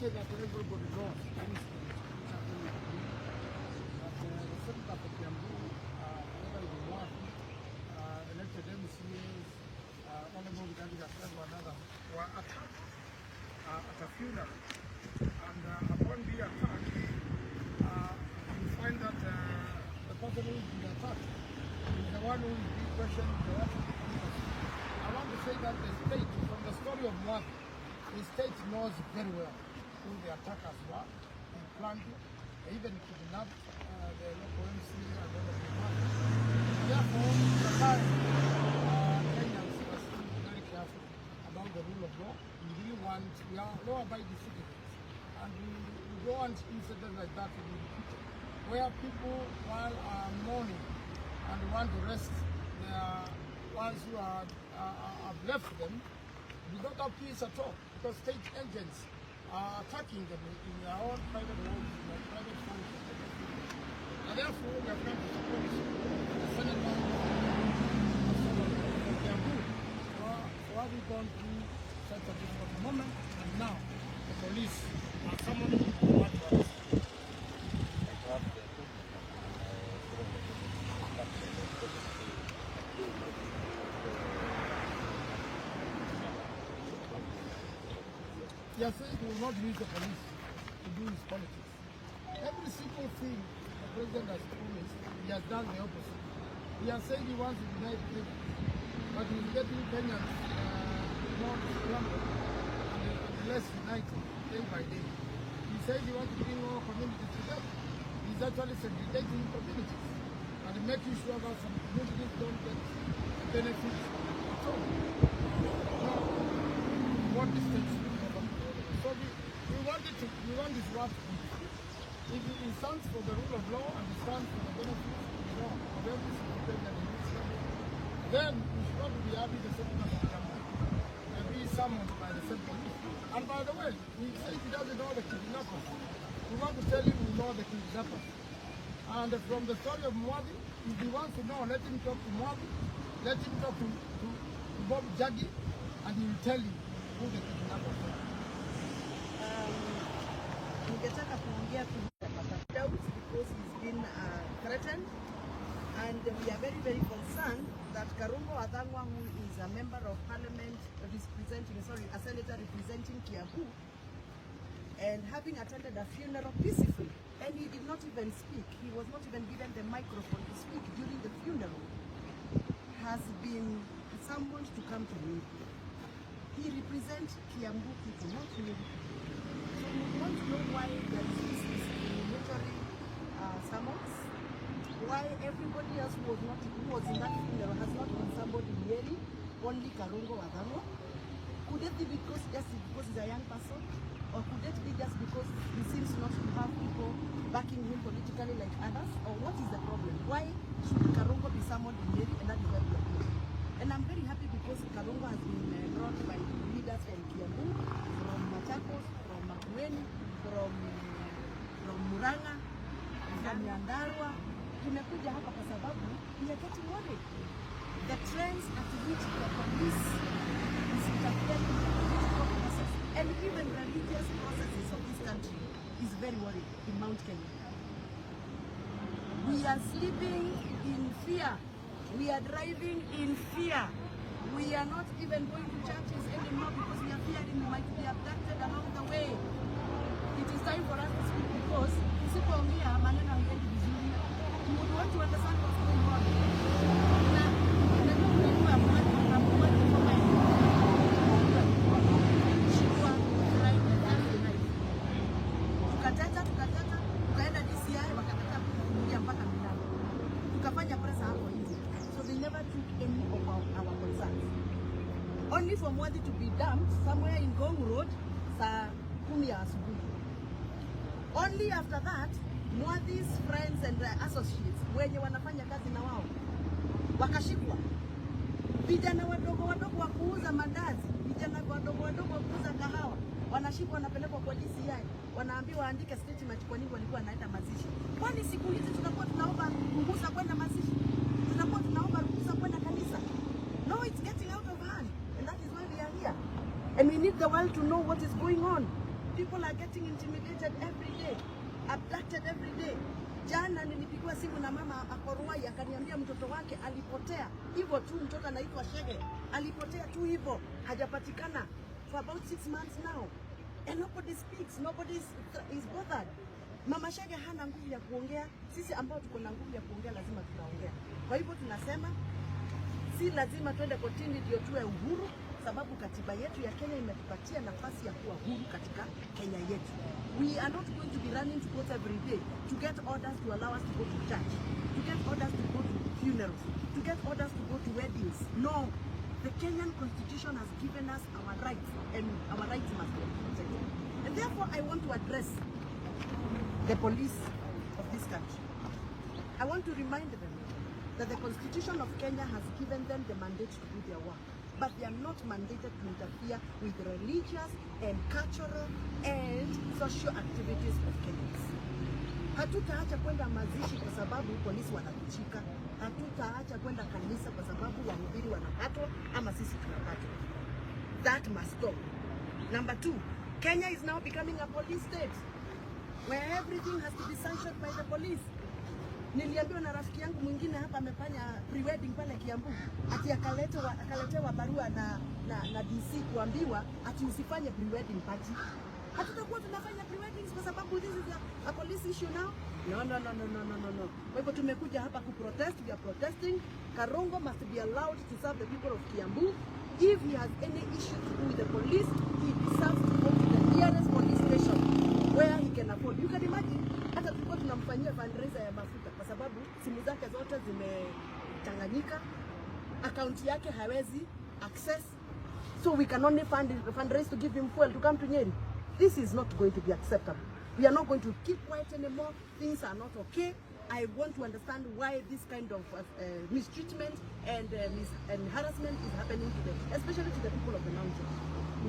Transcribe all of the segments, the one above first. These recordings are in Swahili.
say that everybody knows that the senator for Kiambu, whether it was elected MCAs, Honorable Rigathi Gachagua and others, were attacked at a funeral. And upon the attack, you find that the person who is being attacked is the one who is being questioned. I want to say that the state, from the story of Mwai, the state knows very well who the attackers were. They planned it. They even kidnapped the local MC and all of them. Therefore, the time Kenyans must be very careful about the rule of law. We are law-abiding citizens, and we don't want incidents like that to be repeated, where people, while mourning and want to rest their ones who have left them, do not have peace at all, because state agents are attacking them in their own private homes, in their private functions. And therefore, we have come to support the Senator of Kiambu for having gone through such a difficult moment, and now the police are summoning what was. He has said he will not use the police to do his politics. Every single thing the president has promised, he has done the opposite. He has said he wants to unite Kenyans, but he's getting Kenyans more scrambled and less united day by day. He says he wants to bring all communities together. He's actually segregating communities and making sure that some communities don't get benefits at all. Now, what distance? So we want this war to be. If he stands for the rule of law and he stands for the benefits of the law of every single Kenyan in this country, then we should not be happy the senator of Kiambu and be summoned by the same police. And by the way, he says he doesn't know the kidnappers. We want to tell him we know the kidnappers. And from the story of Mwai, if he wants to know, let him talk to Mwai, let him talk to Bob Jagi, and he will tell you who the kidnappers are. Ningetaka kuongea because he's been threatened, and we are very, very concerned that Karungo Wathang'wa, who is a member of parliament a senator representing Kiambu, and having attended a funeral peacefully, and he did not even speak, he was not even given the microphone to speak during the funeral, has been summoned to come to me. He represents Kiambu people, not me. So we want to know why there is this discriminatory summons, why everybody else who was in that funeral has not been summoned in Nyeri, only Karungo Wathang'wa. Could it be just because he's a young person? Or could it be just because he seems not to have people backing him politically like others? Or what is the problem? Why should Karungo be summoned in Nyeri, and that is where we are here? And I'm very happy because Karungo has been brought by leaders from Kiambu, from Machakos, from Makueni, from Murang'a, from Nyandarua. Tumekuja hapa kwa sababu we are getting worried. The trends at which the police is interfering in the political process and even religious processes of this country is very worrying in Mount Kenya. We are sleeping in fear. We are driving in fear. We are not even going to churches anymore because we are fearing we might be abducted along the way. It is time for us to speak because usipoongea maneno hayaendi vizuri. You would want to understand what's going on. Tukatata, tukaenda DCI wakataka kuingia mpaka milango. Tukafanya presa hapo nje. So they never took any of our concerns. Only for Mwai to be dumped somewhere in Gong Road saa 10 ya asubuhi. Only after that, Mwai's friends and associates wenye wanafanya kazi na wao wakashikwa. Vijana wadogo wa kuuza mandazi, vijana wadogo wa kuuza kahawa wanashikwa, wanapelekwa kwa DCI, wanaambiwa waandike statement kwa nini walikuwa wanaenda mazishi. Kwani siku hizi tunakuwa tunaomba ruhusa kwenda mazishi? Tunakuwa tunaomba ruhusa kwenda kanisa? No, it's getting out of hand, and that is why we are here. And we need the world to know what is going on. people are getting intimidated every day, abducted every day. Jana nilipigwa simu na mama Akorwai akaniambia mtoto wake alipotea hivyo tu, mtoto anaitwa Shege, alipotea tu hivyo, hajapatikana for about 6 months now, and nobody speaks, nobody is bothered. Mama Shege hana nguvu ya kuongea, sisi ambao tuko na nguvu ya kuongea lazima tunaongea. Kwa hivyo tunasema si lazima twende kotini ndio tuwe uhuru, sababu katiba yetu ya Kenya imetupatia nafasi ya kuwa huru katika Kenya yetu. We are not going to be running to court every day to get orders to allow us to go to church, to get orders to go to funerals, to get orders to go to weddings. No, the Kenyan Constitution has given us our rights, and our rights must be protected. And therefore, I want to address the police of this country. I want to remind them that the Constitution of Kenya has given them the mandate to do their work, but they are not mandated to interfere with the religious and cultural and social activities of Kenyans. Hatutaacha kwenda mazishi kwa sababu polisi wanatuchika. Hatutaacha kwenda kanisa kwa sababu wahubiri wanapatwa ama sisi tunapatwa. That must stop. Number 2, Kenya is now becoming a police state where everything has to be sanctioned by the police. Niliambiwa na rafiki yangu mwingine hapa amefanya pre-wedding pale Kiambu, ati akaletewa barua na DC kuambiwa ati usifanye pre-wedding party. Hatutakuwa tunafanya pre-weddings kwa sababu this is a police issue now. No. Kwa hivyo tumekuja hapa kuprotest. We are protesting. Karongo must be allowed to serve the people of Kiambu. If he has any issue to do with the police, he deserves to go to the nearest police station where he can afford. You can imagine, hata tulikuwa tunamfanyia fundraiser ya mafuta kwa sababu simu zake zote zimechanganyika, account yake hawezi access, so we can only fundraise to give him fuel to come to Nyeri. This is not going to be acceptable. We are not going to keep quiet anymore. Things are not okay. I want to understand why this kind of mistreatment and harassment is happening to them, especially to the people of the mountain.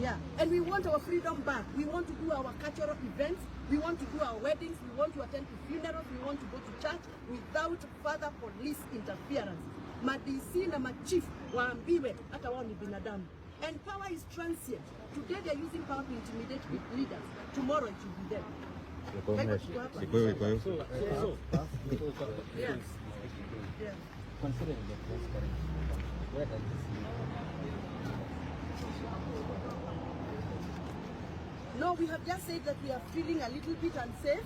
Yeah, and we want our freedom back. We want to do our cultural events. We want to do our weddings. We want to attend to funerals. We want to go to church without further police interference. Madisi na machief waambiwe hata wao ni binadamu. And power is transient. Today they are using power to intimidate leaders. Tomorrow it will be them. Yes. Yeah. Considering the transparency, where does this leave? No, we have just said that we are feeling a little bit unsafe.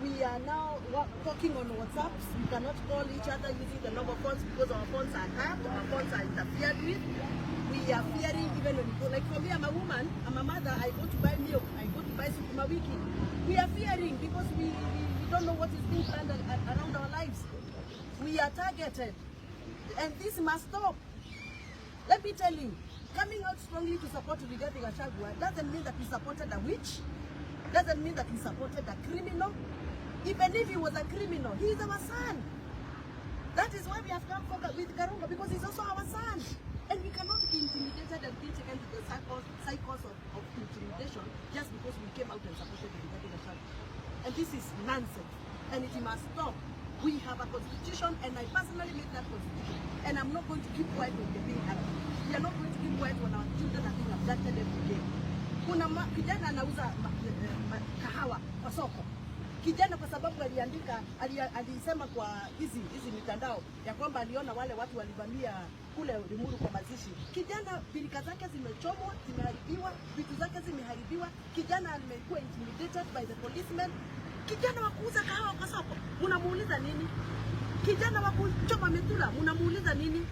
We are now talking on WhatsApp. We cannot call each other using the normal phones because our phones are hacked, our phones are interfered with. We are fearing even when we go, like for me, I'm a woman, I'm a mother, I go to buy milk, I go to buy Sukuma Wiki. We are fearing because we don't know what is being planned around our lives. We are targeted, and this must stop. Let me tell you, coming out strongly to support Rigathi Gachagua doesn't mean that we supported a witch, doesn't mean that we supported a criminal. Even if he was a criminal, he is our son. That is why we have come forward with Karongo, because he's also our son. And we cannot be intimidated and be taken to the cycles of intimidation just because we came out and supported Rigathi Gachagua. And this is nonsense, and it must stop. We have a constitution, and I personally made that constitution, and I'm not going to keep quiet when they're being harassed. We are not going to keep quiet when our children are being abducted every day. Kuna kijana anauza kahawa kwa soko. Kijana kwa sababu alisema kwa hizi mitandao ya kwamba aliona wale watu walivamia kule Limuru kwa mazishi. Kijana bilika zake zimechomwa, zimeharibiwa, vitu zake zimeharibiwa. Kijana amekuwa intimidated by the policemen. Kijana wa kuuza kahawa kwa soko, unamuuliza nini? Kijana wa kuchoma metula, unamuuliza nini?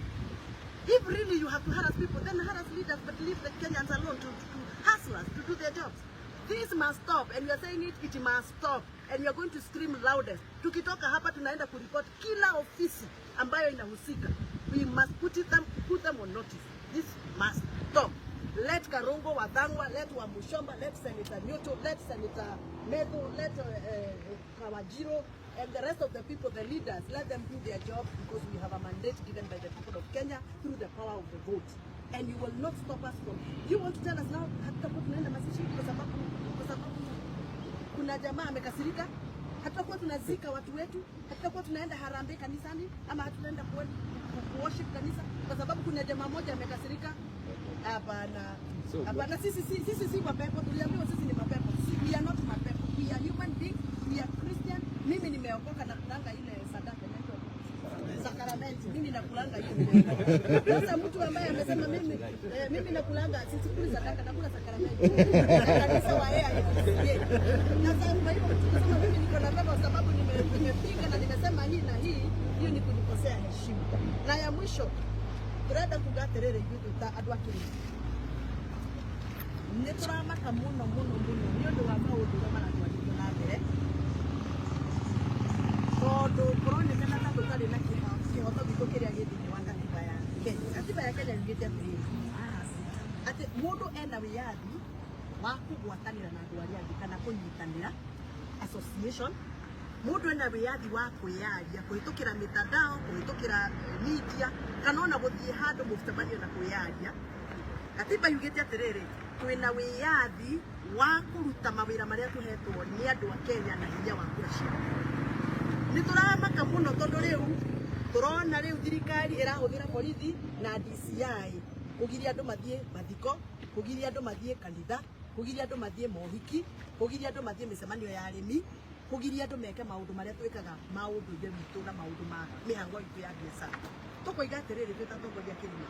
If really you have to harass people, then harass leaders, but leave the Kenyans alone to hustlers to do their jobs. This must stop, and we are saying it must stop, and we are going to scream loudest. Tukitoka hapa tunaenda kuripot kila ofisi ambayo inahusika. We must put them on notice. This must stop. Let Karongo, Wadangwa, let Wamushomba, let Senator Nyoto, let Senator Medo, let Kawajiro, and the rest of the people, the leaders, let them do their job, because we have a mandate given by the people of Kenya through the power of the vote. And you will not stop us from. You want to tell us now hatutakuwa tunaenda mazishi kwa sababu kuna jamaa amekasirika? Hatutakuwa tunazika watu wetu? Hatutakuwa tunaenda harambee kanisani ama hatunaenda worship kanisa kwa sababu kuna jamaa moja amekasirika? Hapana. Hapana, sisi si mapepo, tuliambiwa sisi ni mapepo. We are not mapepo. We are human beings. We are Christian. Mimi nimeokoka na kulanga ile sadaka inaitwa sakramenti. Mimi nakulanga hiyo. Sasa mtu ambaye amesema mimi nakulanga sisikuli sadaka, nakula sakramenti. Kanisa wa yeye alisikie. Na sababu hiyo tunasema mimi niko na baba sababu nimepiga na nimesema hii na hii, hiyo ni kunikosea heshima. Na ya mwisho turenda kugaterere ithu ta andu akiri. Nĩ tũramaka mũno nĩ ũndũ wa maũndũ ũrĩa maratwarithio na mbere, tondũ kũronekana ta tũtarĩ na kĩhoto gitũ kĩrĩa gĩ thĩinĩ wa katiba ya Kenya. Katiba ya Kenya yugĩte atĩrĩrĩ, atĩ mũndũ ena wĩyathi wa kũgwatanĩra na andũ arĩa angĩ kana kũnyitanĩra association. Mũndũ ena wĩyathi wa kwĩyaria kũhĩtũkĩra mitandao, kũhĩtũkĩra media, kana ona gũthiĩ handũ mũcemanio na kwĩyaria. Katiba yugĩte atĩrĩrĩ, twĩna wĩyathi wa kũruta mawĩra marĩa tũhetwo nĩ andũ a Kenya na hinya wa kura ciao. Nĩ tũramaka mũno tondũ rĩu tũrona rĩu thirikari ĩrahũthĩra borithi na DCI kũgiria andũ mathiĩ mathiko, kũgiria andũ mathiĩ kanitha, kũgiria andũ mathiĩ mohiki, kũgiria andũ mathiĩ mĩcemanio ya arĩmi, kũgiria andũ meke maũndũ marĩa twĩkaga maũndũ-inĩ witũ na maũndũ ma mĩhango itũ ya biacara. Tũkoiga atĩrĩrĩ twĩ ta atongoria a kĩrĩma,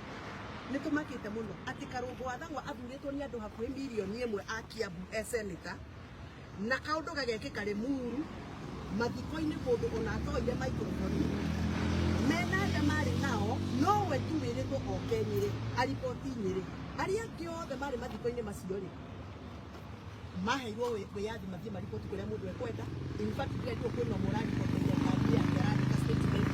nĩ tũmakĩte mũno atĩ Karũngũ wa Thang'wa athurĩtwo nĩ andũ hakuhĩ milioni 1 a Kiambu senator, na kaũndũ gagekĩka Limuru mathiko-inĩ kũndũ ona atoire microphone mena andũ marĩ nao, nowe tu wĩrĩtwo oke Nyĩrĩ ariboti Nyĩrĩ. Arĩa angĩ othe marĩ mathiko-inĩ macio rĩ, maheirwo wĩyathi mathiĩ mariboti kũrĩa mũndũ ekwenda. In fact ndirĩtuo kwĩna mũraribotithia kandi yake arandĩka statement,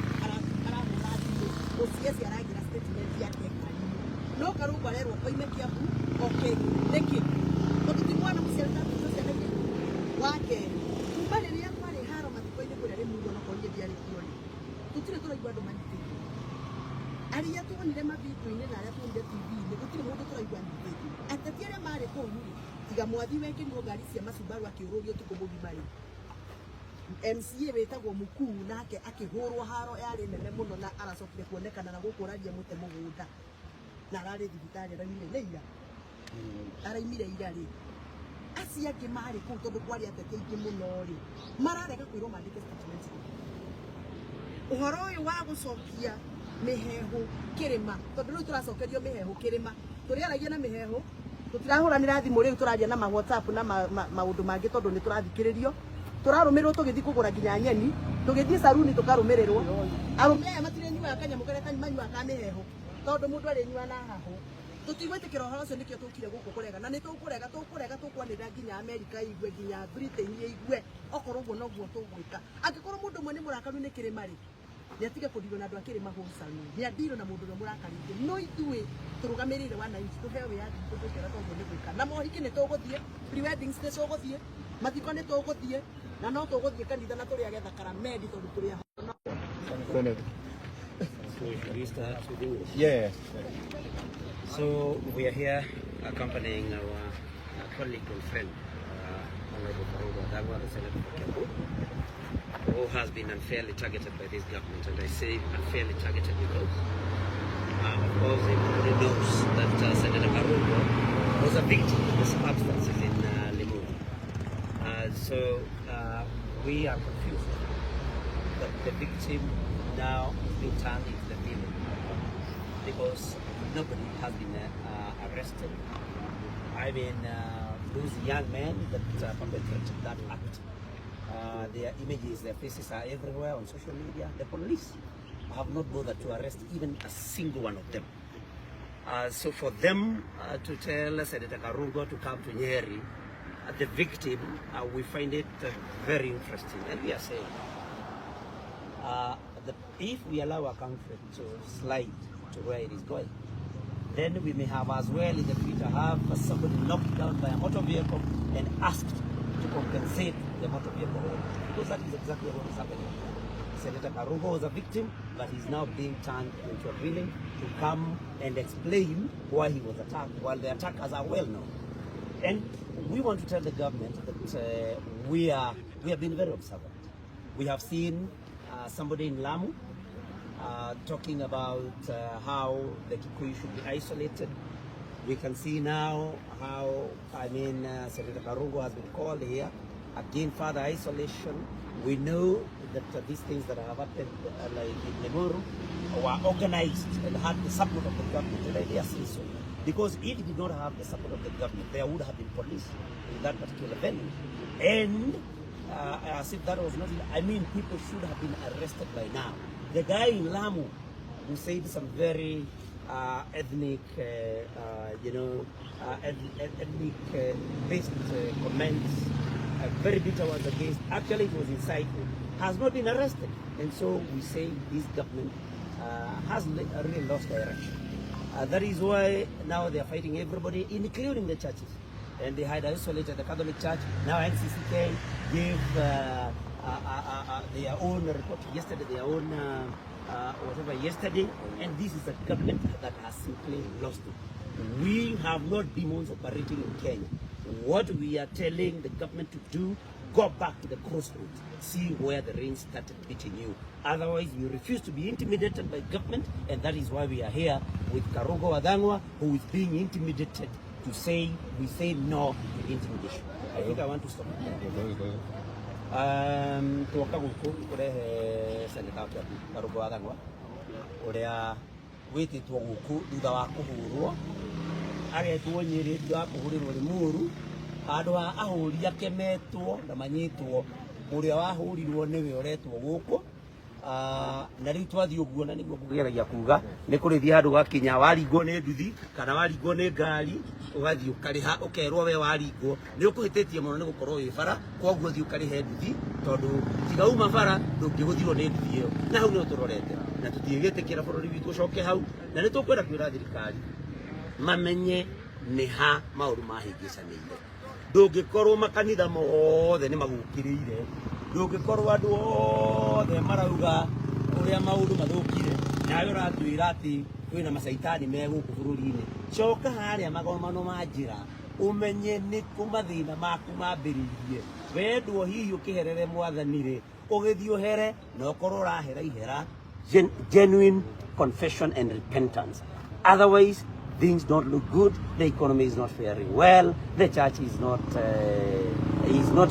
arahũra thimũ OCS aragira statement yake ngari-inĩ. No Karũngũ arerwo oime Kiambu oke nĩkĩ? Tondũ ti mwana mũciari ta tũtũ ciana-inĩ wake. Kuma rĩrĩa kwarĩ haro mathiko-inĩ kũrĩa Limuru ona korwo ndiarĩ kuo rĩ, tũtirĩ tũraigua andũ manyitĩtwo. Arĩa tuonire mavindio-inĩ na arĩa tuonire TV-inĩ gũtirĩ mũndũ tũraigua anyitĩtwo. Ateti arĩa marĩ kũu rĩ, tiga mwathi wekĩrirwo ngari cia macubaru akĩũrũrio ũtukũ mũgima rĩ, MCA wĩtagwo Mukuu nake akĩhũrwo haro yarĩ nene mũno na aracokire kuonekana na gũkũraria mũte mũgũnda na ararĩ thibitarĩ araumire ira. Araumire ira rĩ, acio angĩ marĩ kũu tondũ kwarĩ ateti aingĩ mũno rĩ, mararega kwĩrwo mandĩke statement. Ũhoro ũyũ wa gũcokia mĩhehu kĩrĩma, tondũ rĩu tũracokerio mĩhehu kĩrĩma, tũrĩaragia na mĩhehu, tũtirahũranĩra thimũ rĩu tũraria na WhatsApp na maũndũ mangĩ tondũ nĩ tũrathikĩrĩrio. Tũrarũmĩrĩrwo tũgĩthiĩ kũgũra nginya nyeni, tũgĩthiĩ saruni tũkarũmĩrĩrwo. Arũme aya matirĩnyuaga kanyamũ karĩa kanyuaga ka mĩhehu tondũ mũndũ arĩnyua na hahũ. Tũtigwĩtĩkĩra ũhoro ũcio, nĩkĩo tũkire gũkũ kũrega, na nĩ tũkũrega tũkwanĩrĩra nginya Amerika igue, nginya Britain igue. Okorwo ũguo noguo tũgwĩka. Angĩkorwo mũndũ ũmwe nĩ mũrakaru nĩ kĩrĩma rĩ, nĩ atige kũndirwo na andũ a kĩrĩma hũcani, nĩ andirwo na mũndũ ũrĩa mũrakarĩte. No ithuĩ tũrũgamĩrĩire wananchi, tũheo wĩyathi tũtwĩkĩra tondũ nĩ gwĩka. Na mohiki nĩ tũgũthiĩ, pre-weddings nĩ tũgũthiĩ, mathiko nĩ tũgũthiĩ, na no tũgũthiĩ kanitha na tũrĩage thakramenti tondũ tũrĩ aho. So should we start with English? Yeah. So we are here accompanying our colleague and friend, Honorable Karũngũ wa Thang'wa, the Senator for Kiambu, who has been unfairly targeted by this government. And I say unfairly targeted because, of course, everybody knows that Senator Karũngũ was a victim of the circumstances in Limuru. So we are confused that the victim now is being turned into the villain because nobody has been arrested. I mean, those young men that perpetrated that act, their images, their faces are everywhere on social media. The police have not bothered to arrest even a single one of them. So for them to tell Senator Karũngũ to come to Nyeri, the victim, we find it very interesting. And we are saying, if we allow our country to slide to where it is going, then we may have as well in the future have somebody knocked down by a motor vehicle and asked to compensate the motor vehicle owner. Because that is exactly what is happening. Senator Karũngũ was a victim, but he's now being turned into a villain to come and explain why he was attacked, while the attackers are well known. And we want to tell the government that we have been very observant. We have seen somebody in Lamu talking about how the Kikuyu should be isolated. We can see now how, Senator Karungo has been called here. Again, further isolation. We know that these things that have happened, like in Limuru, were organized and had the support of the government. And I say so. Because if it did not have the support of the government, there would have been police in that particular venue. And as if that was not, people should have been arrested by now. The guy in Lamu who said some very ethnic, based comments, very bitter ones against, actually it was insightful, has not been arrested. And so we say this government has really lost direction. That is why now they are fighting everybody, including the churches. And they had isolated the Catholic Church. Now NCCK gave their own report yesterday, yesterday, and this is a government that has simply lost it. We have not demons operating in Kenya. What we are telling the government to do, go back to the crossroads, see where the rain started beating you. Otherwise, you refuse to be intimidated by government, and that is why we are here with Karungo Wathang'wa, who is being intimidated to say, we say no to intimidation. I think I want to stop. Tuoka guku kurehe Senator Karungo Wathang'wa uria wititwo guku thutha wa kuhurwo agetwo Nyeri thutha wa kuhurirwo Limuru handu ha ahuri akemetwo na manyitwo uria wahurirwo niwe uretwo guku na riu twathi uguo na niguo kugeragia kuga ni kurithia handu gakinya waringwo ni nduthi kana waringwo ni ngari ugathi ukariha ukerwo we waringwo ni ukuhititie muno ni gukorwo wi bara koguo thi ukarihe nduthi tondu tiga uma bara ndungiguthirwo ni nduthi iyo na hau ni turorete na tutigitikira bururi witu ucoke hau na ni tukwenda kwira thirikari mamenye ni ha mauru mahingicanire ndungikorwo makanitha mothe ni magukiriire ndungikorwo andu othe marauga uria maundu mathukire nawe uratwira ati kwina macaitani me guku bururi-ini coka haria magomano ma njira umenye ni ku mathina maku mambiririe wendwo hihi ukiherere mwathani-ri ugithi uhere na ukorwo urahera ihera genuine confession and repentance. Otherwise things don't look good, the economy is not faring well, the church is not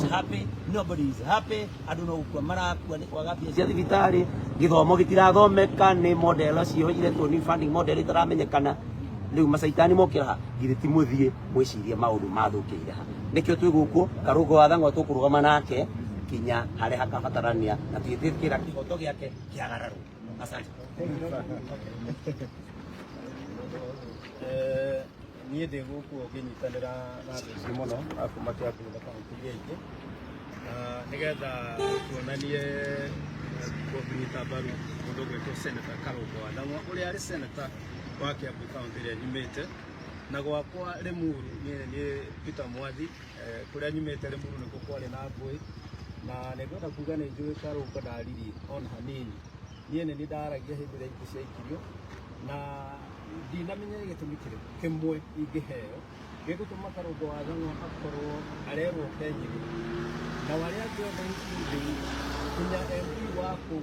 happy, nobody is happy. I don't know mara kwa gapi cia thibitari githomo gitirathomeka ni model cio iretwo ni funding model itaramenyekana riu macaitani mokira giriti muthie mwicirie maundu mathukire ha nikio twi guku Karungo Wathang'wa tukurugama nake kinya hare hakabatarania na twithikira kihoto giake kiagararu. Asante. Niĩ ndĩ gũkũ ngĩnyitanĩra na andũ mũno akuma Kiambu na kaunti ingĩ nĩgetha tuonanie kũnyita mbaru mũndũ ũgwĩtwo Senator Karungo Wathang'wa ũrĩa arĩ senator wa Kiambu kaunti ĩrĩa nyumĩte na gwakwa Limuru niĩ Peter Mwathi kũrĩa nyumĩte Limuru nĩkuo kwarĩ na ngũĩ na nĩngwenda kuga nĩ njũĩ Karungo ndariri ona hanini niĩ nĩ ndaragia hĩndĩ ĩrĩa ingĩ ciaikirio na ndinamenya gĩtũmi kĩmwe ingĩheo gĩgũtũma Karungo Wathang'wa akorwo arerwo Kenyiri na warĩa ngĩona including kinya MP waku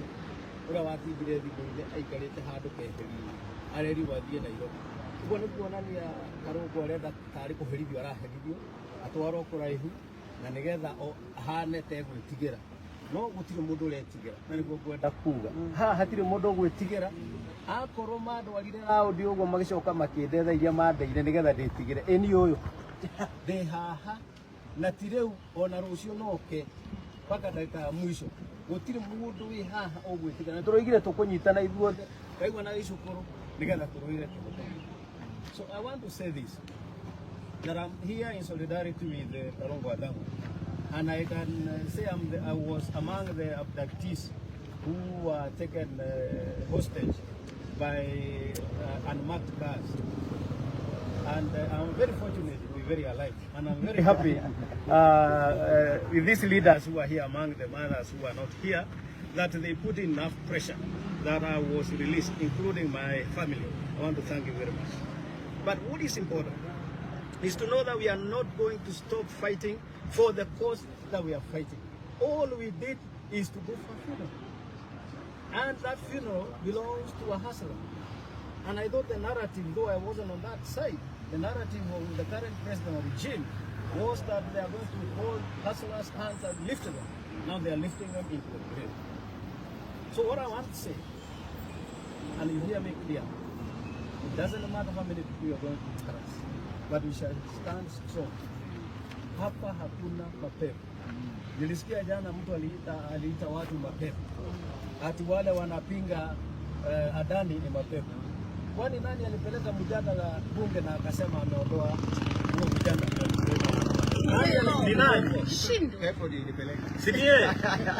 ũrĩa watigire thimũ-inĩ aikarĩte handũ keheri-inĩ arerirwo athiĩ Nairobi. Ũguo nĩ kuonania Karungo arenda tarĩ kũherithio araherithio atwarwo kũraihu na nĩgetha ahane ta egwĩtigĩra no gũtirĩ mũndũ ũretigĩra na nĩguo ngwenda kuga haha hatirĩ mũndũ ũgwĩtigĩra akorwo mandwarire raundi ũguo magĩcoka makĩndetha iria mandeire nĩgetha ndĩtigĩre ĩni ũyũ ndĩ haha na ti rĩu ona rũciũ noke mpaka ndagĩka ya mũico gũtirĩ mũndũ wĩ haha ũgwĩtigĩra na tũroigire tũkũnyitana ithuothe kaigua na gĩcukũrũ nĩgetha tũrũire kĩhoto. So I want to say this, that I'm here in solidarity with Karungo Wathang'wa, and I can say I was among the abductees who were taken hostage by unmarked cars. And I'm very fortunate to be very alive, and I'm very happy with these leaders who are here among the mothers who are not here, that they put enough pressure that I was released, including my family. I want to thank you very much. But what is important is to know that we are not going to stop fighting for the cause that we are fighting. All we did is to go for a funeral. And that funeral belongs to a hustler. And I thought the narrative, though I wasn't on that side, the narrative of the current president regime was that they are going to hold hustlers' hands and lift them. Now they are lifting them into the grave. So what I want to say, and you hear me clear, it doesn't matter how many people you are going to harass, but we shall stand strong. Hapa hakuna mapepo. Nilisikia jana mtu aliita watu mapepo. Ati wale wanapinga Adani ni mapepo. Kwani nani alipeleka mjadala bunge na akasema ameondoa huo mjadala? Ni nani? Pepo ndio ilipeleka. Sikie.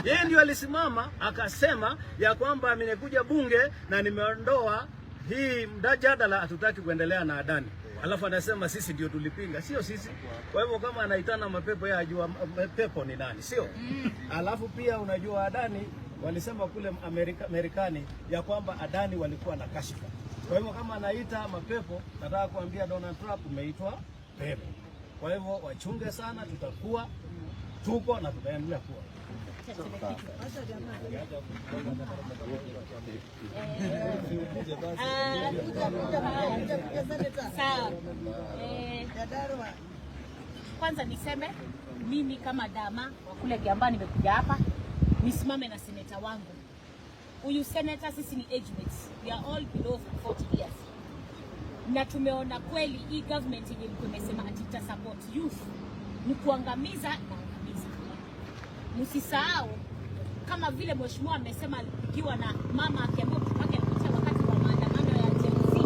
Yeye ndio alisimama akasema ya kwamba amekuja bunge na nimeondoa hii mjadala, hatutaki kuendelea na Adani. Alafu anasema sisi ndio tulipinga, sio sisi. Kwa hivyo kama anaitana mapepo, yeye ajua pepo ni nani, sio? Alafu pia unajua Adani walisema kule Marekani ya kwamba Adani walikuwa na kashfa. Kwa hivyo kama anaita mapepo, nataka kuambia Donald Trump umeitwa pepo. Kwa hivyo wachunge sana, tutakuwa tuko na tutaendelea kuwa. Kwanza niseme mimi kama dama wa kule Kiambaa nimekuja hapa nisimame na seneta wangu. Huyu seneta sisi ni age mates. We are all below 40 years. Na tumeona kweli hii government ilikuwa imesema ati ita support youth ni kuangamiza na angamiza. Msisahau kama vile mheshimiwa amesema alipigiwa na mama akiambiwa mtoto wake alipotea wakati wa maandamano ya Gen Z.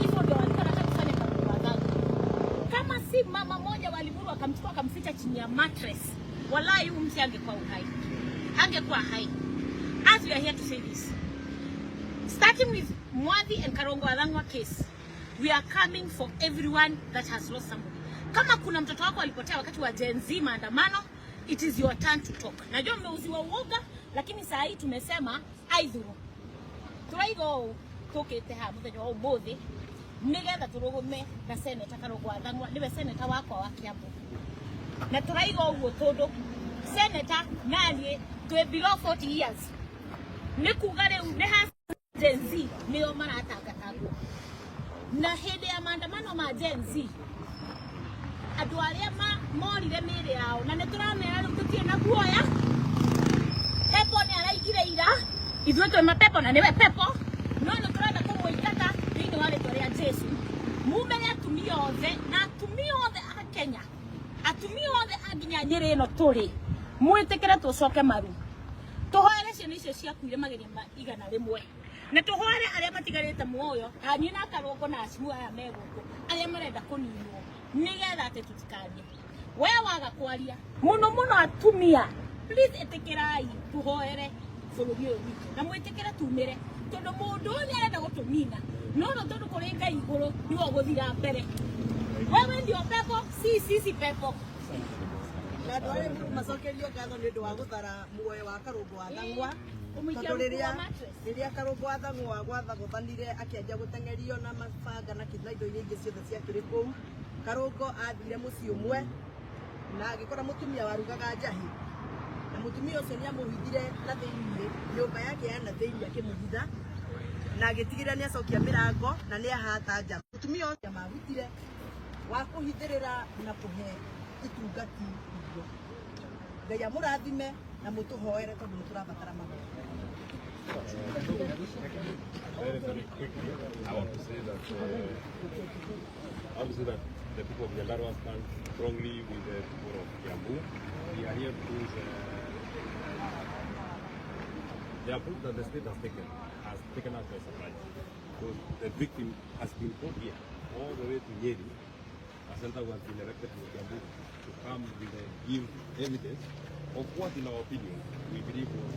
Hivyo ndio walikuwa wanataka kufanya kwa wadau. Kama si mama moja walivuru akamchukua akamficha chini ya mattress, wallahi huyu mtu angekuwa uhai. Angekuwa hai. As we are here to say this, starting with Mwadhi and Karongo Athang'wa case, we are coming for everyone that has lost somebody. Kama kuna mtoto wako alipotea wakati wa Gen Z maandamano, it is your turn to talk. Najua mmeuziwa uoga, lakini saa hii tumesema aidhuru. Turaigo tokete ha muthenya wa umuthi nigetha turugume na Senator Karongo Athang'wa, niwe senator wakwa wa Kiambu. Na turaigo uguo tondu senator nanie twe below 40 years. Nikuga riu ne ha Gen Z nio maratangatagwo. Na hĩndĩ ya maandamano ma Gen Z andũ arĩa morire mĩĩrĩ yao na nĩtũramera rĩu tũtirĩ na guoya. Pepo nĩ araigire ira, ithuĩ twĩ mapepo na nĩwe pepo, no nĩtũrenda kũmũingata thĩinĩ wa rĩtwa rĩa Jesu. Mumere atumia othe na atumia othe a Kenya, atumia othe a nginya Nyĩrĩ ĩno tũrĩ, mwĩtĩkĩre tũcoke maru. Tũhoere ciana icio ciakuire mageria igana rĩmwe. Na tuhoere aria matigarite muoyo hanyu na Karongo na acimu aya meguko aria marenda kuninwo nigetha ate tutikanie we waga kwaria muno atumia please etikirai tuhoere bururi uyu witu na mwitikire tumire tondu mundu uyu arenda gutumina no tondu kuri Ngai iguru niwo guthira mbere wewe ndio pepo sisi pepo na ndware macokerio ngatho ni ndu wa guthara muoyo wa Karongo Athang'wa. Tondu riria Karongo Athang'wa gwathanire akianjia gutengerio na mabanga na kina indo iria ingĩ ciothe ciakĩrĩ kũu. Karongo athire mũciĩ ũmwe na agĩkora mũtumia warugaga njahi, na mũtumia ũcio nĩ amũhithire na thĩinĩ nyũmba yake yana thĩinĩ akĩmũhitha na agĩtigĩrĩra nĩ acokia mĩrango na nĩ ahata nja. Mũtumia ũcio marutire wa kũhithĩrĩra na kũhe itungati irio. Ngai amũrathime na mũtũhoere tondũ nĩ tũrabatara mahoya. Very quickly, I want to say that obviously that the people of Nyandarua stand strongly with the people of Kiambu. We are here because the approach that the state has taken us by surprise. Because the victim has been brought here all the way to Nyeri. A center was been erected to Kiambu to come with a give evidence of what, in our opinion, we believe was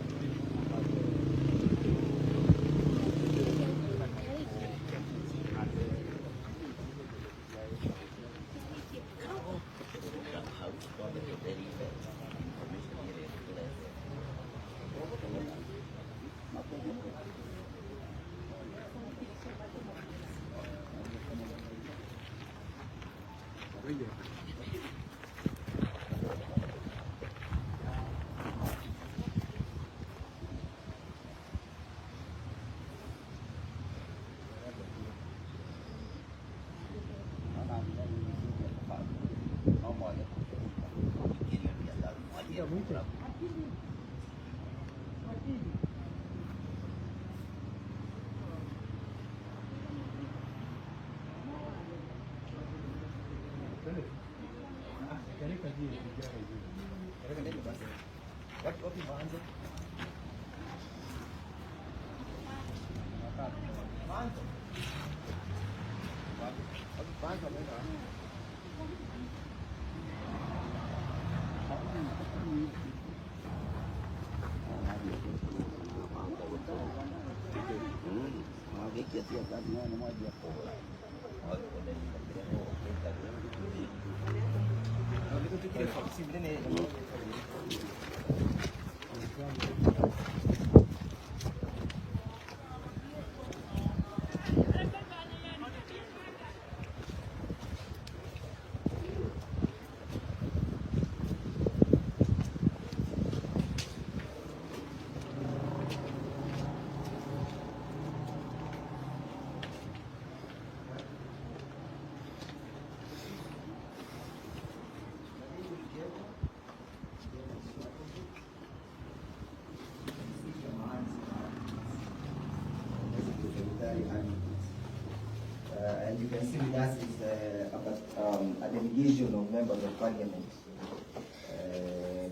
And you can see with us is a delegation of members of parliament.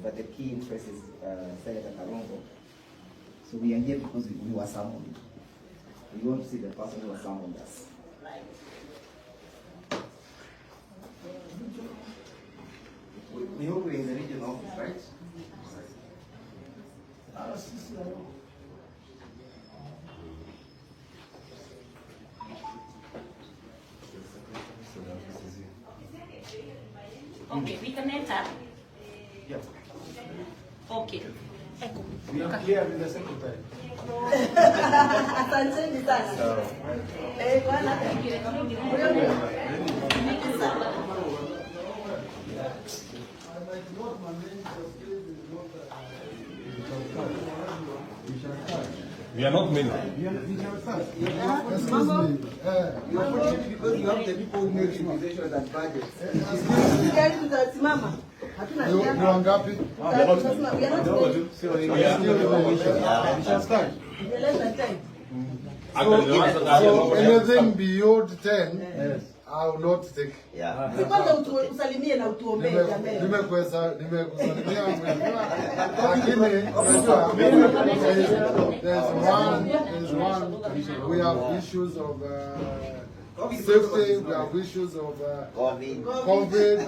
But the key interest is Senator Karongo. So we are here because we were summoned. We want to see the person who has summoned us. We hope we're in the regional office, right? Okay, we can enter. Yeah. Okay. We are here with the secretary. Asanteni sana. Bwana. We are not many. Excuse me. Because you have the people who make immunizations and budgets. Gari tutasimama. Hatuna Ni wangapi? We are not So anything beyond 10, I will not take. Yeah. kwanza usalimie na utuombee jamani. Nimekusalimia lakini unajua there's one we have issues of safety, we have issues of COVID.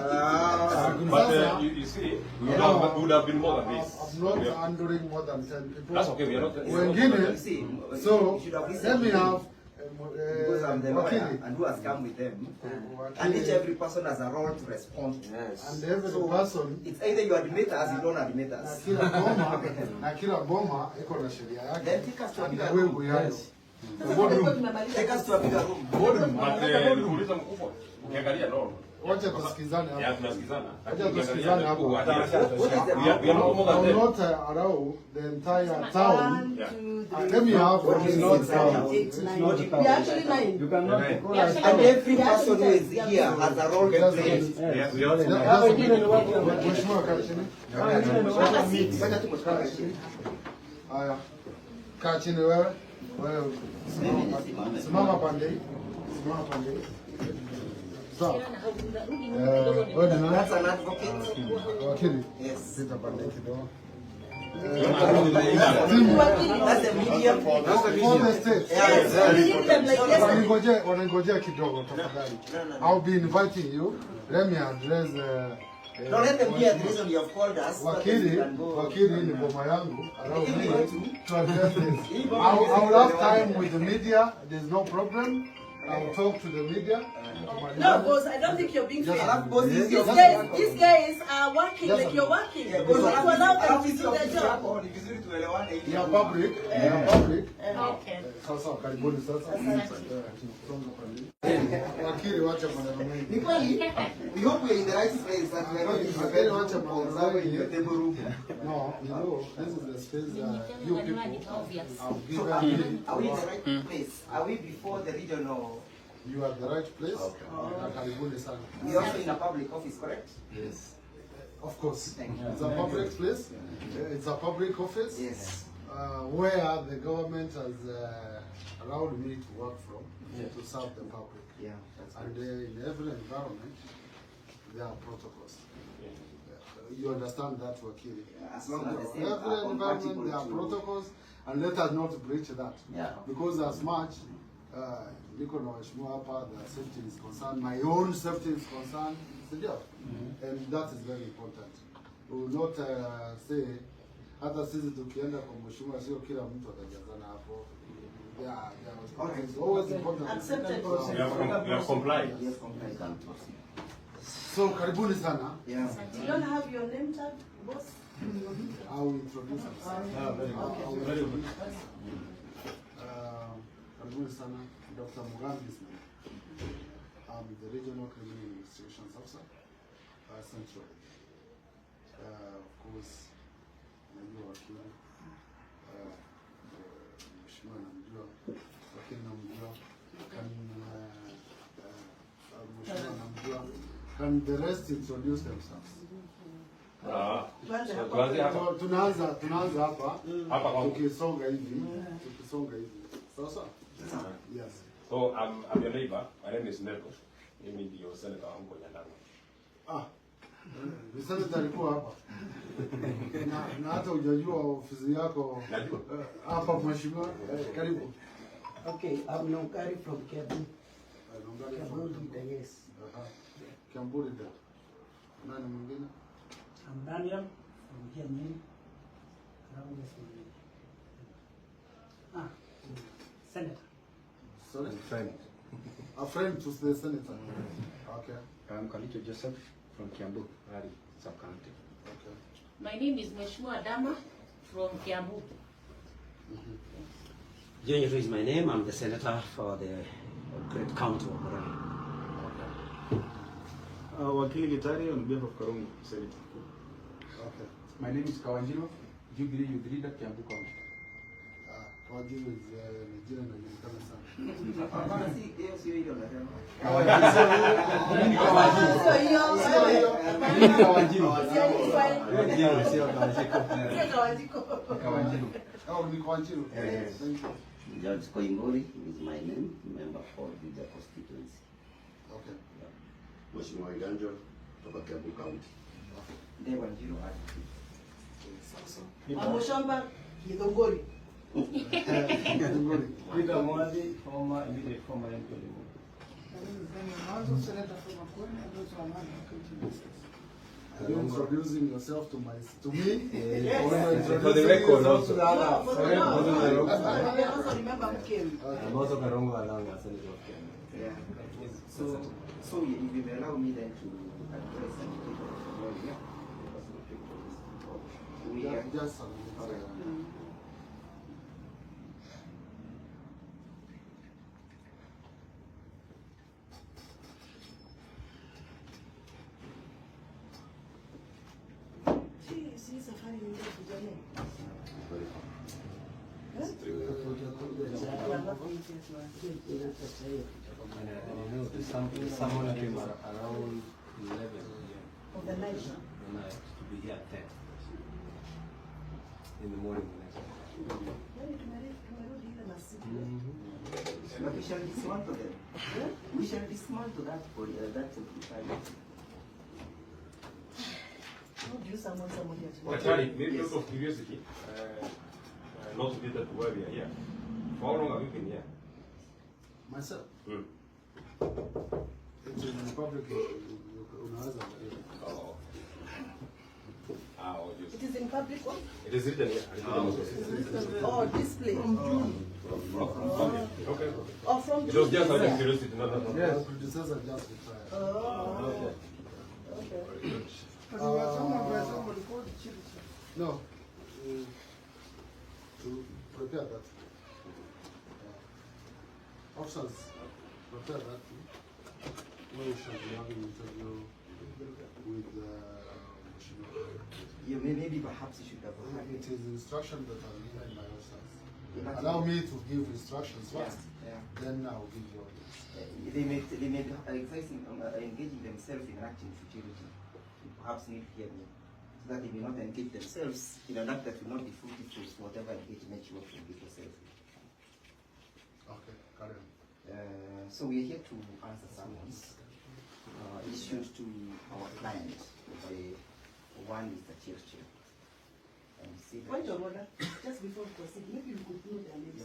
But you see, we would have been more than this. I'm not handling more than 10 people. That's okay, we are not. Wengine, so let me have Because I'm the lawyer and who has come with them. And each every person has a role to respond to. and every person It's either you admit us, you don't admit us. na kila boma iko na sheria yake. Then take us to a And bigger the way room. we have. Take us to a bigger room. But nikuuliza mkubwa, ukiangalia no. Wacha tusikizane Ya hapo. tunasikizana. Wacha tusikizane hapo. We are not more I than will 10. not allow the entire town. 1, 2, 3, Let me have what is not town. 8, 9. We are actually 9. You cannot. And every person who is here has a role to play. Yes, we are. Mheshimiwa kaa chini. Wacha tumshukuru chini. Haya. Kaa chini wewe. Wewe simama pande hii. Simama pande hii. Sawa. Wewe ni nani? That's an advocate. Wakili. Yes. Sita pande hii kidogo. That's the medium. For the state. Wanangojea kidogo tafadhali. I'll be inviting you. Let me address Don't let them hear the reason you have called us. wakili ni boma yangu. Allow me to address this. I will have time with the media. There's no problem. I will talk to the media. No, boss, I don't think you're being fair. Yes. These guys are working like you're working. You have to allow them to do their job. You are public. You are public. Okay. Sasa karibuni sasa. Wakili wacha maneno mengi. We hope we're in the right place and we're not in the Wakili wacha maneno observing mengi. the table room. No, you know, this is the space that you people have So, given me. are we in the right place? Are we before the regional? You are at the right place. Karibuni sana. We're also in a public office, correct? Yes. Of course. Thank you. It's a public place. It's a public office. Yes. Where the government has allowed me to work from to serve the public. Yeah, that's And good. in every environment, there are protocols. You understand that, Wakili? As long as the same Every are environment, compatible there are to- protocols, and let us not breach that. Yeah. Because as much, niko na waheshimiwa hapa, the safety is concerned, my own safety is concerned, sijua? And that is very important. We will not say, hata sisi tukienda kwa mheshimiwa, sio kila mtu atajazana hapo. Okay. It's always important. Accepted. You have complied. Yes, compliant. So karibuni sana. Yeah. You don't have your name tag, boss? I will introduce myself. Very good. Karibuni sana. Dr. Mugambi is my name. I'm the Regional Criminal Investigations Officer, Central. Of course, najua wakili, mheshimiwa namjua, wakili namjua, mheshimiwa namjua. Can the rest introduce themselves? Tuanze hapa. Tunaanza hapa. Hapa kwangu. Tukisonga hivi. Sawa sawa? Yes. So I'm your neighbor. My name is Neto. Mimi ndio senator wa Mko Nyandarua. The senator alikuwa hapa. Na hata hujajua ofisi yako hapa mheshimiwa. Karibu. Okay, I'm Nongari from Kiambu. Nongari. Yes. Kiambu Leader. Nani mwingine? I'm Daniel from Kiambu. Around this one. Senator. Sorry? Friend. A friend to the senator. Okay. I'm Kalicho Joseph from Kiambu, Rari, sub-county. Okay. My name is Mheshimiwa Dama from Kiambu. Junior is my name. I'm the senator for the Great County of Murang'a. Wakili Gitari on behalf of Karungu, Senator. Okay. My name is Kawanjiro, Jubilee Youth Leader, Kiambu County. Kawajibu is jina inajulikana sana. Hapana, si hiyo sio hilo nasema. Mimi Kawanjiro. Mimi Kawanjiro. Kawanjiro. Oh, ni Kawanjiro. Yes. Thank you. George Koingori is my name, member for the constituency. Okay. Mheshimiwa Iganjo kutoka Kiambu County. Ndewa Njiro hadi. Amushamba Githunguri. Peter Mwadi, former immediate former MP. Also Senator from Makueni, and also are you introducing yourself to me? For the record also. I also remember Mkemi. I'm also Karungu along as Senator of Kenya. Yeah. So if you will allow me then to address some people here. We are Just Si safari nyingine kijana. Someone came around 11 Of the night. the night to be here at 10 in the morning. Yaani tumerudi ile masiku. but we shall dismantle them. We shall dismantle that for that requirement. How do you summon somebody else? Actually, maybe out of curiosity, not related to why we are here. For how long have you been here? myself. Hmm. It's in the public. Unaweza angalia. Oh. Yes. It is in public one? It is written here. Oh, display. Okay. Oh, from It was just out of Tuesday. curiosity. No. Yes. Predecessor just retired. Oh, okay. No. To prepare that. Officers, prepare that. We shall be having an interview with Maybe perhaps you should have it is instruction that are given by officers. Yeah. Allow me to give instructions first, Yeah. then I will give you orders. They may engaging themselves in acting futility. perhaps need hearing, so that they may not engage themselves in an act that will not be fruitful to whatever engagement you want to engage yourself in. Okay, carry on. So we are here to answer summons issued to our client by one Mr. Chirchir. And see that Point of order, just before we proceed, maybe you could know their names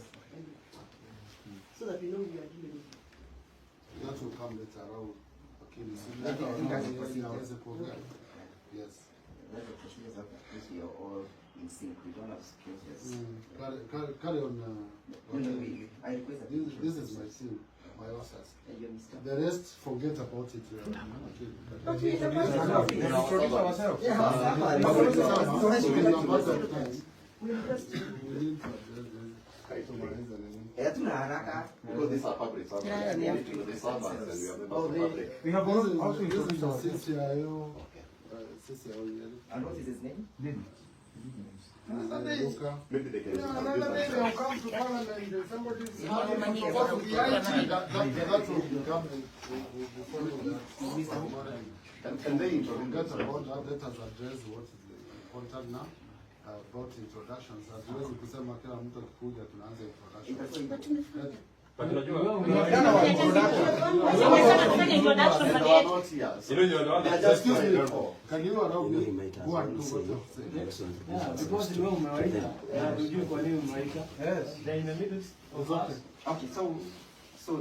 so that we know who we are dealing with. That will come later. Okay, I think that's a procedure. Yes. That's the procedures of which we are all in sync. We don't have skills. Carry on. I request that this is my team, my officers. And the rest, forget about it. Okay, Introduce ourselves. Hatuna haraka because these are public. We have also introduced ourselves. CCIO. And what is his name? Maybe they can. Another day they'll come to Parliament and somebody's That will become And they forget about that. Let us address what is important now. About introductions. Hatuwezi kusema kila mtu akikuja tunaanza introduction. Can you allow me who are two what to say? Because you know yes. They're in the middle of us. Okay, so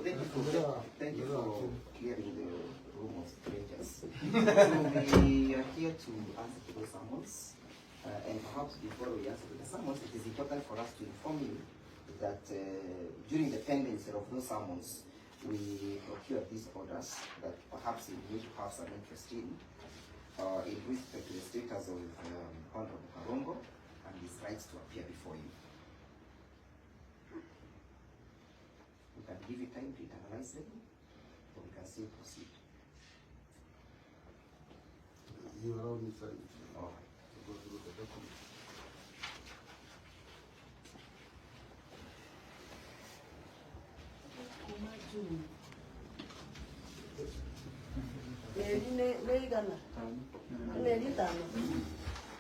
thank you for clearing the room of strangers. So we are here to answer to the summons. And perhaps before we answer the summons, it is important for us to inform you that during the pendency of those summons, we procured these orders that perhaps you need to have some interest in respect to the status of Honorable Karongo and his rights to appear before you. We can give you time to analyze them, or we can still proceed. You allow me time. All right. Go through the document.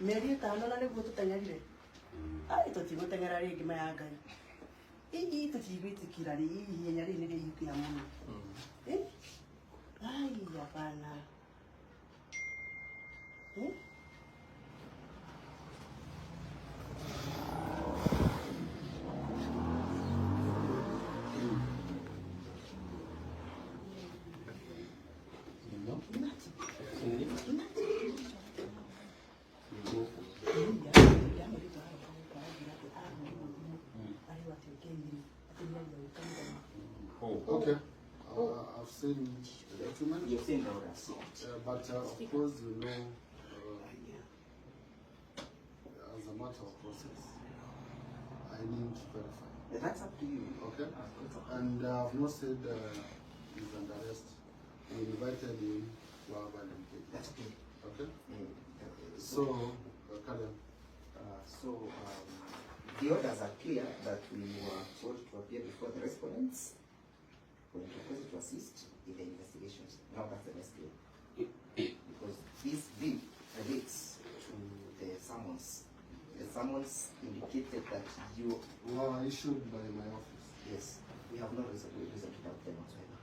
Meri tano na niguo tuteng'erire tutiguteng'era ringi maya Ngai ii tutigwitikira ri ihenya rii niri ihikia muno ai hapana Okay. I've seen the document. You've seen the orders. But of course, you know, as a matter of process, I need to verify. That's up to you. Okay? And I've not said he's under arrest. We invited him to have an engagement. That's okay. Okay? So, carry on. The orders are clear that we were told to appear before the respondents when requested to assist in the investigations. Now that's the next clear. Because this bill relates to the summons. The summons indicated that you were issued by my office. Yes, we have no reason to doubt them whatsoever.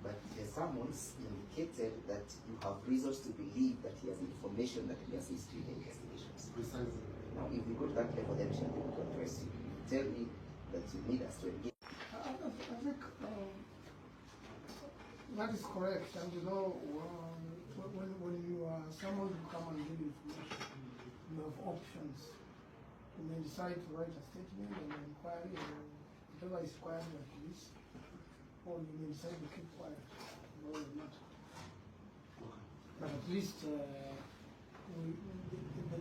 But the summons indicated that you have reasons to believe that he has information that he has assisted in the investigations. Precisely. Now, if we go to that level, then we shall be able to address you. Tell me that you need us to engage. I think that is correct. And you know, when you are someone who come and give information, you have options. You may decide to write a statement and an inquiry or whatever is required by police, or you may decide to keep quiet. No, not. But at least the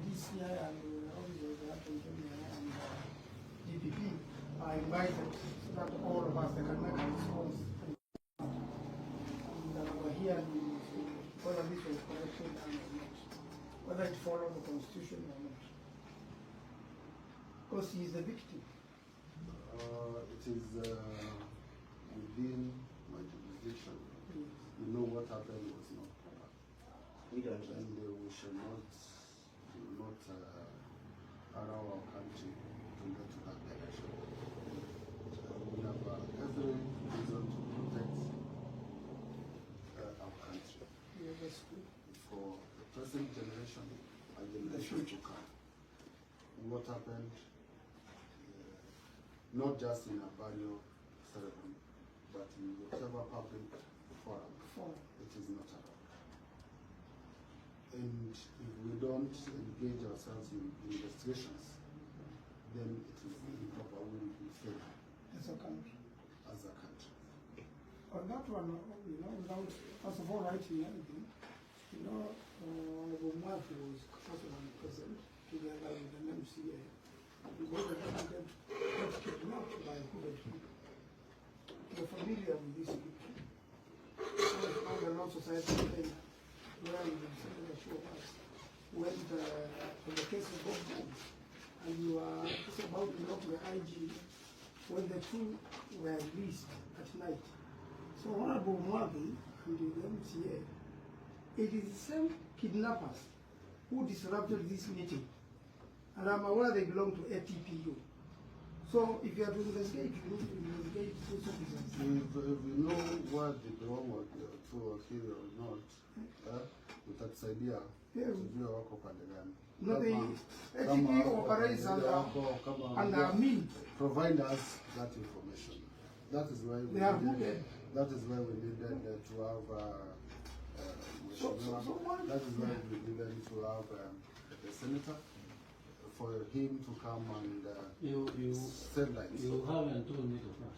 DCI and the officers and DPP are invited so that all of us can make a response. And we're here to whether this was corrected and not, whether it followed the constitution or not. Because he is the victim. It is within my jurisdiction. You know what happened was not proper. We don't. And we should not allow our country to go to that direction. We have every reason to protect our country for the present generation and generations to come. What happened, not just in a burial ceremony, but in whatever public forum, it is not allowed. And if we don't engage ourselves in investigations, then it is improper. We will fail As a country. as a country. On that one, without, first of all, writing anything, Honorable Murphy was personally present together with an MCA. Because the government got kidnapped by Hubert. You're familiar with this people. How the Law Society of Kenya, where we show us when the cases go down, and you are just about to knock the IG when the two were released at night. So Honorable Murphy and the MCA, it is the same kidnappers who disrupted this meeting. And I'm aware they belong to ATPU. So if you are to investigate, you need to investigate those officers. If we know what they belong to or here or not, utatusaidia kujua wako pande gani. No, the ATPU operates under me. Provide us that information. That is why we needed, that is why we needed to have that is why we needed to have the senator for him to come and send lines. You haven't told me to come.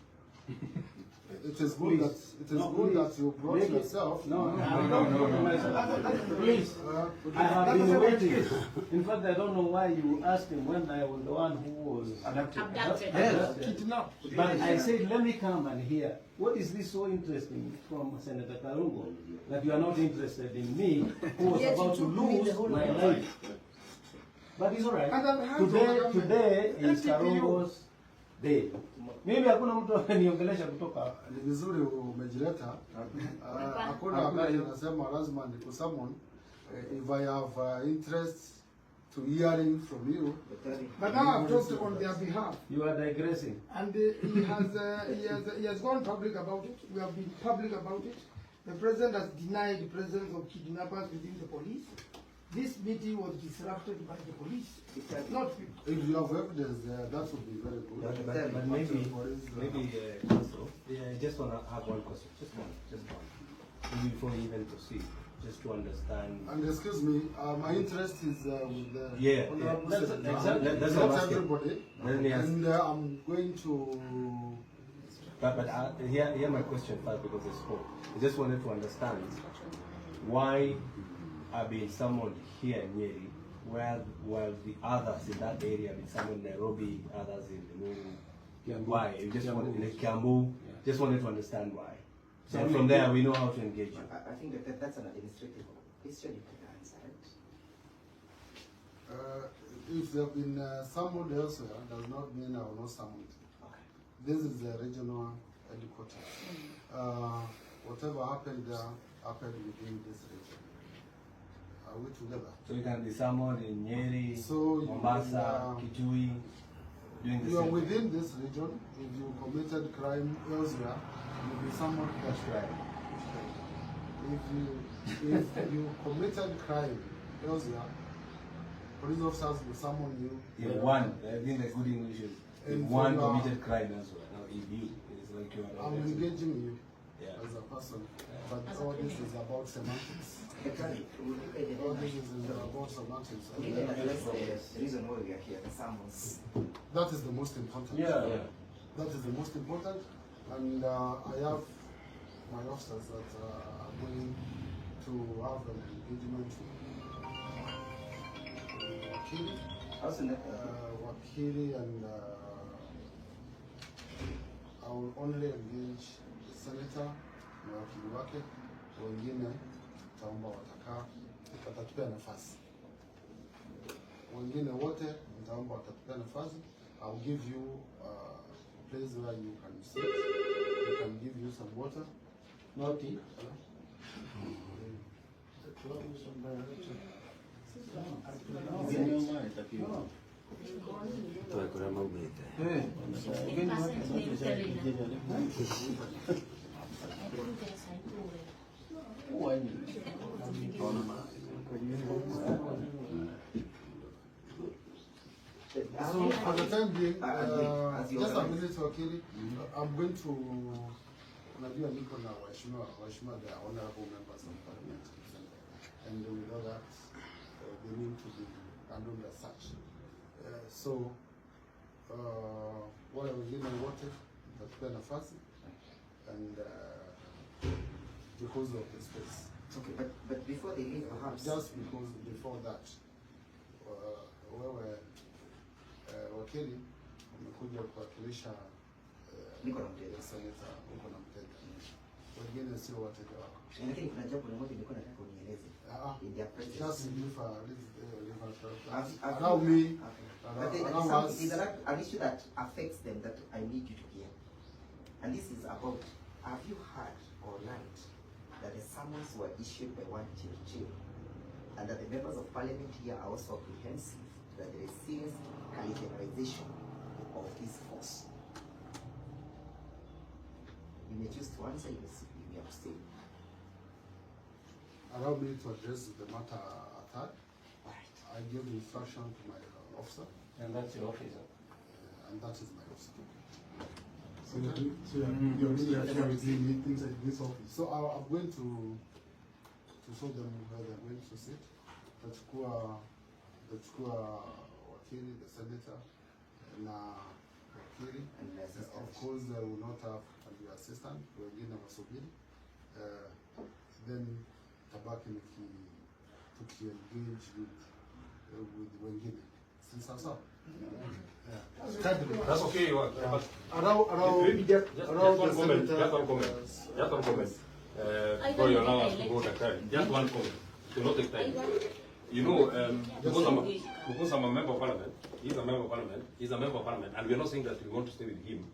It is good that you brought yourself. No. Please. I have been waiting. In fact, I don't know why you asked him when I was the one who was abducted. Kidnapped. But I said, let me come and hear. What is this so interesting from Senator Karungo that you are not interested in me, who was about to lose my life? But it's all right. Today is Karungo's day. Mimi hakuna mtu aniongelesha kutoka hapa. Ni vizuri umejileta. Hakuna habari nasema lazima nikusummon if I have interest to hearing from you. But now I've talked on their behalf. You are digressing. And he has gone public about it. We have been public about it. The president has denied the presence of kidnappers within the police. This meeting was disrupted by the police, not people. If you have evidence there, that would be very good. But maybe also, I just want to have one question, just one, before we even proceed, just to understand. And excuse me, my interest is with the That's not everybody. And I'm going to. But hear my question first because I spoke. I just wanted to understand why I've been summoned here in Nyeri, while the others in that area have been summoned in Nairobi, others in the Kiambu. Why? You just wanted in Kiambu. Just wanted to understand why. So from there we know how to engage you. I think that's an administrative question you can answer. If they have been summoned elsewhere, does not mean I will not summon. Okay. This is the regional headquarters. Whatever happened there happened within this region. Are we together? So you can be summoned in Nyeri, So Mombasa, Kitui, doing the you are same. within this region. If you committed crime elsewhere, you'll be summoned. That's right. If you committed crime elsewhere, police officers will summon you. If one, I think the good English is if And one for, committed crime as well. Now if you, it's like you are. I'm engaging you Yeah. as a person, but all this is about semantics. We All this is about semantics. can address the reason why we are here, the summons. That is the most important. Yeah. That is the most important, and I have my officers that are going to have an engagement with Wakili. Wakili, and I will only engage the senator na wakili wake, wengine taomba watatupea nafasi. Wengine wote nitaomba watatupea nafasi. I'll give you a place where you can sit. I can give you some water. Not tea. Tuo kuna maumite. So for the time being, just a minute wakili, I'm going to unajua niko na waheshimiwa the honorable members of parliament, and we know that they need to be handled as such. So wale wengine wote tutapea nafasi and because of the space. Okay, but before they leave, perhaps Just because before that, wewe wakili umekuja kuwakilisha niko na mteja. senator, uko na mteja, wengine sio wateja wako. Lakini kuna jambo moja nilikuwa nataka unieleze. In their presence. Just allow me. But there is an issue that affects them that I need you to hear. And this is about, have you heard or learned that the summons were issued by one Chirchir, and that the members of parliament here are also apprehensive that there is serious cannibalization of this force? You may choose to answer, you may abstain. Allow me to address the matter at hand. I give instruction to my officer. And that's your officer. And that is my officer. So you're really actually meetings at this office. So I'm going to show them where they're going to sit. Tachukua wakili, the senator, na wakili. Of course, they will not have the assistant. Wengine wasubiri. Then tabaki tuki-engage with wengine. Sasa. That's okay. Just one comment. For your now to go the just one comment. To not take time. You know, because I'm a member of parliament, he's a member of parliament, and we're not saying that we want to stay with him.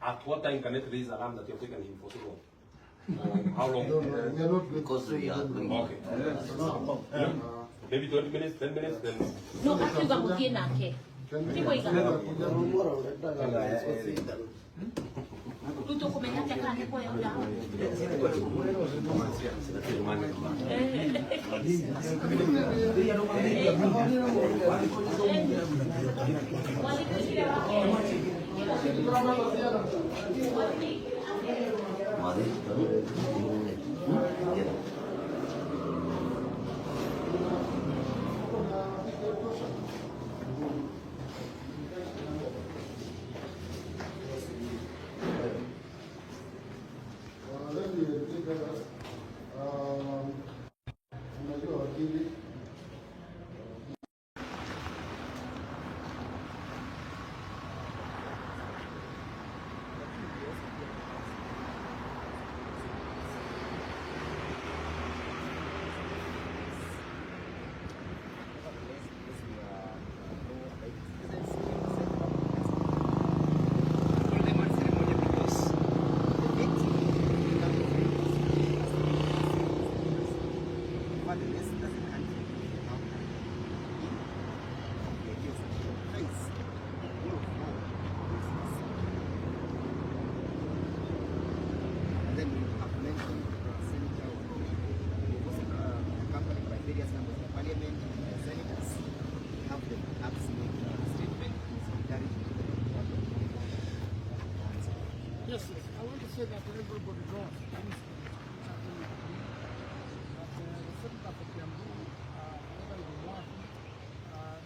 At what time can it raise alarm that you've taken him for so long? How long? Because we are going. Okay. Maybe 20 minutes, 10 minutes, then. No, akiuga mugie nake. Ndipo igana. Tuto kumenya kane kwa yoga. Unajua wakili, Yes, I want to say that everybody knows the senator for Kiambu, whether it was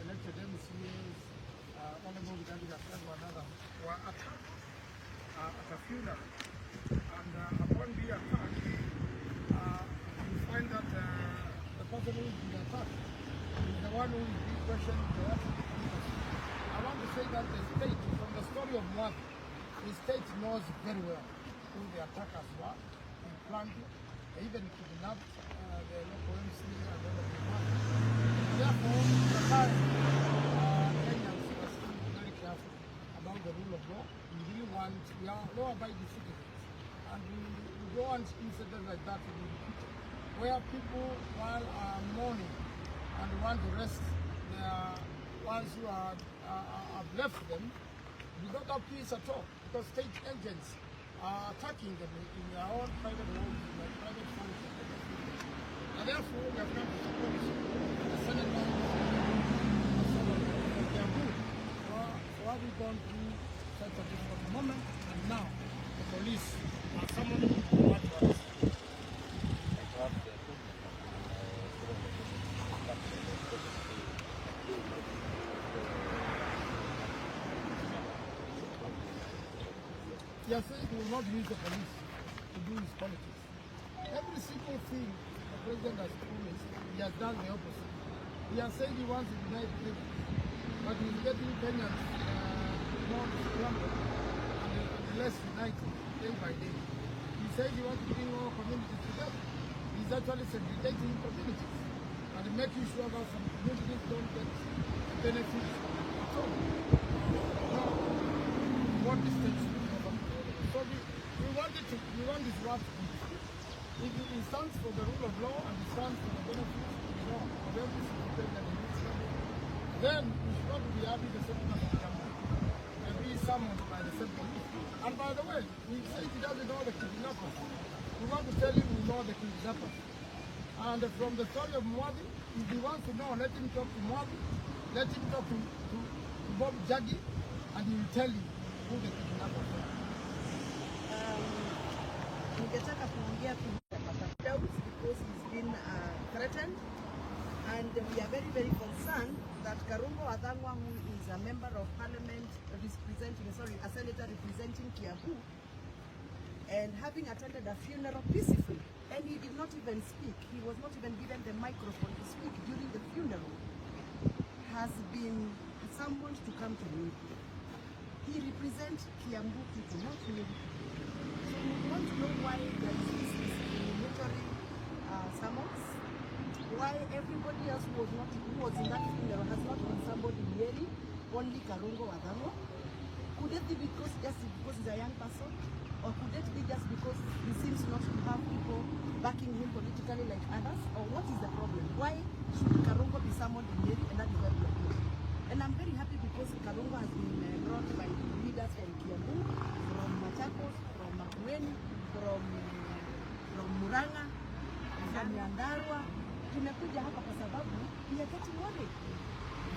elected MCAs, Honorable Gandhi Gaston or another, were attacked at a funeral. And upon being attacked, you find that the person who is being attacked is the one who is being questioned. I want to say that the state, from the story of Mwaki, the state knows very well who the attackers were. They planned it. They even kidnapped the local MC and all of them. Therefore, the time Kenyans are still very careful about the rule of law. We are law-abiding citizens. And we don't want incidents like that to be repeated. where people, while mourning and want to rest, their ones who have left them, do not have peace at all, because state agents are attacking them in their own private homes, in their private homes. And therefore, we have come to support the Senator of Kiambu for having gone through such a difficult moment, and now the police are summoned to what was. He has said he will not use the police to do his politics. Every single thing the president has promised, he has done the opposite. He has said he wants to unite people, but he's getting Kenyans more scrambled and less united day by day. He said he wants to bring all communities together. He's actually segregating communities and making sure that some communities don't get benefits at all. Now, what distinction? So we want this war to be. It stands for the rule of law and it stands for the benefits of the law of every single thing that needs to be. Then we should not be happy the settlement of Kiambu and be summoned by the same police. And by the way, he says he doesn't know the kidnappers. We want to tell him we know the kidnappers. And from the story of Mwadhi, if he wants to know, let him talk to Mwadhi, let him talk to Bob Jagi, and he will tell you who the kidnappers are. Ningetaka kuongea because he's been threatened, and we are very, very concerned that Karungo Wathang'wa, who is a member of parliament a senator representing Kiambu, and having attended a funeral peacefully, and he did not even speak, he was not even given the microphone to speak during the funeral, has been summoned to come to me. He represents Kiambu people, not me. So we want to know why there is this discriminatory summons, why everybody else who was in that funeral has not been somebody really, only Karungo Wathang'wa. Could it be just because he's a young person? Or could it be just because he seems not to have people backing him politically like others? Or what is the problem? Why should Karungo be summoned in Nyeri, and that is why we are here? And I'm very happy because Karungo has been brought by leaders from Kiambu, from Machakos, from Makueni, from Murang'a, from Nyandarua. Tumekuja hapa kwa sababu we are getting worried.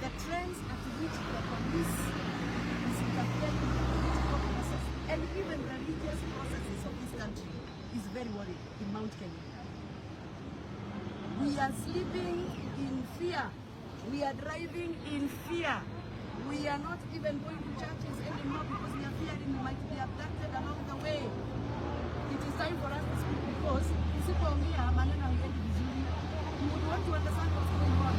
The trends at which the police is interfering in the political process and even religious processes of this country is very worried in Mount Kenya. We are sleeping in fear. We are driving in fear. We are not even going to churches anymore because we are fearing we might be abducted along the way. It is time for us to speak because usipoongea maneno hayendi vizuri. You would want to understand what's going on.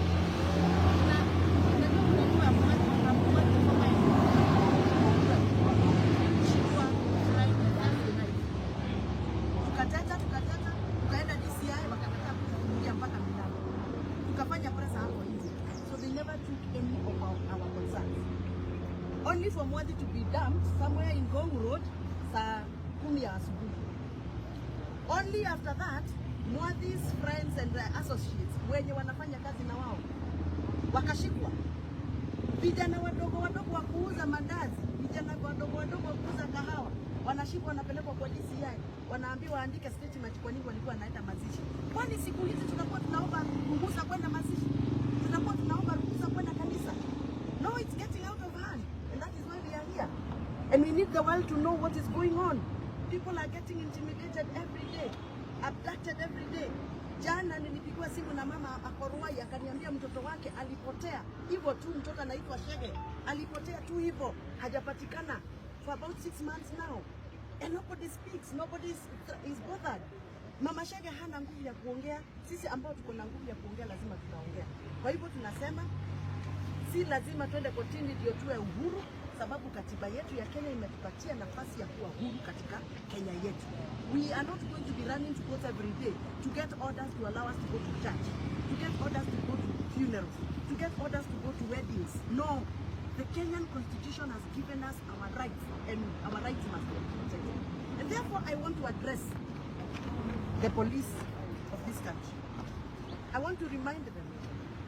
Tukatata, tukaenda DCI, wakataka kuja mpaka Milano. Tukafanya presa hapo hivi. So they never took any of our concerns. Only for Mwadhi to be dumped somewhere in Gong Road, saa 10 ya asubuhi. Only after that, Mwadhi's friends and associates, wenye wanafanya kazi na wao, wakashikwa. Vijana wadogo wa kuuza mandazi, vijana wadogo wa kuuza kahawa, wanashikwa, wanapelekwa kwa DCI, wanaambiwa waandike statement kwa nini walikuwa wanaenda mazishi. Kwani siku hizi tunakuwa tunaomba ruhusa kwenda mazishi? Tunakuwa tunaomba ruhusa kwenda kanisa? No, it's getting out of hand, and that is why we are here. And we need the world to know what is going on. People are getting intimidated every day, abducted every day. Jana nilipigiwa simu na mama Akorwai akaniambia mtoto wake alipotea hivyo tu, mtoto anaitwa Shege, alipotea tu hivyo, hajapatikana for about 6 months now, and nobody speaks, nobody is bothered. Mama Shege hana nguvu ya kuongea, sisi ambao tuko na nguvu ya kuongea lazima tutaongea. Kwa hivyo tunasema si lazima twende kotini ndio tuwe uhuru, sababu katiba yetu ya Kenya imetupatia nafasi ya kuwa huru katika Kenya yetu. We are not going to be running to court every day to get orders to allow us to go to church, to get orders to go to funerals, to get orders to go to weddings. No, the Kenyan Constitution has given us our rights, and our rights must be protected. And therefore I want to address the police of this this country. I want to remind them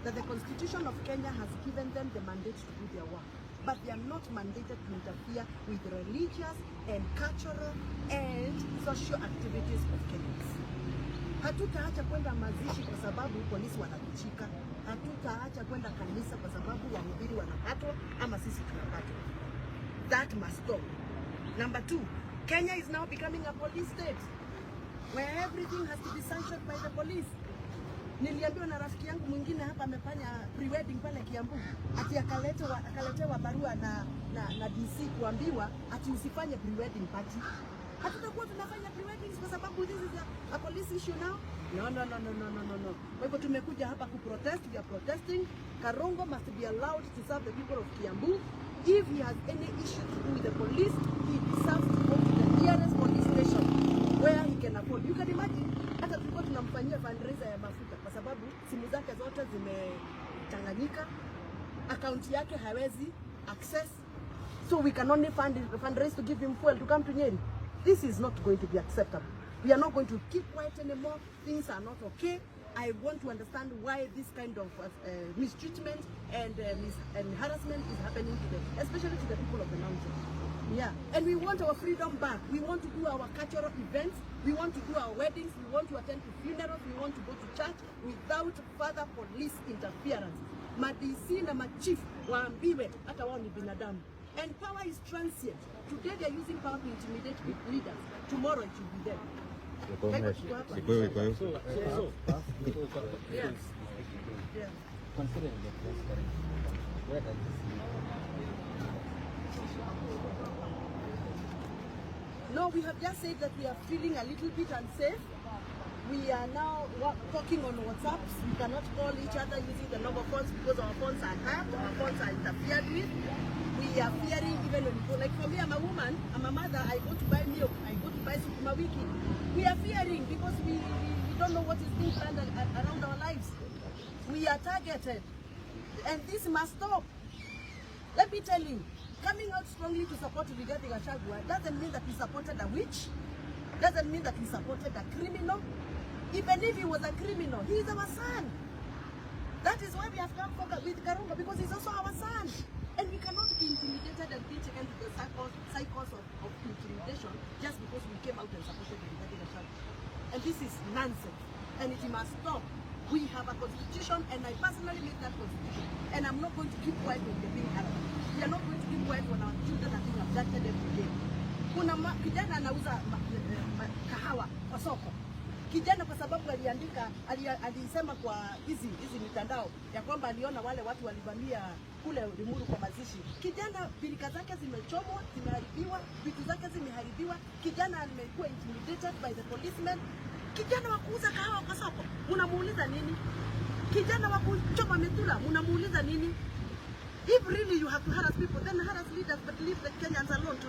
that the Constitution of Kenya has given them the mandate to do their work, but they are not mandated to interfere with religious and cultural and social activities of Kenyans. Hatutaacha kwenda mazishi kwa sababu polisi wanatushika. Hatutaacha kwenda kanisa kwa sababu wahubiri wanapatwa ama sisi tunapatwa. That must stop. Number two, Kenya is now becoming a police state where everything has to be sanctioned by the police. Niliambiwa na rafiki yangu mwingine hapa amefanya pre-wedding pale Kiambu, ati akaletewa barua na DC kuambiwa ati usifanye pre-wedding party. Hatutakuwa tunafanya pre-weddings kwa sababu this is a police issue now. No. Kwa hivyo tumekuja hapa kuprotest, we are protesting. Karongo must be allowed to serve the people of Kiambu. If he has any issue to do with the police, he deserves to go to the nearest police station where he can afford. You can imagine, hata tulikuwa tunamfanyia fundraiser ya mafuta kwa sababu simu zake zote zimechanganyika, account yake hawezi access, so we can only fundraise to give him fuel to come to Nyeri. This is not going to be acceptable. We are not going to keep quiet anymore. Things are not okay. I want to understand why this kind of mistreatment and harassment is happening to them, especially to the people of the mountain. Yeah, and we want our freedom back. We want to do our cultural events. We want to do our weddings. We want to attend to funerals. We want to go to church without further police interference. Ma-DC na ma-chief waambiwe hata wao ni binadamu. And power is transient. Today they are using power to intimidate leaders. Tomorrow it will be them. Yes. Considering the press currently, where does this leave? No, we have just said that we are feeling a little bit unsafe. We are now talking on WhatsApp. We cannot call each other using the normal phones because our phones are hacked, our phones are interfered with. We are fearing even when we go, like for me, I'm a woman, I'm a mother, I go to buy milk, I go to buy Sukuma Wiki. We are fearing because we don't know what is being planned around our lives. We are targeted, and this must stop. Let me tell you, coming out strongly to support Rigathi Gachagua doesn't mean that we supported a witch, doesn't mean that we supported a criminal. Even if he was a criminal, he is our son. That is why we have come with Karongo, because he's also our son. And we cannot be intimidated and be taken to the cycles of intimidation just because we came out and supported Rigathi Gachagua. And this is nonsense, and it must stop. We have a constitution, and I personally made that constitution. And I'm not going to keep quiet when they're being harassed. We are not going to keep quiet when our children are being abducted every day. Kuna kijana anauza kahawa kwa soko. Kijana kwa sababu alisema kwa hizi mitandao ya kwamba aliona wale watu walivamia kule Limuru kwa mazishi. Kijana bilika zake zimechomwa, zimeharibiwa, vitu zake zimeharibiwa. Kijana amekuwa intimidated by the policemen. Kijana wa kuuza kahawa kwa soko, unamuuliza nini? Kijana wa kuchoma metula, unamuuliza nini? If really you have to harass people, then harass leaders, but leave the Kenyans alone to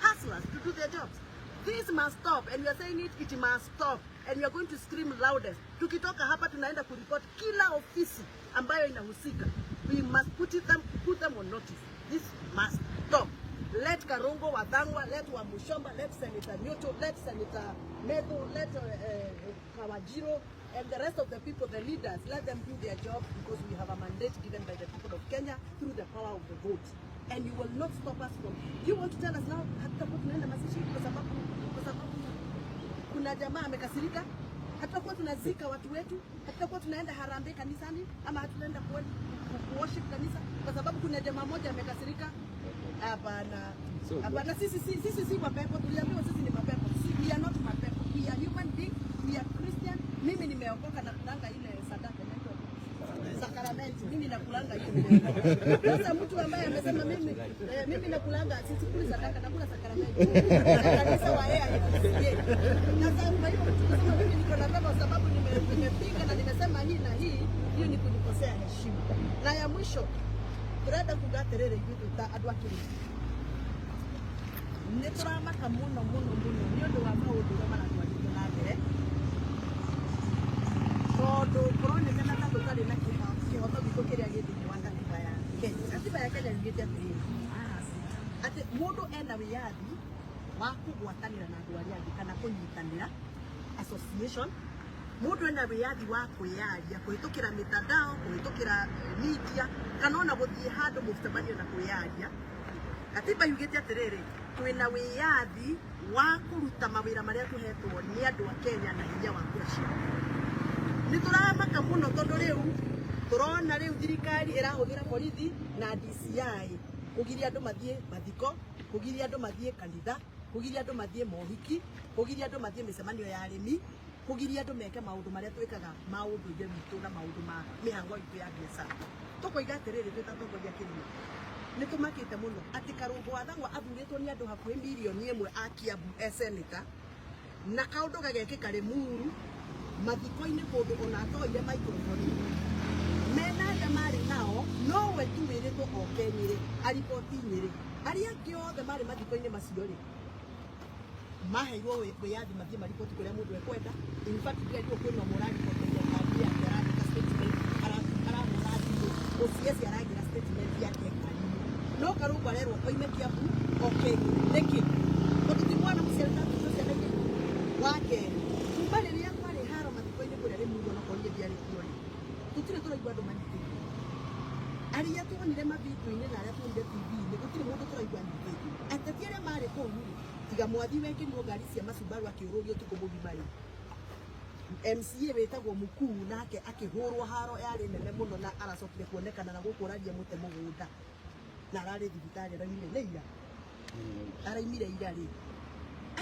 hustlers to do their jobs. This must stop, and we are saying it must stop, and we are going to scream loudest. Tukitoka hapa tunaenda kuripoti kila ofisi ambayo inahusika. We must put them on notice. This must stop. Let Karongo, Wathangwa, let Wamushomba, let Senator Nyoto, let Senator Medo, let Kawajiro, and the rest of the people, the leaders, let them do their job, because we have a mandate given by the people of Kenya through the power of the vote. And you will not stop us from. You want to tell us now hatutakuwa tunaenda mazishi kwa sababu kuna jamaa amekasirika? Hatutakuwa tunazika watu wetu? Hatutakuwa tunaenda harambee kanisani ama hatunaenda worship kanisa kwa sababu kuna jamaa moja amekasirika? Hapana. Hapana, sisi si mapepo. Tuliambiwa sisi ni mapepo. We are not mapepo. We are human beings. We are Christian. Mimi nimeokoka na kulanga ile sadaka inaitwa sakramenti. Mimi nakulanga hiyo. Sasa mtu ambaye amesema mimi nakulanga, sisi kuli sadaka, nakula sakramenti. Kanisa wa yeye alisikie. Sasa kwa hiyo tukisema mimi niko na baba sababu nimepinga na nimesema hii na hii, hiyo ni kunikosea heshima. Na ya mwisho, turenda kugaterere hivi adwakiri. Neturamaka muno ni undu wa maundu maratwarithio na mbere tondu kuronekana ta tutari na kihoto gitu kiria gi thiini wa katiba ya Kenya. Katiba ya Kenya yugite atiri ati mundu ena wiyathi wa kugwatanira na andu aria angi kana kunyitanira association mundu ena wiyathi wa kwiyaria kuhitukira mitandao kuhitukira media kana ona guthie handu mucemanio na kwiyaria katiba yugite atiriri twina wiyathi wa kuruta mawira maria tuhetwo ni andu a Kenya na hinya wa kura ciao ni turamaka muno tondu riu turona riu thirikari irahuthira borithi na DCI kugiria andu mathie mathiko kugiria andu mathie kanitha kugiria andu mathie mohiki kugiria andu mathie micemanio ya arimi kugiria andu meke maundu maria twikaga maundu ije mitu na maundu ma mihango itu ya biashara tukoiga atiriri twitatongoria kirimo ni tumakite muno ati Karungo Wathang'wa athuritwo ni andu hakuhi milioni 1 a Kiambu senator na kaundu gagekika Limuru mathiko-ini kundu ona atoire microphone mena arĩa marĩ nao nowe tu wĩrĩtwo oke Nyĩrĩ ariboti Nyĩrĩ arĩa angĩ othe marĩ mathiko-inĩ macio rĩ maheirwo wĩyathi mathiĩ mariboti kũrĩa mũndũ ekwenda. In fact ndirĩrio kwĩna mũrariboteria kandi yake arandĩka statement aramũra thimũ OCS aragira statement yake ngari-inĩ no Karungo arerwo oime Kiambu oke nĩkĩ tondũ ti mwana mũciari ta tũcio ciana ingĩ wa kerĩ kuma rĩrĩa kwarĩ haro mathiko-inĩ kũrĩa Limuru ona korwo ndiarĩ kuo rĩ tutire turaigua andu manyitĩtwo aria tuonire mavideo-inĩ na aria tuonire TV-inĩ gũtirĩ mũndũ turaigua anyitĩtwo ateti arĩa marĩ kũu rĩ tiga mwathi wekĩrirwo ngari cia Subaru akĩũrũrio ũtukũ mũgima rĩ MCA wĩtagwo Mukuu nake akĩhũrwo haro yarĩ nene mũno na aracokire kuonekana na gũkũ ũraria mũte mũgũnda na ararĩ thibitarĩ araumire ira araumire ira rĩ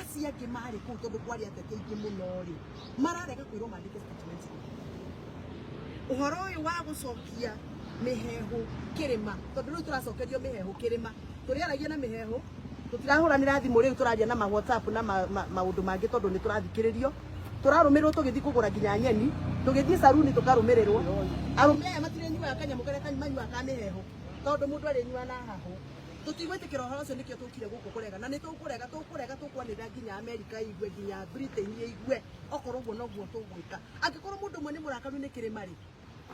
acio angĩ marĩ kũu tondũ kwarĩ ateti aingĩ mũno rĩ mararega kwĩrwo mandĩke statement uhoro uyu wa gucokia mihehu kirima tondu riu turacokerio mihehu kirima turiaragia na mihehu tutirahuranira thimu riu turaria na WhatsApp na maundu mangi tondu ni turathikiririo turarumirwo tugithi kugura nginya nyeni tugithie saruni tukarumirirwo arume aya matirenyua kanyamu karia kanywa ka mihehu tondu mundu arinyua na hahu tutigwitikira uhoro ucio nikio tukire guku kurega na ni tukurega tukwanira nginya America igwe nginya Britain igwe okorwo guo noguo tugwika angikorwo mundu mwe ni murakaru ni kirima ri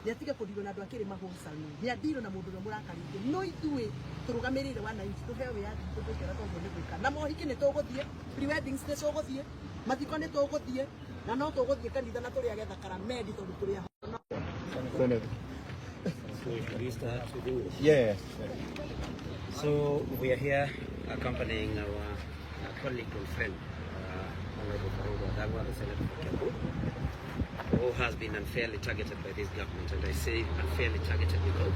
niatige kudirwo na andu akiri mahũcani niadirwo na mundu murakarithie no ithuĩ turugamirire wananchi tuheo wiyathi tutukira tondu ni gwika na mohiki ni tuguthie pre-weddings ni tuguthie mathiko ni tuguthie na no tuguthie kanitha na turi agetha karamedi tondu turi Yes. So we are here accompanying our colleague and friend, Honorable Karungo Wathang'wa, the Senator for Kiambu, who has been unfairly targeted by this government. And I say unfairly targeted because,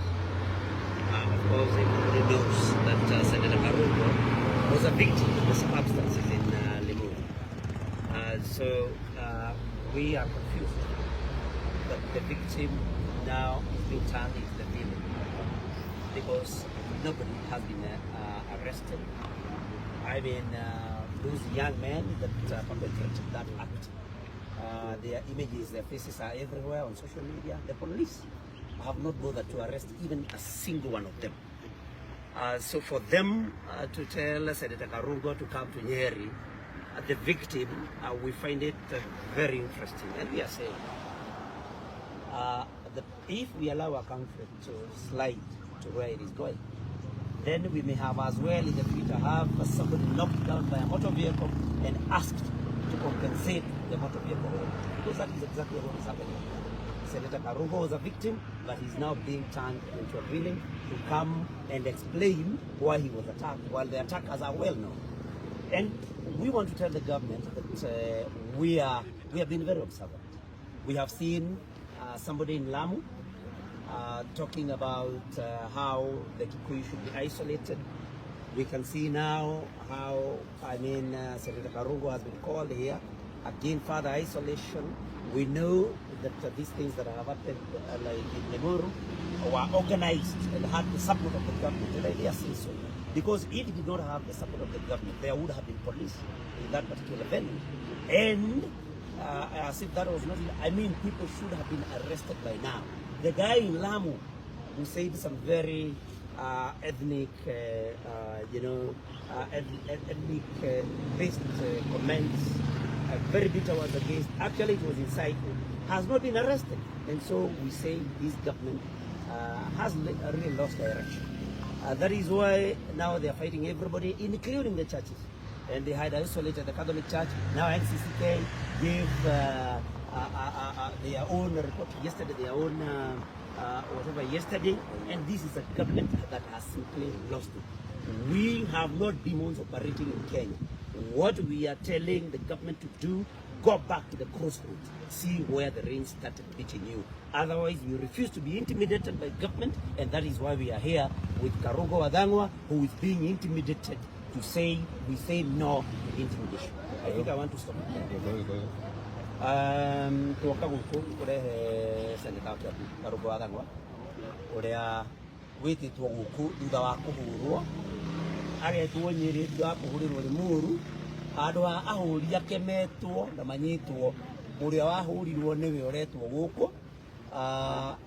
of course, everybody knows that Senator Karungo was a victim of the circumstances in Limuru. So we are confused that the victim now is being turned into the villain because nobody has been arrested. I mean, those young men that perpetrated that act, their images, their faces are everywhere on social media. The police have not bothered to arrest even a single one of them. So for them to tell Senator Karungo to come to Nyeri, the victim, we find it very interesting. And we are saying, if we allow our country to slide to where it is going, then we may have as well in the future have somebody knocked down by a motor vehicle and asked to compensate the motor vehicle, because that is exactly what is happening. Senator Karungo was a victim, but he's now being turned into a villain to come and explain why he was attacked, while the attackers are well known. And we want to tell the government that we have been very observant. We have seen somebody in Lamu talking about how the Kikuyu should be isolated. We can see now how, Senator Karungo has been called here, again further isolation. We know that these things that have happened like in Limuru were organized and had the support of the government, and I dare say so. Because if it did not have the support of the government, there would have been police in that particular venue. And as if that was not, people should have been arrested by now. The guy in Lamu who said some very ethnic, based comments, very bitter words against, actually it was incitement, has not been arrested. And so we say this government has really lost direction. That is why now they are fighting everybody, including the churches. And they had isolated the Catholic Church. Now NCCK gave their own report yesterday, their own whatever yesterday, and this is a government that has simply lost it. We have not demons operating in Kenya. What we are telling the government to do, go back to the crossroads, see where the rain started beating you. Otherwise, we refuse to be intimidated by government, and that is why we are here with Karungo Wathang'wa, who is being intimidated to say, we say no to intimidation. I think I want to stop. Tuoka guku kurehe Senator Karungo Wathang'wa uria wititwo guku thutha wa kuhurwo agetwo Nyeri thutha wa kuhurirwo Limuru andu ahuri akemetwo na manyitwo uria wahurirwo niwe uretwo guku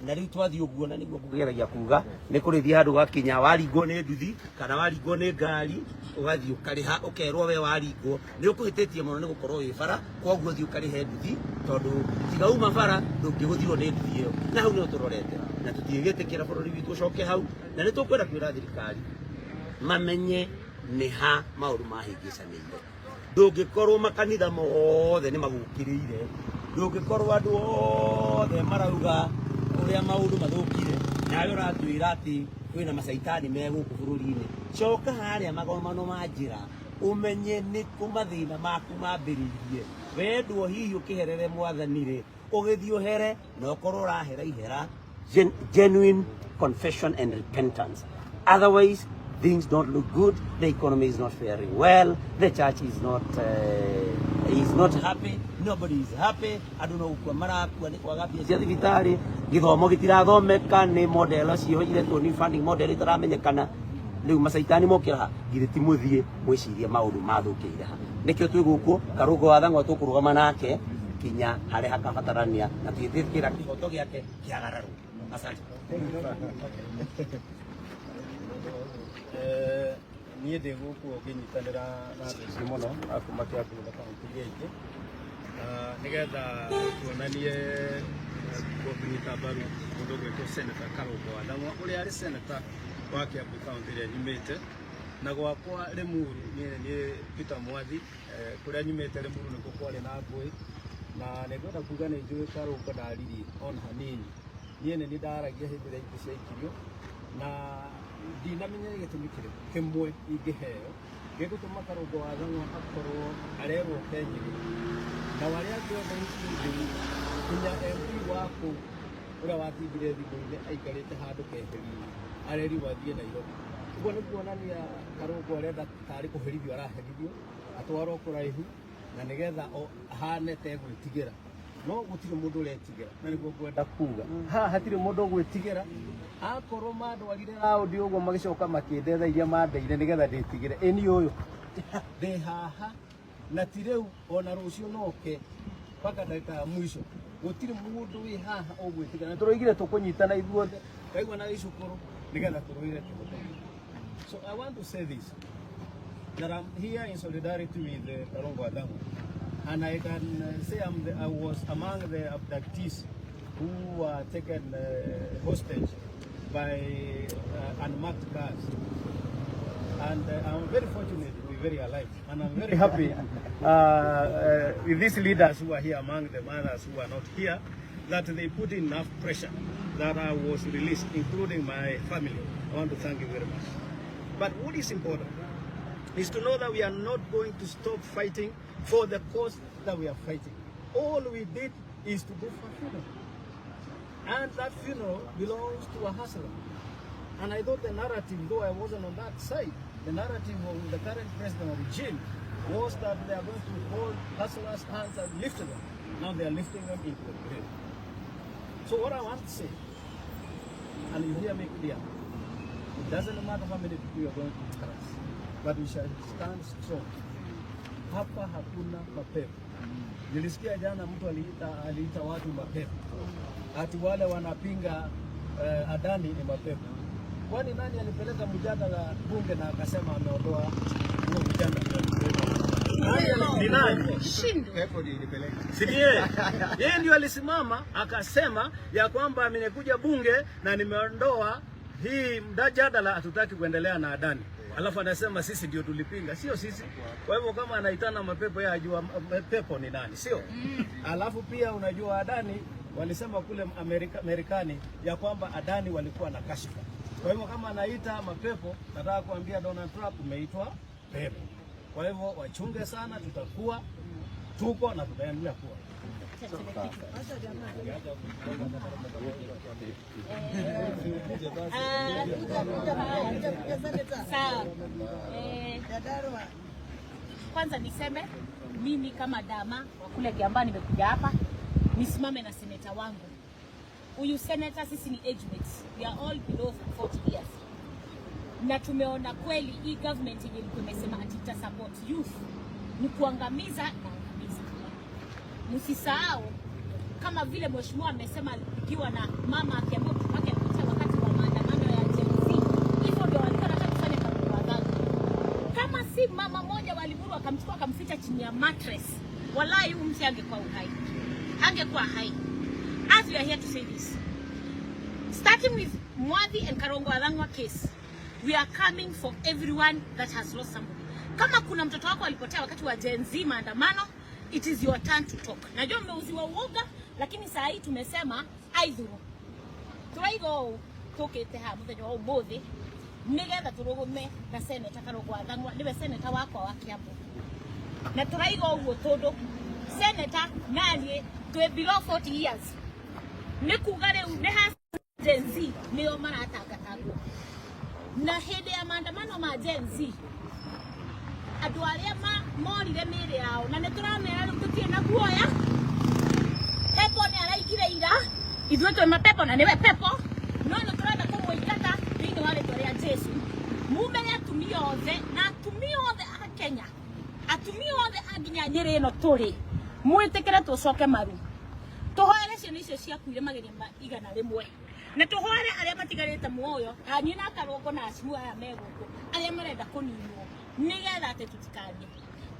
na riu twathi uguo na niguo ngugeragia kuga ni kurithia andu gakinya waringwo ni nduthi kana waringwo ni ngari ugathi ukariha ukerwo we waringwo ni ukuhititie muno ni gukorwo wi bara koguo thi ukarihe nduthi tondu tiga uma bara ndungiguthirwo ni nduthi iyo na hau ni turorete na tutigitikira bururi witu ucoke hau na ni tukwenda kwira thirikari mamenye ni ha maundu mahingicanire ndungikorwo makanitha mothe ni magukiriire ndungikorwo andu othe marauga uria maundu mathukire nawe uratwira ati kwina macaitani me guku bururi-ini coka haria magomano ma njira umenye ni ku mathina maku mambiririe wendwo hihi ukiherere mwathani-ri ugithi uhere na ukorwo urahera ihera genuine confession and repentance. Otherwise things don't look good, the economy is not faring well, the church is not happy, nobody is happy. I don't know kwa mara kwa ni kwa gapi cia thibitari githomo gitirathomeka ni model cio iretwo ni funding model itaramenyekana riu macaitani mokira githiti muthie mwicirie maundu mathukire ha nikio twi guku Karungo Wathang'wa tukurugama nake kinya hare hakabatarania na twithikira kihoto giake kiagararu. Asante. Niĩ ndĩ gũkũ ngĩnyitanĩra na andũ acio mũno a kuma Kiambu na kaunti iria ingĩ nĩgetha tuonanie kũnyita mbaru mũndũ ũgwĩtwo Senator Karungo Wathang'wa ũrĩa arĩ senator wa Kiambu kaunti ĩrĩa nyumĩte na gwakwa Limuru niĩ Peter Mwathi kũrĩa nyumĩte Limuru nĩkuo kwarĩ na ngũĩ na nĩngwenda kuga nĩ njũĩ Karungo ndariri ona hanini niĩ nĩ ndaragia hĩndĩ ĩrĩa ingĩ ciaikirio na ndinamenya gĩtũmi kĩmwe ingĩheo gĩgũtũma Karungo Wathang'wa akorwo arerwo Kenyiri na warĩa angĩ othe kinya MP waku ũrĩa watindire thimũ-inĩ aikarĩte handũ keheri-inĩ arerirwo athiĩ Nairobi. Ũguo nĩ kuonania Karungo arenda tarĩ kũherithio araherithio atwarwo kũraihu na nĩgetha ahane ta egwĩtigĩra no gũtirĩ mũndũ ũretigĩra na nĩguo ngwenda kuga haha hatirĩ mũndũ ũgwĩtigĩra akorwo mandwarire raundi ũguo magĩcoka makĩndetha iria mandeire nĩgetha ndĩtigĩre ĩni ũyũ ndĩ haha na ti rĩu ona rũciũ noke mpaka ndagĩka ya mũico gũtirĩ mũndũ wĩ haha ũgwĩtigĩra na tũroigire tũkũnyitana ithuothe kaigua na gĩcukũrũ nĩgetha tũrũire tũgũteithie. So I want to say this, that I'm here in solidarity with Karungo Wathang'wa, and I can say I was among the abductees who were taken hostage by unmarked cars. And I'm very fortunate to be very alive, and I'm very happy with these leaders who are here, among the others who are not here, that they put enough pressure that I was released, including my family. I want to thank you very much. But what is important is to know that we are not going to stop fighting for the cause that we are fighting. All we did is to go for a funeral. And that funeral belongs to a hustler. And I thought the narrative, though I wasn't on that side, the narrative of the current president regime was that they are going to hold hustlers' hands and lift them. Now they are lifting them into the grave. So what I want to say, and you hear me clear, it doesn't matter how many people you are going to trust, but we shall stand strong. Hapa hakuna mapepo. Nilisikia jana mtu aliita watu mapepo. Ati wale wanapinga Adani ni mapepo. Kwani nani alipeleka mjadala bunge na akasema ameondoa huo mjadala? Ni nani? Pepo ndio ilipeleka. Sikie. Yeye ndio alisimama akasema ya kwamba amekuja bunge na nimeondoa hii mjadala hatutaki kuendelea na Adani. Alafu anasema sisi ndio tulipinga, sio sisi. Kwa hivyo kama anaitana mapepo, yeye ajua pepo ni nani, sio? Alafu pia unajua Adani walisema kule Marekani ya kwamba Adani walikuwa na kashfa. Kwa hivyo kama anaita mapepo, nataka kuambia Donald Trump umeitwa pepo. Kwa hivyo wachunge sana, tuko na tutaendelea kuwa. Kwanza niseme mimi kama dama wa kule Kiambaa nimekuja hapa nisimame na seneta wangu. Huyu seneta sisi ni age mates. We are all below 40 years. Na tumeona kweli hii government yenye imesema ati ita support youth ni kuangamiza na angamiza. Msisahau kama vile mheshimiwa amesema ikiwa na mama akiambiwa mtoto wake anapitia wakati wa maandamano ya Gen Z. Hivyo ndio walikuwa wanataka kufanya kwa adhabu. Kama si mama moja walivuru akamchukua akamficha chini ya mattress. Wallahi huyu mtu angekuwa uhai. Angekuwa hai. As we are here to say this. Starting with Mwadhi and Karongo Athang'wa case. We are coming for everyone that has lost somebody. Kama kuna mtoto wako alipotea wakati wa Gen Z maandamano, it is your turn to talk. Najua mmeuziwa uoga, lakini saa hii tumesema aidhuru. Turaigo tokete ha muthenya wa umuthi nigetha turugume na seneta Karongo Athang'wa niwe seneta wakwa wa Kiambu. Na turaigo uguo tondu seneta nanie twe below 40 years. Nikuga riu ne ha Gen Z nio maratangatagwo. Na hende ya maandamano ma Gen Z andu aria morire miri yao na nituramera riu tutie na guoya. Pepo ni araigire ira ithuĩ twĩ mapepo na niwe pepo no nĩtũrenda kũmũingata thĩinĩ wa rĩtwa rĩa Jesu. Mumere atumia othe na atumia othe a Kenya, atumia othe a nginya Nyĩrĩ ĩno tũrĩ mwĩtĩkĩre tũcoke maru tũhoere ciana icio ciakuire mageria 100 na tũhoere arĩa matigarĩte muoyo niĩ na Karongo na acimu aya megũkũ arĩa marenda kũninwo nigetha atĩ tũtikanie.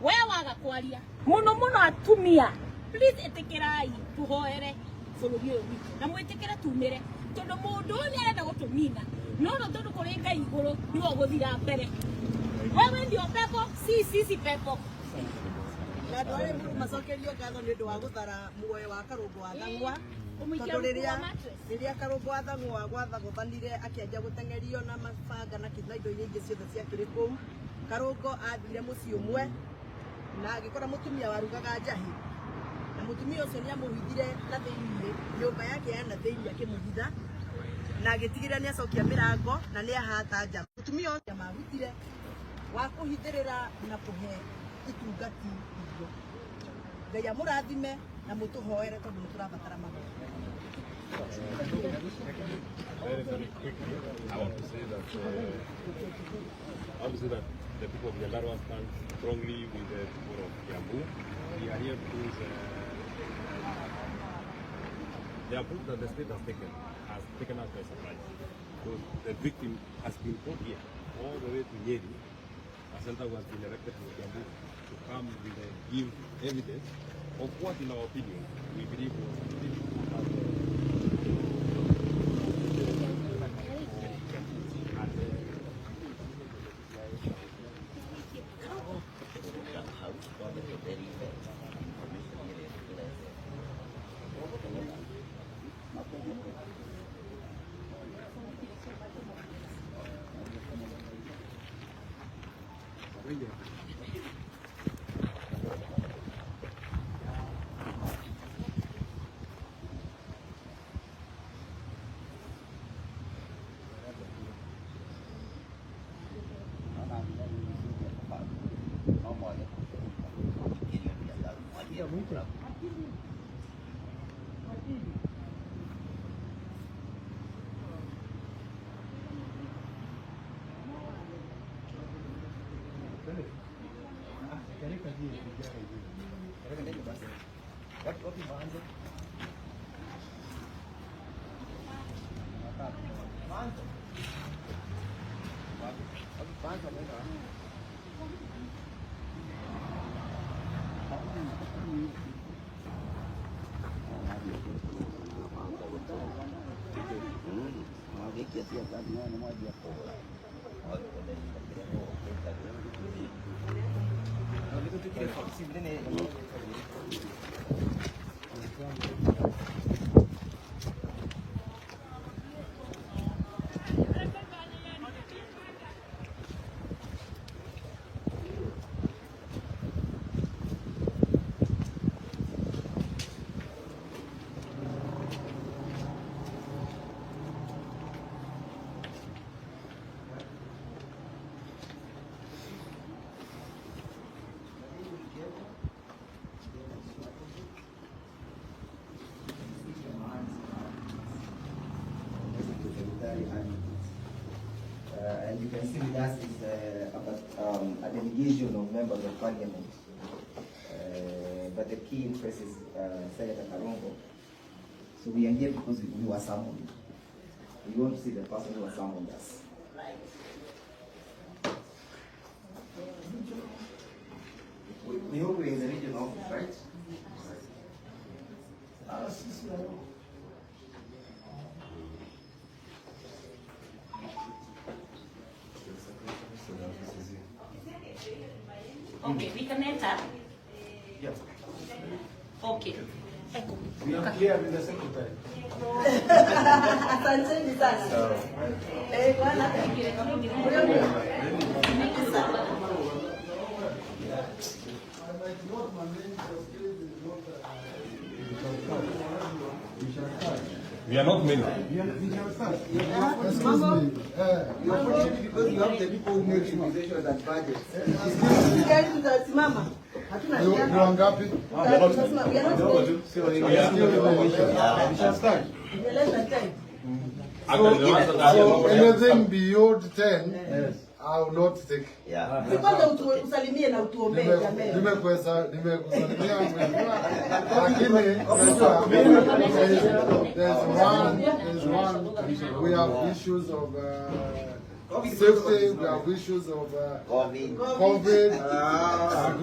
We waga kwaria mũno atumia, please ĩtĩkĩrai tũhoere bũrũri ũyũ witũ na mwĩtĩkĩre tumĩre tondũ mũndũ ũyũ nĩarenda gũtũnina no tondũ kũrĩ Ngai igũrũ nĩwe ũgũthira mbere. Wewe ndio pepo, sisi pepo. Na andũ arĩa mũndũ macokerio ngatho nĩ ũndũ wa gũthara muoyo wa Karongo Athang'wa. Tondũ rĩrĩa Karongo Athang'wa gwathagũthanire akĩanjia gũteng'erio na mabanga na indo iria ingĩ ciothe ciakĩrĩ kũu, Karongo athire mũciĩ ũmwe na agĩkora mũtumia warugaga njahi na mũtumia ũcio nĩamũhithire na thĩinĩ nyũmba yake yana thĩinĩ akĩmũhitha na agĩtigĩrĩra nĩacokia mĩrango na nĩahata nja. Mũtumia ũcio marutire wa kũhithĩrĩra na kũhe itungati irio. Ngai amũrathime na mũtũhoere tondũ nĩtũrabatara maũndũ. Very quickly, I want to say that obviously that the people of Nyandarua stand strongly with the people of Kiambu. We are here because the approach that the state has taken us by surprise. Because the victim has been brought here all the way to Nyeri. A center who has been elected to Kiambu to come with give evidence of what, in our opinion, we believe was And you can see with us is a delegation of members of parliament. But the key interest is Senator Karongo. So we are here because we were summoned. We want to see the person who has summoned us. We hope we're in the region office, right? Okay, we can enter. Yeah. Okay. We are clear with the secretary. Asanteni sana. Bwana. We are not many. Excuse me. You are pushing because you have the people who make decisions and budgets. Gari tutasimama. Hatuna Ni wangapi? Tutasema we are not ready. We shall start. Tumeleta time. So anything beyond 10, I will not take. Kwanza usalimie na utuombee jamii. Nimekusalimia lakini unajua there's one we have issues of safety, we have issues of COVID.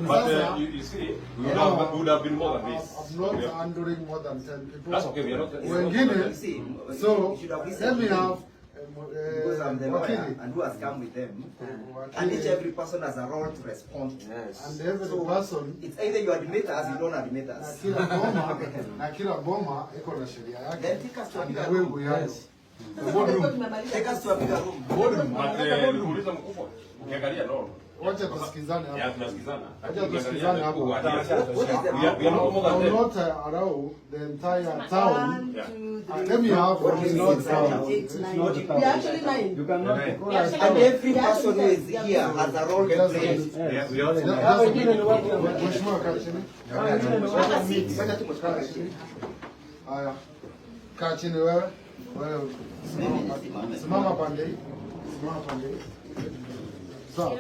But you see, we would have been more than this. I'm not handling more than 10 people. That's okay, we are not. Wengine, so let me have because I'm the lawyer and who has come with them. And each every person has a role to respond to. And every person, it's either you admit us, you don't admit us. na kila boma iko na sheria yake. Then take us to a And bigger the way room. we have. Take us to a bigger room. But nikuuliza mkubwa, ukiangalia no. Wacha tusikizane hapo. Ya tunasikizana. Wacha tusikizane hapo. We are not more I than will 10. not allow the entire town. Yeah. Let me have What is not it? town. We are actually 9. You cannot call us And every person who is here has a role to play. We are Mheshimiwa kaa chini. Haya. Kaa chini wewe. Wewe simama pande hii. Simama pande hii. Sawa.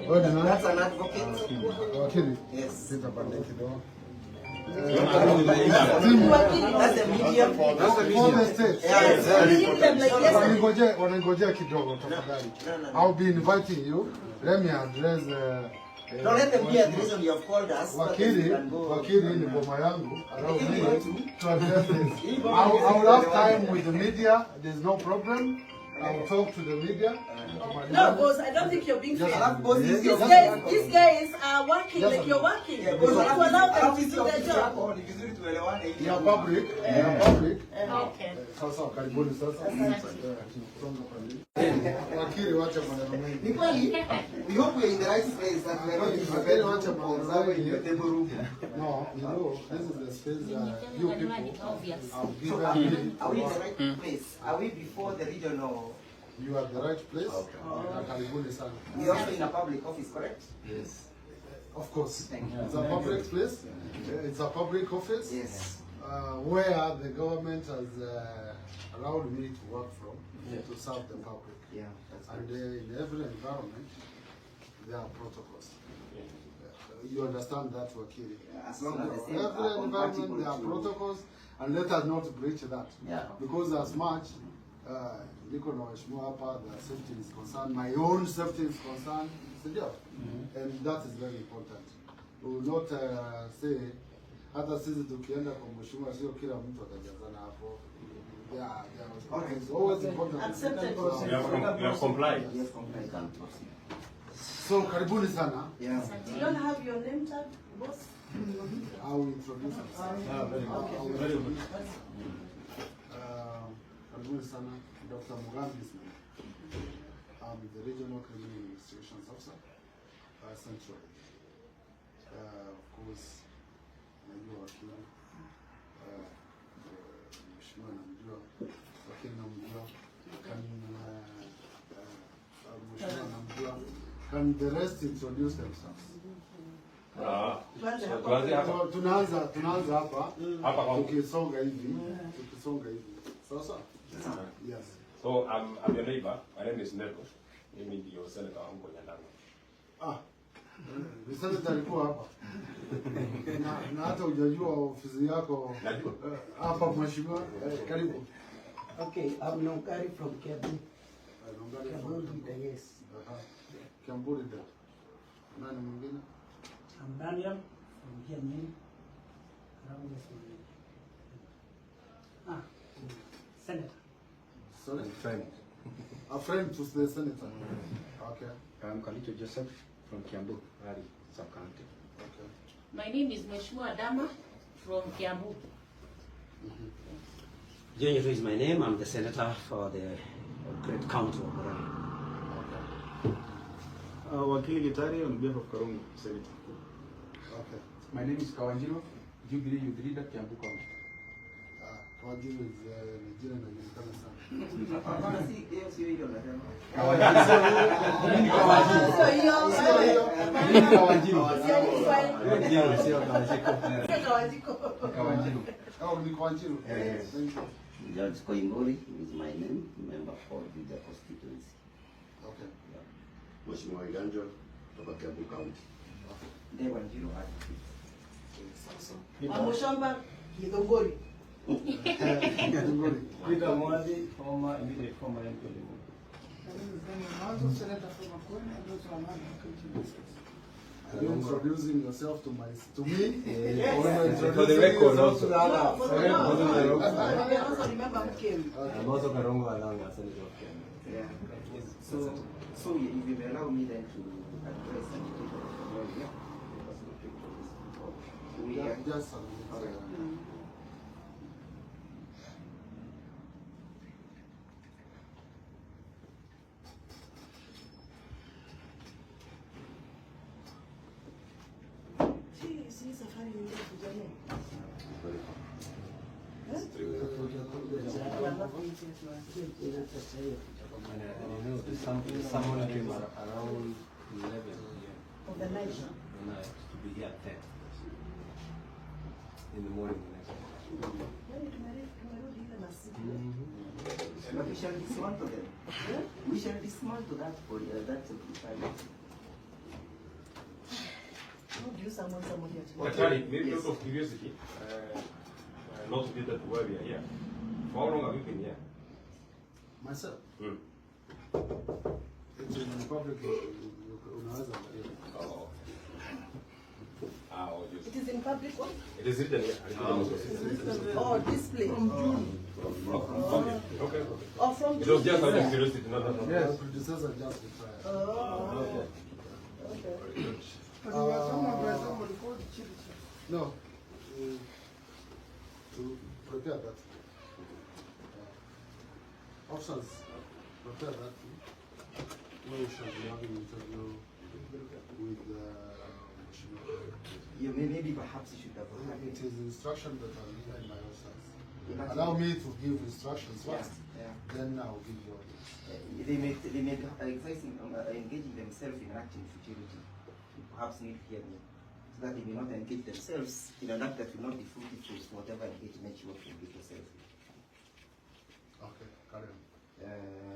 Wewe ni nani? That's an advocate. Wakili. Yes. Sita pande kidogo. That's a media. For the state. Wanangojea kidogo tafadhali. I'll be inviting you. Let me address Don't let them hear the reason you have called us. Wakili ni boma yangu. Allow me to address this. I will have time with the media. There's no problem. I will talk to the media. No, boss, I don't think you're being fair. Yes. These guys are working like you're working. Yeah, You allow them to do their job. They are public. They are public. Okay. Sasa karibuni sasa. Wakili wacha maneno mengi. Ni kweli, we hope we're in the right place that we're not in the bed watch in your table room. No, you know, this is the space that you people have given Are me. we in the right place? Are we before the regional? You are at the right place. Karibuni sana. We're also in a public office, correct? Yes. Of course. Thank you. It's a public place. It's a public office. Yes. Where the government has allowed me to work from to serve the public. Yeah, that's And good. in every environment, there are protocols. You understand that, Wakili? As long as the same Every are environment, compatible there are to- protocols, and let us not breach that. Yeah. Because as much, niko na waheshimiwa hapa, the safety is concerned, my own safety is concerned, sijao? And that is very important. We will not say, hata sisi tukienda kwa mheshimiwa, sio kila mtu atajazana hapo. Alright. It's always important. Accepted. You have complied. Yes, compliant and proceed. So, karibuni sana. Yeah. You don't have your name tag, boss? I will introduce myself. Very good. Karibuni sana. Dr. Mugambi is my name. I'm the Regional Criminal Investigations Officer, Central. Of course, najua wakili, mheshimiwa namjua, wakili namjua, mheshimiwa namjua. Can the rest introduce themselves? So, tunaanza hapa tukisonga hivi. Sasa? Yes. So I'm your neighbor. My name is Neto. Mimi ndio senator wa Mungo Nyandarua. Ni senator alikuwa hapa. Na hata hujajua ofisi yako hapa mheshimiwa. Karibu. Okay, I'm Nongari from Kiambu. Kiambu, yes. Kiambu. Nani mwingine? I'm Daniel from Kiambu. Senator. Sorry? Friend. A friend to the senator. Okay. I'm Kalicho Joseph from Kiambu, Rari, sub-county. Okay. My name is Mheshimiwa Adama from Kiambu. Junior is my name. I'm the senator for the Great County of Murang'a. Wakili Gitari on behalf of Karungu, Senator. Okay. My name is Kawanjiro, Jubilee Youth Leader, Kiambu County. Kawanjiro is jina linajulikana sana. Hapana, si sio hiyo nasema. George Koimburi is my name, member for the constituency. Okay. Mheshimiwa Iganjo kutoka Kiambu County. Ndewa Njiro hadi. Amushamba Githongori. Peter Mwazi, former immediate former MP. Are you introducing yourself to me? Yes. For the record also. No, for the record. I also remember who came. I'm also Karongo Alanga, Senator of Kenya. Yeah. So if you allow me then to address and take the we are just Si safari ndefu jamani. Someone came around 11 Of the night. to be here at 10 in the morning. But we shall dismantle them. We shall dismantle that for that simplified. How do you summon someone here tomorrow? Actually, maybe out of curiosity, not related to why we are here. For how long have you been here? Myself. It's in the public. It is in public one? It is written here. Oh, display. From June. Okay. Oh, from It was just out of June. curiosity. No. Yes, the predecessor just retired. Oh. Okay. No, to prepare that. Officers, prepare that. We shall be having an interview with You maybe perhaps you should have. It is instruction that are given by officers. Yeah, Allow me to give instructions first, Yeah. then I'll give you orders. They may exercising engaging themselves in acting futility. Perhaps need hearing, so that they may not engage themselves in an act that will not be fruitful for whatever engagement you want to engage yourself in. Okay, carry on.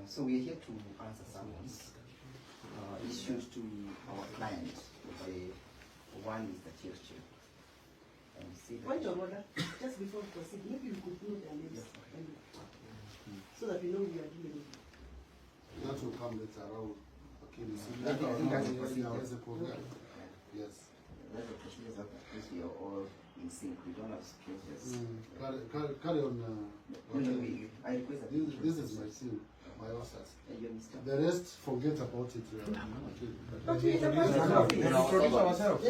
So we are here to answer summons issued to our client by one is the chair. Point of order, just before we proceed, maybe we could know their names so that we know we are dealing with. That will come later. Okay, I think that's a procedure. Yes. That's the procedures that at least we are all in sync. We don't have strangers. Carry on. I request that This is my team, my officers. And you're Mr. The rest, forget about it. Okay, the Introduce ourselves.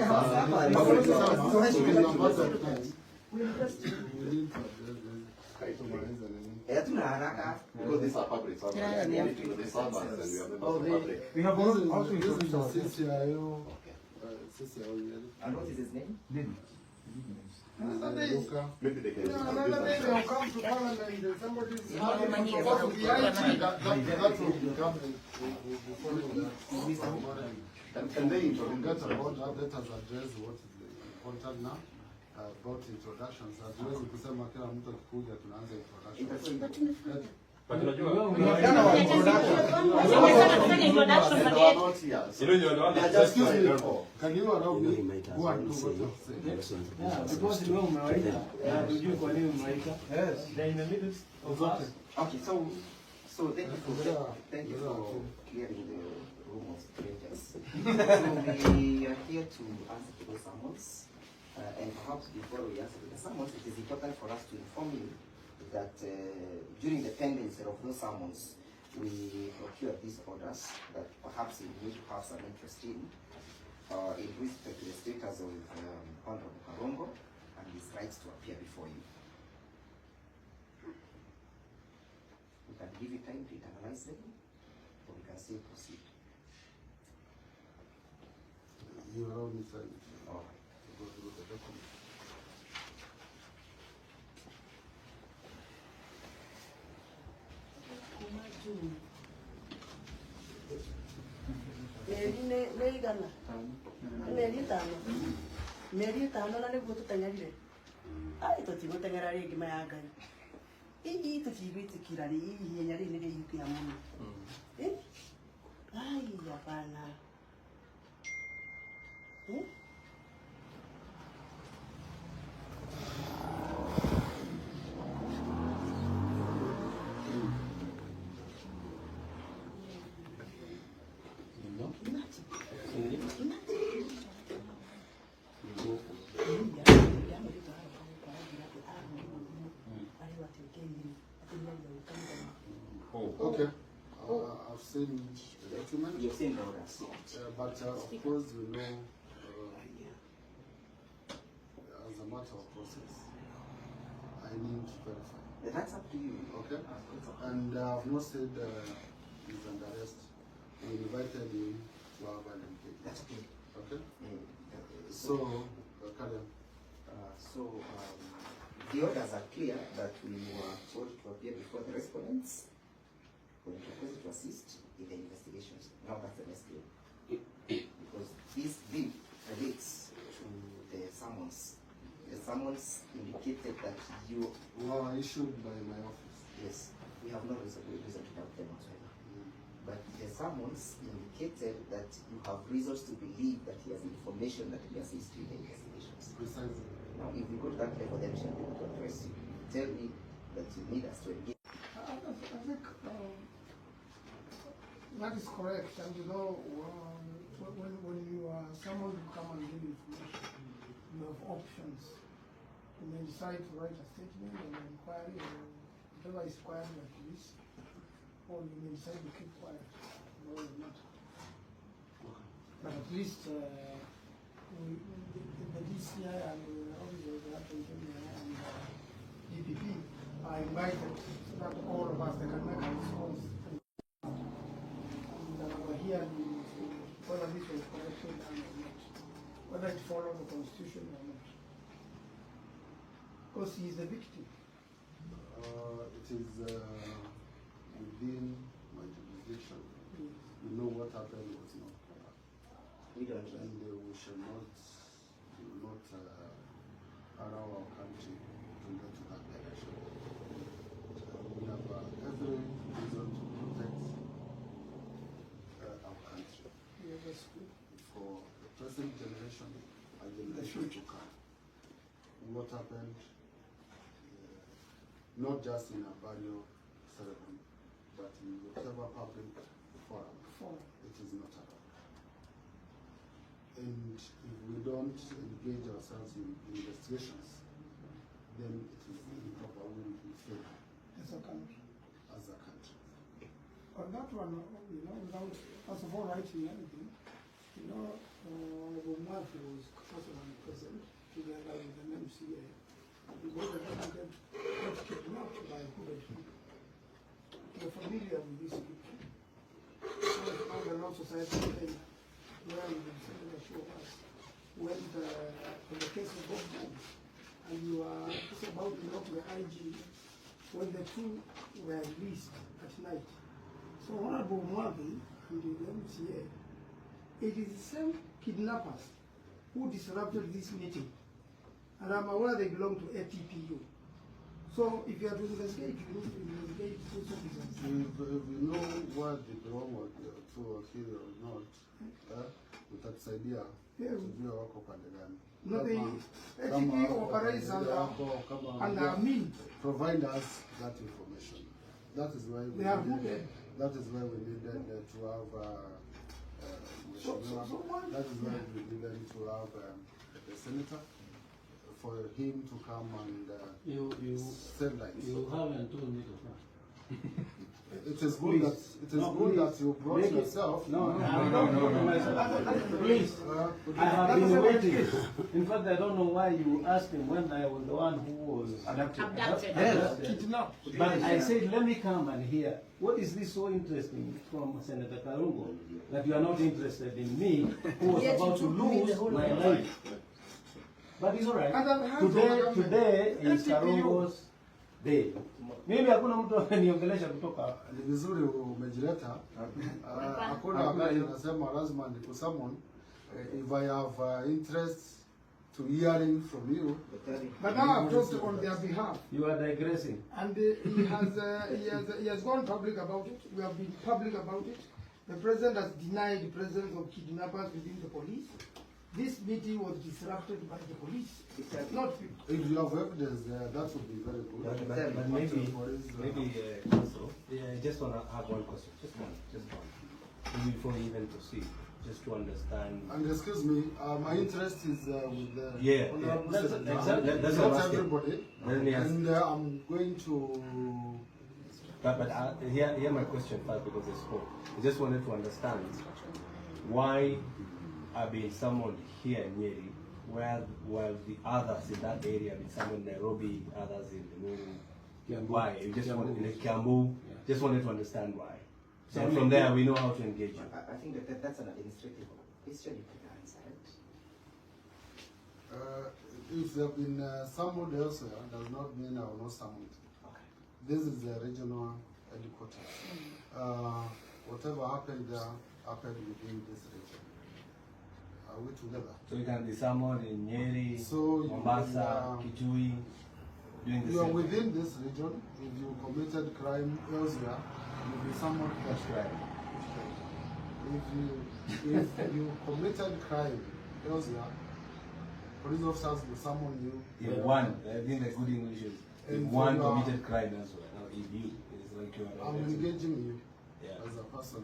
We need to address because these are public servants. We need to know the servants and we are members of the public. We have also introduced ourselves. And what is his name? Maybe they can Another day they'll come to Parliament and somebody's supposed to be IT. That will become and they introduce about that. Let us address what is important now. About introductions. Hatuwezi kusema kila mtu akikuja tunaanza introduction. But unajua excuse me, can you allow me go and do what I'm saying? Because you know umewaita, hujui kwa nini umewaita. Yes, they're in the middle of us. Okay, so thank you for clearing the room of strangers. So we are here to answer to those summons. And perhaps before we answer the summons, it is important for us to inform you that during the pendency of those summons, we procured these orders that perhaps you need to have some interest in respect to the status of Honorable Karongo and his rights to appear before you. We can give you time to internalize them, or we can still proceed. You allow me time. All right. Go through the document. Meri itano na niguo tuteng'erire tutigũteng'era rĩngĩ maya Ngai ii tũtigwĩtĩkĩra ihenya rĩrĩ nĩ rĩihũkia mũno ai hapana Okay. I've seen the document. You've seen the orders. But of course, we know as a matter of process, I need to verify. That's up to you. Okay. And I've not said he's under arrest. We invited him to have an engagement. That's okay. Okay. So, Karen. The orders are clear that we were told to appear before the respondents for the proposal to assist in the investigations. Now that's the next bill. Because this bill relates to the summons. The summons indicated that you were issued by my office. Yes, we have no reason to doubt them whatsoever. But the summons indicated that you have reasons to believe that he has information that he has assist in the investigations. Precisely. Now, if we go to that level, then we shall be able to address you. Tell me that you need us to engage. I think that is correct. And you know, when you are someone to come and give information, you have options. You may decide to write a statement or an inquiry or whatever is required by police, or you may decide to keep quiet. It doesn't matter. But at least the DCI and the officers of the and DPP are invited so that all of us can make a response. And we're here whether this was corrected or not, whether it follows the constitution or not. Because he is the victim. It is within my jurisdiction. You know what happened was not correct. We don't. And we shall not allow our country to go to that direction. We have every reason to protect our country. Yeah, that's good. For the present generation and the generation to come. What happened, not just in a burial ceremony, but in whatever public forum, it is not allowed. and if we don't engage ourselves in investigations, then it is improper. We will fail As a country. as a country. On that one, without, first of all, writing anything, Honorable Murphy was personally present together with an MCA. We both got kidnapped by Hudson. We're familiar with these people. So the Law Society of Kenya, where we decided to show us when the case of Bob Jones, and you are just about to knock the IG when the two were released at night. So Honorable Murphy and the MCA, it is the same kidnappers who disrupted this meeting. And I'm aware they belong to APPU. So if you are to investigate, you need to investigate those officers. If we know what they belong to Wakili or not, utatusaidia kujua wako pande gani. No, the APPU operates under me. Provide us that information. That is why we needed, that is why we needed to have that is why we needed to have the senator for him to come and send lights. You haven't told me to come. It is good that that you brought yourself. No. Please, I have been waiting. In fact, I don't know why you asked him when I was the one who was abducted. Yes. But I said, let me come and hear. What is this so interesting from Senator Karungo that you are not interested in me, who was about to lose my life? But it's all right. Today is Karungo's day. Mimi hakuna mtu aniongelesha kutoka. Ni vizuri umejileta. Hakuna habari nasema lazima nikusummon if I have interest to hearing from you. But now I've talked on their behalf. You are digressing. And he has gone public about it. We have been public about it. The president has denied the presence of kidnappers within the police. This meeting was disrupted by the police, not people. If you have evidence there, that would be very good. But maybe also, I just want to have one question. Just one. Maybe before we even proceed, just to understand. And excuse me, my interest is with the Honorable Senator. That's not everybody. And I'm going to. But hear my question first because I spoke. I just wanted to understand why I've been summoned here in Nyeri, while the others in that area have been summoned in Nairobi, others in the Moon. Why? You just wanted in Kiambu. Just wanted to understand why. So from there, we know how to engage you. I think that's an administrative question you can answer. If they have been summoned elsewhere, does not mean I will not summon it. Okay. This is the regional headquarters. Whatever happened there happened within this region. Are we together? So you can be summoned in Nyeri, So Mombasa, Kitui, doing the you are same within this region. If you committed crime elsewhere, you will be summoned. That's right. If you committed crime elsewhere, police officers will summon you. If one, I think the good English is if one committed crime elsewhere. Now if you, it's like you are. I'm engaging you as a person,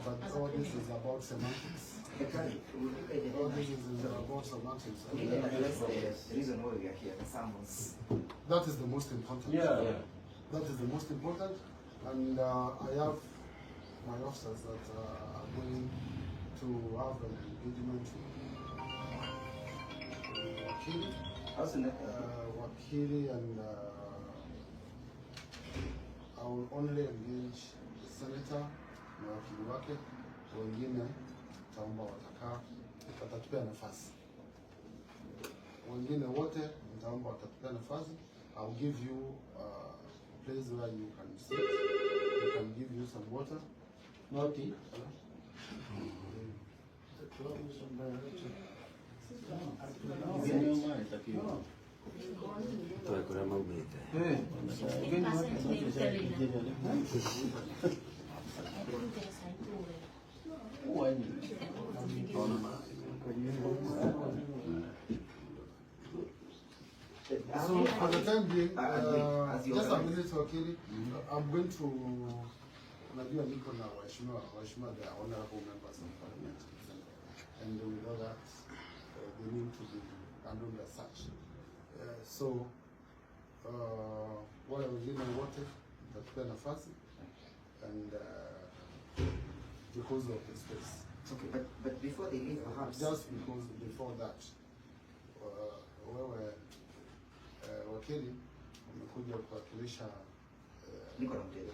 but all this is about semantics. All this is about semantics. The reason why we are here, the summons. That is the most important. That is the most important, and I have my officers that are going to have an engagement with Wakili, and I will only engage the senator na wakili wake, wengine taomba watatupea nafasi. Wengine wote nitaomba watatupea nafasi. I'll give you a place where you can sit. I can give you some water. Not tea. So for the time being, just a minute, Wakili. I'm going to najua niko na waheshimiwa the honorable members of parliament. and we know that they need to be handled as such. So, wale wengine wote tutapea nafasi and because of the space. Okay, but before they leave, perhaps just because before that, wewe wakili umekuja kuwakilisha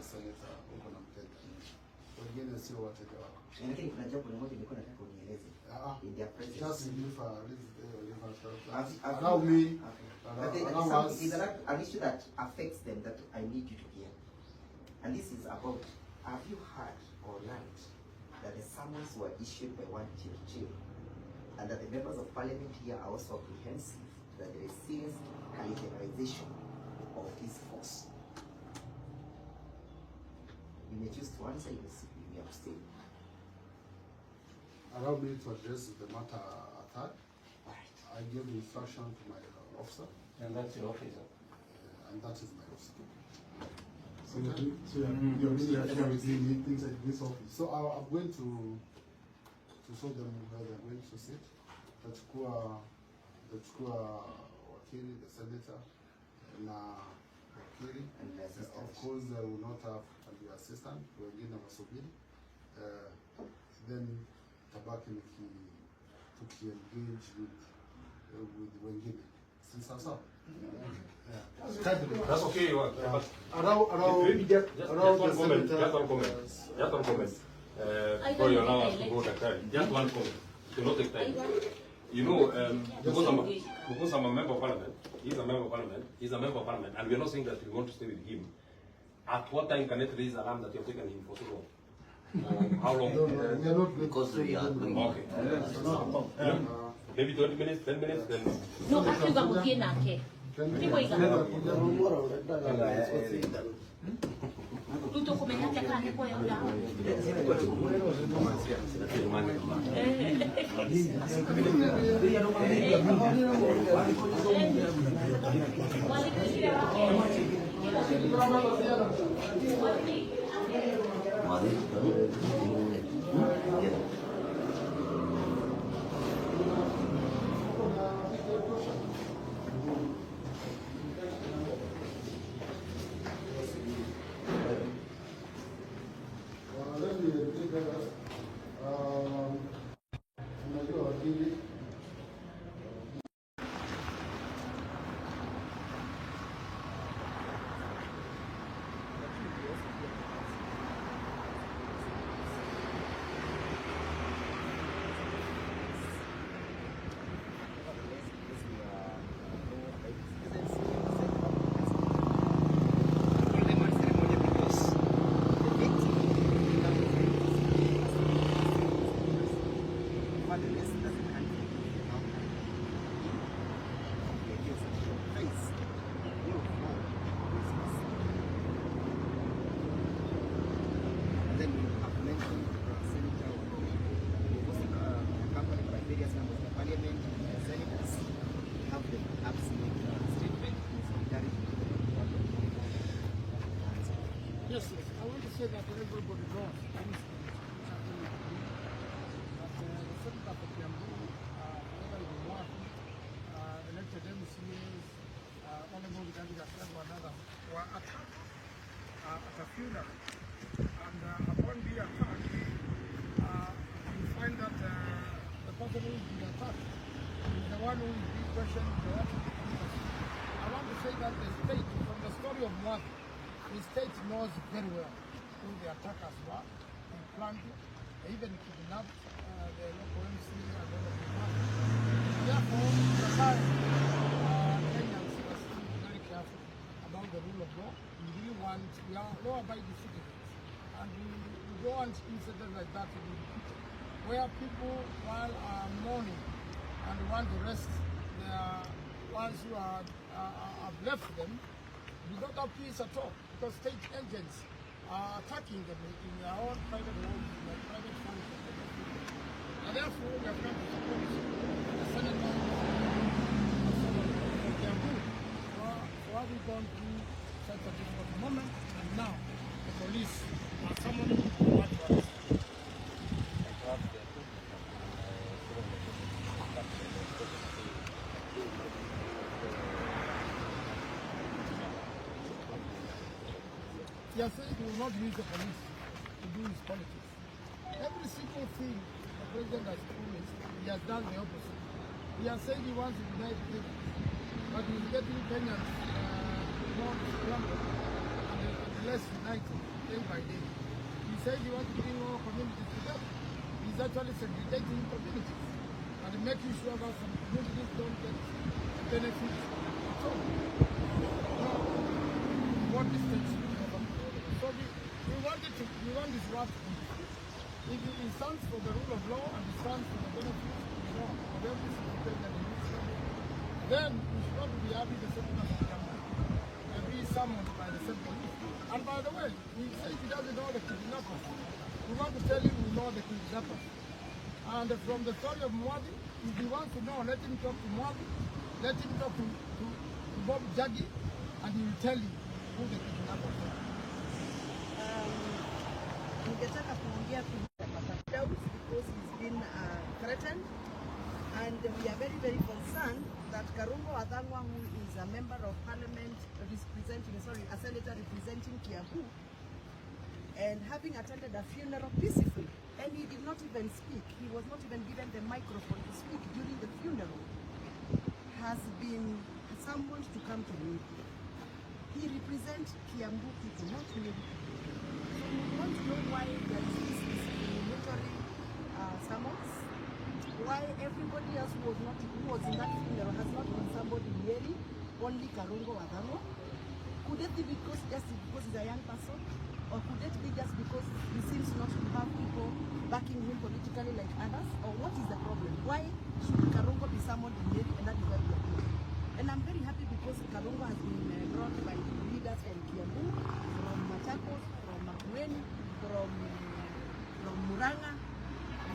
seneta, uko na mteja, wengine sio wateja wako. Lakini kuna jambo moja nilikuwa nataka unieleze. In their presence. Just leave allow me. Allow us. Is there an issue that affects them that I need you to hear? And this is about, have you heard or learned that the summons were issued by one Chirchir, and that the members of parliament here are also apprehensive that there is serious cannibalization of this force? You may choose to answer, you may abstain. Allow me to address the matter at hand. I gave instruction to my officer. And that's your officer? And that is my officer. So you're really sharing things like this office. So I'm going to show them where they're going to sit. Tachukua wakili, the senator, na wakili. And of course they will not have the assistant, wengine wasubiri. Then tabaki tuki-engage with wengine. Sasa. That's okay. Just one comment. Before you allow us to go that just one comment. To not take time. You know, because I'm a member of parliament, he's a member of parliament, and we are not saying that we want to stay with him. At what time can it raise alarm that you have taken him for so long? How long? Because we are doing okay. Maybe 20 minutes, 10 minutes, then. No, akiuga muthie nake. Ndivyo igana. Tuto kumenyaka kana kwa yao. Yes, I want to say that everybody knows that the Senator for Kiambu, whether it's Mwafi, elected MCAs, Honorable Gandhi Gachagua and others, were attacked at a funeral. And upon the attack, you find that the person who is being attacked is the one who is being questioned. I want to say that the state, from the story of Mwafi, the state knows very well who the attackers were. They planned it. They even kidnapped the local MC and all of them. Therefore, the time Kenyans are still very careful about the rule of law. We are law-abiding citizens. And we don't want incidents like that to be repeated. Where people, while mourning and want to rest their ones who have left them, we don't have peace at all, because state agents are attacking them in their own private homes, in their private functions. And therefore, we have come to support the Senator for Kiambu for having gone through such a difficult moment, and now the police are summoning to what to arrest. has said he will not use the police to do his politics. Every single thing the president has promised, he has done the opposite. He has said he wants to unite Kenya, but he's getting Kenyans more scrambled and less united day by day. He said he wants to bring all communities together. He's actually segregating communities and making sure that some communities don't get the benefits at all. What distance? So we want this war to be. If it stands for the rule of law and it stands for the benefits of every citizen that he needs, then we should not be having the settlement of Kiambu and be summoned by the same police. And by the way, he says he doesn't know the kidnappers. We want to tell him we know the kidnappers. And from the story of Mwadhi, if he wants to know, let him talk to Mwadhi, let him talk to Bob Jagi, and he will tell you who the kidnappers are. Ningetaka kuongea because he's been threatened, and we are very, very concerned that Karungo Wathang'wa, who is a member of parliament a senator representing Kiambu, and having attended a funeral peacefully, and he did not even speak, he was not even given the microphone to speak during the funeral, has been summoned to come to me. He represents Kiambu people, not me. So we want to know why there is this discriminatory summons, why everybody else who was in that funeral has not been summoned in Nyeri, only Karungo Wathang'wa. Could it be just because he's a young person? Or could it be just because he seems not to have people backing him politically like others? Or what is the problem? Why should Karungo be summoned in Nyeri, and that is why we are doing? And I'm very happy because Karungo has been brought by leaders from Kiambu, from Machakos, from Makueni, from Murang'a,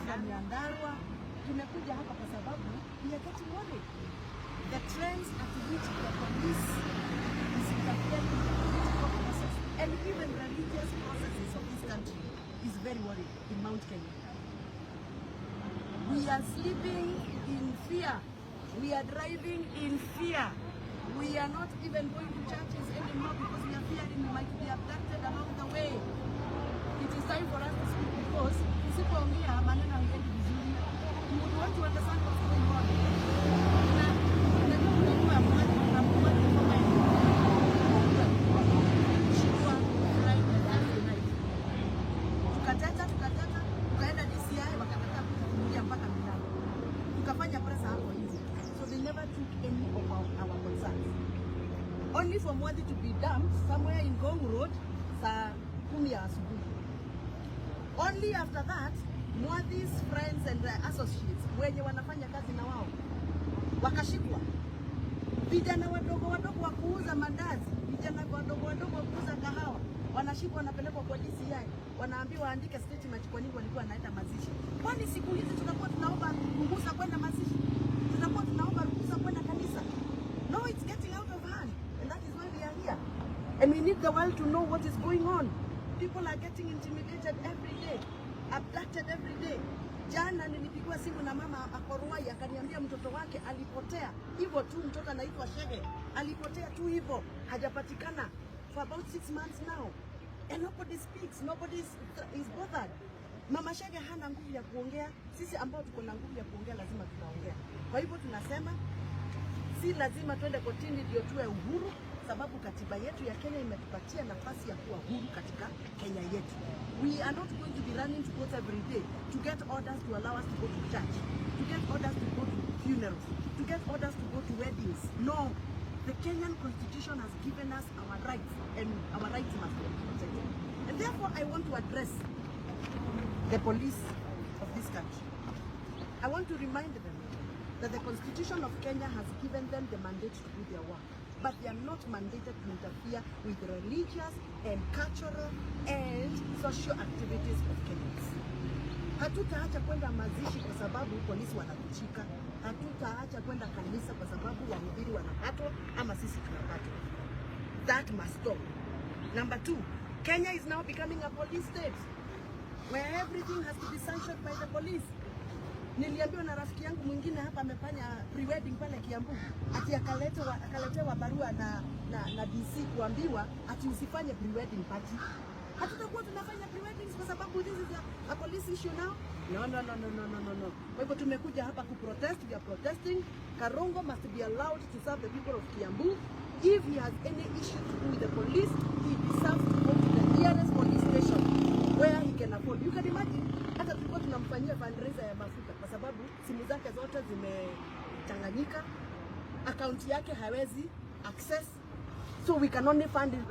from Nyandarua. Tumekuja hapa kwa sababu we are getting worried. The trends at which the police is interfering in the political process and even religious processes of this country is very worrying in Mount Kenya. We are sleeping in fear. We are driving in fear. We are not even going to churches anymore because we are fearing we might be abducted along the way. It is time for us to speak because usipoongea maneno hayaendi vizuri. You would want to understand what's going on. Tukatata, tukaenda DCI wakataka kuingia mpaka milango. Tukafanya presa hapo hivi. So they never took any of our concerns. Only for Mwadhi to be dumped somewhere in Gong Road saa 10 ya asubuhi. Only after that, Mwadhi's friends and associates wenye wanafanya kazi na wao wakashikwa. Vijana wadogo wa kuuza mandazi, vijana wadogo wa kuuza kahawa wanashikwa, wanapelekwa kwa DCI, wanaambiwa waandike statement kwa nini walikuwa wanaenda mazishi. Kwani siku hizi tunakuwa tunaomba ruhusa kwenda mazishi? Tunakuwa tunaomba ruhusa kwenda kanisa? No, it's getting out of hand, and that is why we are here. And we need the world to know what is going on. People are getting intimidated every day, abducted every day. Jana nilipigiwa simu na mama Akorwai akaniambia mtoto wake alipotea hivyo tu, mtoto anaitwa Shege, alipotea tu hivyo, hajapatikana for about 6 months now, and nobody speaks, nobody is bothered. Mama Shege hana nguvu ya kuongea, sisi ambao tuko na nguvu ya kuongea lazima tunaongea. Kwa hivyo tunasema si lazima twende kotini ndio tuwe uhuru, sababu katiba yetu ya Kenya imetupatia nafasi ya kuwa huru katika Kenya yetu. We are not going to be running to court every day to get orders to allow us to go to church, to get orders to go to funerals, to get orders to go to weddings. No, the Kenyan Constitution has given us our rights, and our rights must be protected. And therefore, I want to address the police of this country. I want to remind them that the Constitution of Kenya has given them the mandate to do their work, but they are not mandated to interfere with the religious and cultural and social activities of Kenyans. Hatutaacha kwenda mazishi kwa sababu polisi wanatushika. Hatutaacha kwenda kanisa kwa sababu wahubiri wanapatwa ama sisi tunapatwa. That must stop. Number 2, Kenya is now becoming a police state where everything has to be sanctioned by the police. Niliambiwa na rafiki yangu mwingine hapa amefanya pre-wedding pale Kiambu, ati akaletewa barua na DC kuambiwa ati usifanye pre-wedding party. Hatutakuwa tunafanya pre-weddings kwa sababu this is a police issue now. No. Kwa hivyo tumekuja hapa kuprotest. We are protesting. Karongo must be allowed to serve the people of Kiambu. If he has any issue to do with the police, he deserves to go to the nearest police station where he can afford. You can imagine, hata tulikuwa tunamfanyia fundraiser ya mafuta kwa sababu simu zake zote zimechanganyika, account yake hawezi access, so we can only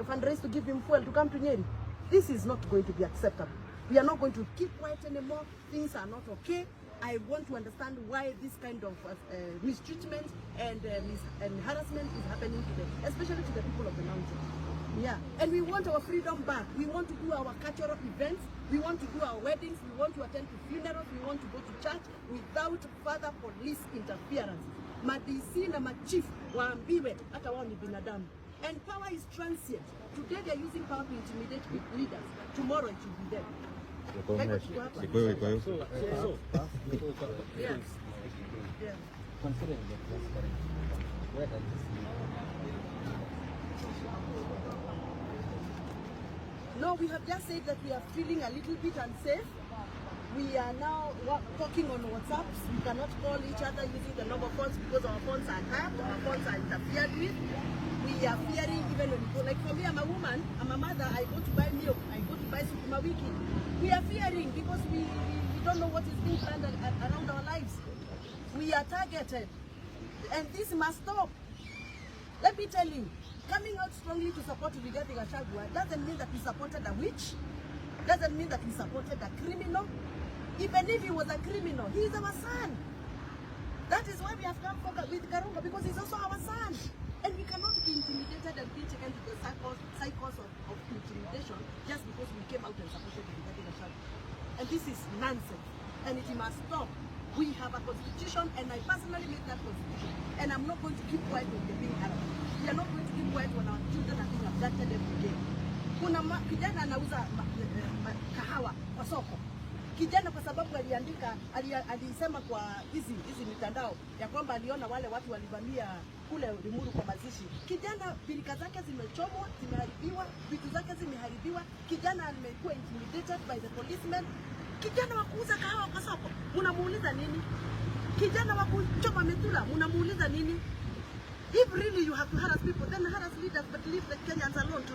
fundraise to give him fuel to come to Nyeri. This is not going to be acceptable. We are not going to keep quiet anymore. Things are not okay. I want to understand why this kind of mistreatment and harassment is happening today, especially to the people of the mountain. Yeah, and we want our freedom back. We want to do our cultural events. We want to do our weddings. We want to attend to funerals. We want to go to church without further police interference. Madisi na machief waambiwe hata wao ni binadamu. And power is transient. Today they are using power to intimidate leaders. Tomorrow it will be them. No, we have just said that we are feeling a little bit unsafe. We are now talking on WhatsApp. We cannot call each other using the normal phones because our phones are tapped, our phones are interfered with. We are fearing even when we go, like for me, I'm a woman, I'm a mother, I go to buy milk, I go to buy Sukuma Wiki. We are fearing because we don't know what is being planned around our lives. We are targeted, and this must stop. Let me tell you, coming out strongly to support Rigathi Gachagua doesn't mean that we supported a witch, doesn't mean that we supported a criminal. Even if he was a criminal, he is our son. That is why we have come with Karongo, because he's also our son. And we cannot be intimidated and be taken to the cycles of intimidation just because we came out and supported Rigathi Gachagua. And this is nonsense, and it must stop. We have a constitution, and I personally made that constitution. And I'm not going to keep quiet when they're being harassed. We are not going to keep quiet when our children are being abducted every day. Kuna kijana anauza kahawa kwa soko. Kijana kwa sababu alisema kwa hizi mitandao ya kwamba aliona wale watu walivamia kule Limuru kwa mazishi. Kijana bilika zake zimechomwa, zimeharibiwa, vitu zake zimeharibiwa. Kijana amekuwa intimidated by the policemen. Kijana wa kuuza kahawa kwa soko, unamuuliza nini? Kijana wa kuchoma metula, unamuuliza nini? If really you have to harass people, then harass leaders, but leave the Kenyans alone to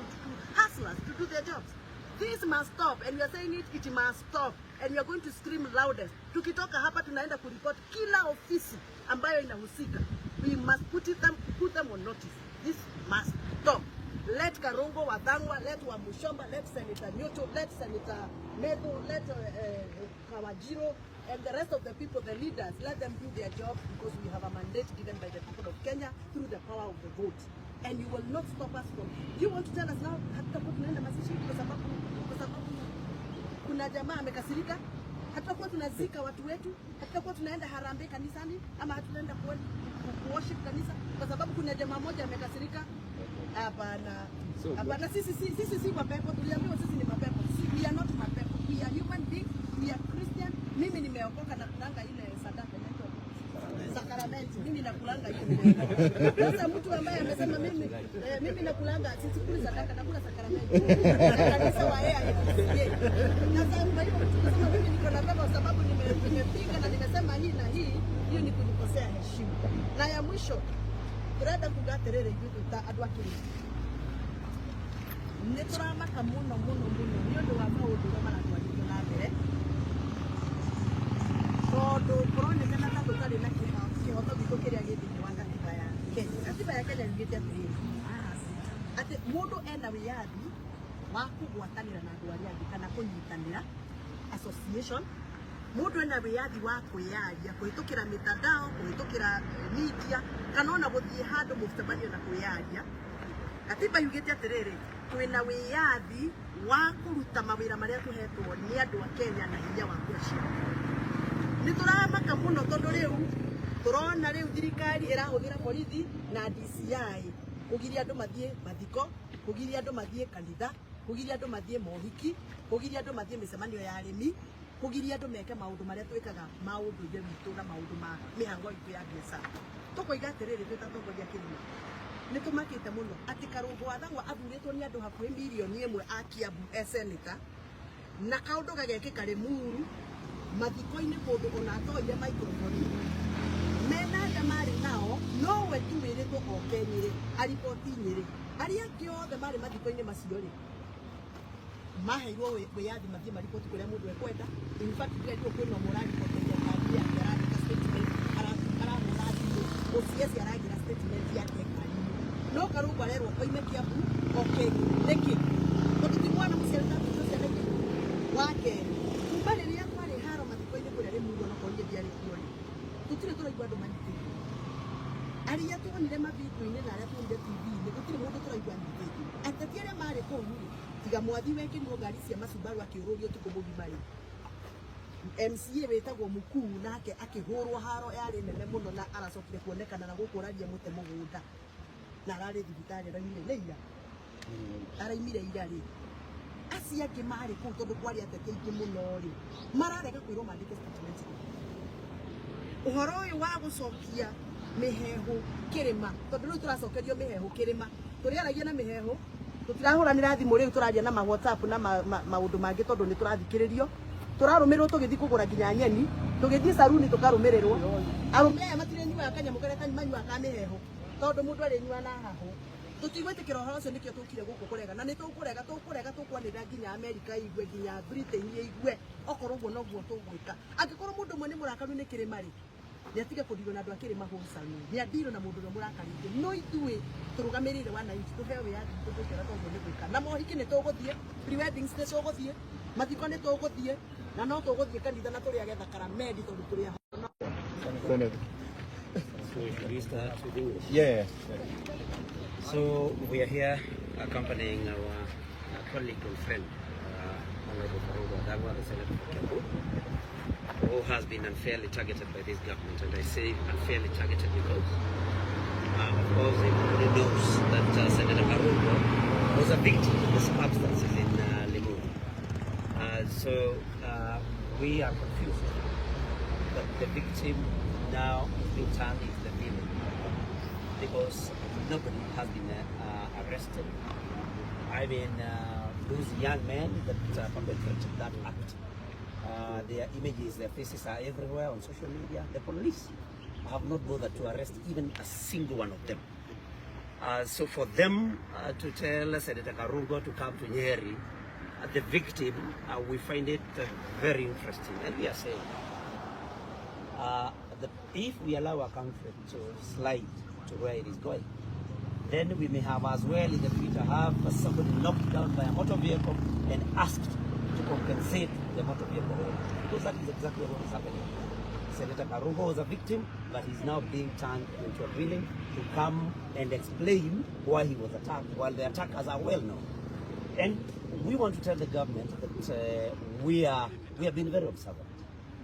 hustlers to do their jobs. This must stop, and we are saying it must stop, and we are going to scream loudest. Tukitoka hapa tunaenda kuripot kila ofisi ambayo inahusika. We must put them on notice. This must stop. Let Karongo, Wathangwa, let Wamushomba, let Senator Nyoto, let Senator Medo, let Kawajiro, and the rest of the people, the leaders, let them do their job, because we have a mandate given by the people of Kenya through the power of the vote. And you will not stop us from. You want to tell us now hatutakuwa tunaenda mazishi kwa sababu kuna jamaa amekasirika? Hatutakuwa tunazika watu wetu? Hatutakuwa tunaenda harambee kanisani ama hatunaenda worship kanisa kwa sababu kuna jamaa moja amekasirika? Hapana. Hapana, sisi si mapepo. Tuliambiwa sisi ni mapepo. We are not mapepo. We are human beings. We are Christian. Mimi nimeokoka na kulanga ile sadaka inaitwa sakramenti. Mimi nakulanga hiyo. Sasa mtu ambaye amesema mimi nakulanga sisikuli sadaka, nakula sakramenti. Kanisa wa yeye. Sasa kwa hiyo tunasema mimi niko na baba sababu nimepiga na nimesema hii na hii, hiyo ni kunikosea heshima. Na ya mwisho turenda kugaterere ithu ta andu akiri. Nituramaka muno ni undu wa maundu maratwarithio na mbere. Tondu kuronekana ta tutari na kihoto gitu kiria githini wa katiba ya Kenya. Katiba ya Kenya yugite atiri ati mundu enda wiyathi wa kugwatanira na andu aria angi kana kunyitanira association. Mundu ena wiyathi wa kwiyaria kuhitukira mitandao, kuhitukira media, kana ona guthie handu mucemanio na kwiyaria. Katiba yugite atiriri twina wiyathi wa kuruta mawira maria tuhetwo ni andu a Kenya na hinya wa kuacia. Nituramaka muno tondu riu turona riu thirikari irahuthira borithi na DCI kugiria andu mathie mathiko, kugiria andu mathie kanitha, kugiria andu mathie mohiki, kugiria andu mathie micemanio ya arimi, kugiria andu meke maundu maria twikaga maundu ire witu na maundu ma mihango itu ya biashara tukoiga atiriri twitatongoria kirima ni tumakite muno ati Karungu wa Thang'wa athuritwo ni andu hakuhi milioni 1 a Kiambu senator na kaundu gagekika Limuru mathiko-ini kundu ona atoire microphone mena aria mari nao nowe tu wiritwo oke Nyeri aripoti Nyeri aria angĩ othe mari mathiko-ini macio ri maheirwo wiyathi mathie maripoti kuria mundu ekwenda. In fact ndio kwina morali koteria kadi ya arandika statement aramura thimu OCS aragira statement yake kadi no Karungu arerwo koime Kiambu okay niki tondu ti mwana muciari tatu tuceneke wake kuma riria twari haro mathiko-ini kuria Limuru no korie diari kuori tutire turaigua andu manyitire aria tuonire mavindio-ini na aria tuonire TV-ini gutire mundu turaigua nyitite ateti aria mari kuu tiga mwathi weke no ngari cia macubaru akiururio tuko mugimari MCA wetagwo Mukuu nake akihurwo haro yari nene muno na aracokire kuonekana na gukuraria mute mugunda na arari thibitari raimire leira araimire ira ri acia angi mari kuu tondu kwari atete ingi muno ri mararega kwirwo mandike statement uhoro uyu wa gucokia mihehu kirima tondu riu turacokerio mihehu kirima turiaragia na mihehu tutirahuranira thimu riu turaria na WhatsApp na maundu mangi tondu ni turathikiririo turarumirwo tugithi kugura nginya nyeni tugithi saruni tukarumirirwo arume aya matire nyua kanyamu karia kanywa ka mihehu tondu mundu ari nyua na hahu tutigwetikira horo ucio nikio tukire guku kurega na ni tukurega tukwanira nginya America igwe nginya Britain igwe okorwo guo noguo tugwika angikorwo mundu mwe ni murakanu ni kirima ri ni atige kudirwo na andu akirima husani ni adiro na mundu no murakarithie no itue turugamirire wana inchi tuhewe ya tukira tondu ni gwika na mohiki ni tuguthie pre-weddings ni tuguthie mathiko ni tuguthie na no tuguthie kanitha na turi agetha karamedi tondu turi So should we start with English? Yeah. So we are here accompanying our colleague and friend, Honorable Karungu wa Thang'wa, the Senator for Kiambu, who has been unfairly targeted by this government. And I say unfairly targeted because, of course, everybody knows that Senator Karungu was a victim of the circumstances in Limuru. So we are confused that the victim now is being turned into the villain because nobody has been arrested. I mean, those young men that perpetrated that act, their images, their faces are everywhere on social media. The police have not bothered to arrest even a single one of them. So for them to tell Senator Karungu to come to Nyeri, the victim, we find it very interesting. And we are saying, if we allow our country to slide to where it is going, then we may have as well in the future have somebody knocked down by a motor vehicle and asked to compensate the motor vehicle owner. Because that is exactly what is happening. Senator Karungu was a victim, but he's now being turned into a villain to come and explain why he was attacked, while the attackers are well known. And we want to tell the government that we have been very observant.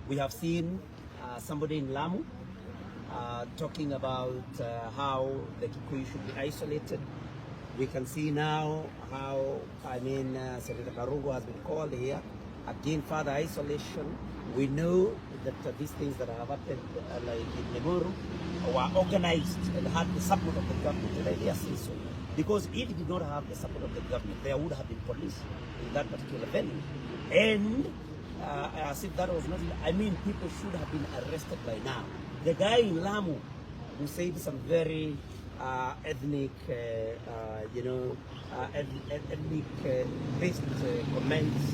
We have seen somebody in Lamu talking about how the Kikuyu should be isolated. We can see now how, Senator Karungu has been called here. Again, further isolation. We know that these things that have happened like in Limuru were organized and had the support of the government. And I say so. Because if it did not have the support of the government, there would have been police in that particular venue. And as if that was not, people should have been arrested by now. The guy in Lamu who said some very ethnic, based comments,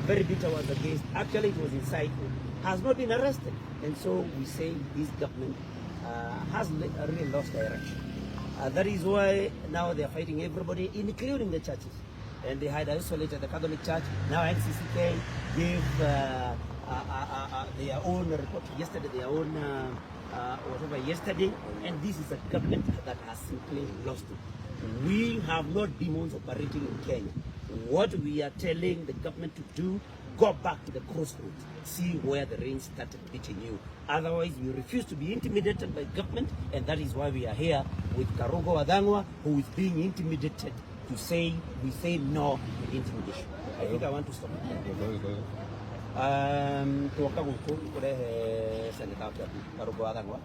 very bitter ones against, actually it was insightful, has not been arrested. And so we say this government has really lost direction. That is why now they are fighting everybody, including the churches. And they had isolated the Catholic Church. Now NCCK gave their own report yesterday, yesterday. And this is a government that has simply lost it. We have not demons operating in Kenya. What we are telling the government to do, go back to the crossroads, see where the rain started beating you. Otherwise, you refuse to be intimidated by government, and that is why we are here with Karungu wa Thang'wa, who is being intimidated to say, we say no to intimidation. I think I want to stop. Tuoka guku kurehe Senator Karungo wa Thang'wa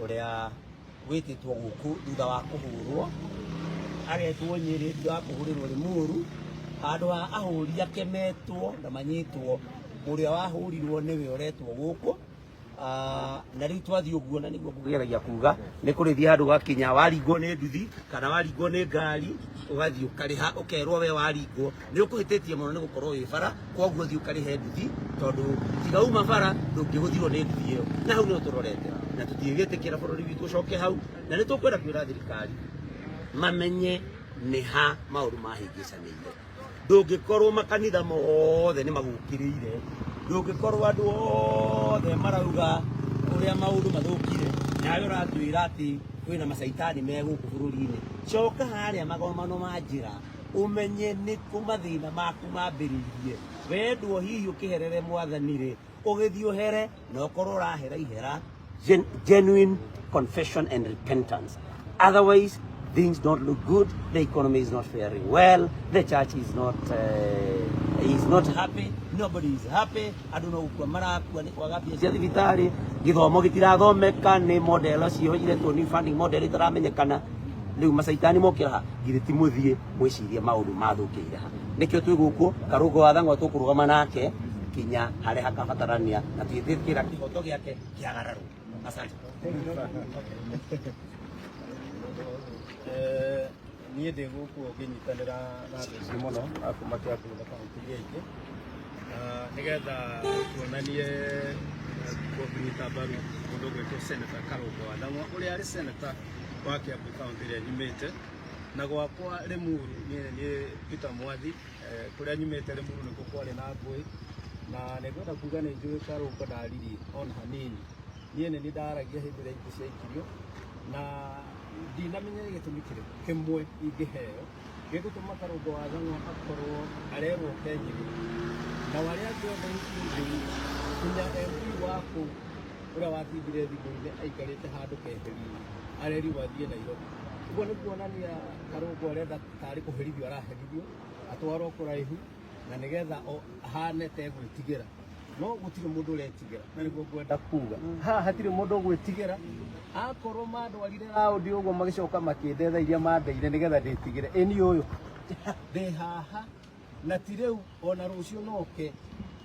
uria wititwo guku thutha wa kuhurwo agetwo Nyeri thutha wa kuhurirwo Limuru handu ha ahuri akemetwo na manyitwo uria wahurirwo niwe uretwo guku na riu twathi uguo na niguo kugeragia kuga ni kurithia handu gakinya waringwo ni nduthi kana waringwo ni ngari ugathi ukariha ukerwo we waringwo ni ukuhititie muno ni gukorwo wi bara koguo thi ukarihe nduthi tondu tiga uma bara ndungiguthirwo ni nduthi iyo na hau no turorete na tutigitikira bururi witu ucoke hau na ni tukwenda kwira thirikari mamenye ni ha mauru mahingicanire ndungikorwo makanitha mothe ni magukiriire ndungikorwo andu othe marauga uria maundu mathukire nawe uratwira ati kwina macaitani me guku bururi-ini coka haria magomano ma njira umenye ni ku mathina maku mambiririe wendwo hihi ukiherere mwathani-ri ugithi uhere na ukorwo urahera ihera genuine confession and repentance. Otherwise, things don't look good. The economy is not faring well. The church is not happy. Nobody is happy. I don't know mara kwagapi cia thibitari githomo gitirathomeka ni model cio iretwo ni funding model itaramenyekana riu macaitani mokira giriti muthie mwicirie maundu mathukire ha nikio twi guku Karungo wa Thang'wa tukurugama nake kinya hari hakabatarania na twithikira kihoto giake kiagararu. Asante. Niĩ ndĩ gũkũ ngĩnyitanĩra na andũ acio mũno a kuma Kiambu na kaunti iria ingĩ nĩgetha tuonanie kũnyita mbaru mũndũ ũgwĩtwo Senator Karungo wa Thang'wa ũrĩa arĩ senator wa Kiambu kaunti ĩrĩa nyumĩte na gwakwa Limuru niĩ Peter Mwathi kũrĩa nyumĩte Limuru nĩkuo kwarĩ na ngũĩ na nĩngwenda kuga nĩ njũĩ Karungo ndariri ona hanini niĩ nĩ niĩ ndaragia hĩndĩ ĩrĩa ingĩ ciaikirio na ndinamenya gĩtũmi kĩmwe ingĩheo gĩgũtũma Karungo wa Thang'wa akorwo arerwo Kenyiri na warĩa ngĩenda kinya MP waku ũrĩa watigire thimũ-inĩ aikarĩte handũ keheri-inĩ arerirwo athiĩ Nairobi. Ũguo nĩ kuonania Karungo arenda tarĩ kũherithio araherithio atwarwo kũraihu na nĩgetha ahane ta egwĩtigĩra no gũtirĩ mũndũ ũretigĩra na nĩguo ngwenda kuga haha hatirĩ mũndũ ũgwĩtigĩra akorwo mandwarire raundi ũguo magĩcoka makĩndetha iria mandeire nĩgetha ndĩtigĩre ĩni ũyũ ndĩ haha na ti rĩu ona rũciũ noke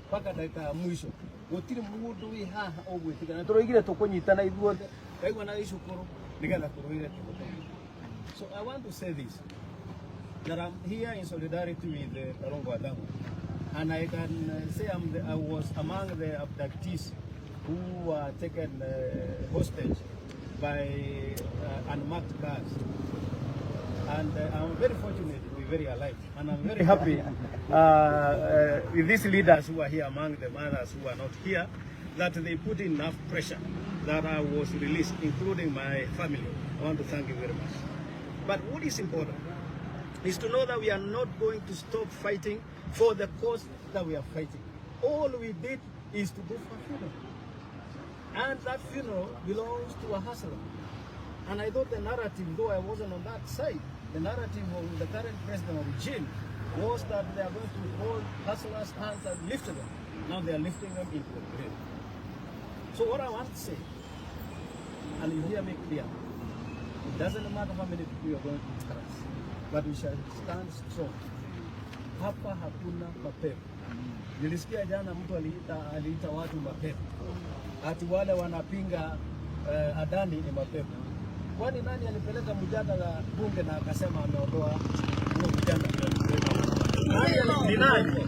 mpaka ndagĩka ya mũico gũtirĩ mũndũ wĩ haha ũgwĩtigĩra na tũroigire tũkũnyitana ithuothe ndaigua na gĩcukũrũ nĩgetha tũrũire kĩhoto. So I want to say this that I'm here in solidarity with Karungo wa Thang'wa and I can say I was among the abductees who were taken hostage by unmarked cars. And I'm very fortunate to be very alive. And I'm very happy with these leaders who are here, among the others who are not here, that they put enough pressure that I was released, including my family. I want to thank you very much. But what is important is to know that we are not going to stop fighting for the cause that we are fighting. All we did is to go for freedom. And that funeral belongs to a hustler. And I thought the narrative, though I wasn't on that side, the narrative of the current president regime was that they are going to hold hustlers' hands and lift them. Now they are lifting them into the grave. So what I want to say, and you hear me clear, it doesn't matter how many people you are going to trust, but we shall stand strong. Hapa hakuna mapepo. Nilisikia jana mtu aliita watu mapepo. Ati wale wanapinga Adani ni mapepo. Kwani nani alipeleka mjadala bunge na akasema ameondoa huo mjadala? Ni nani?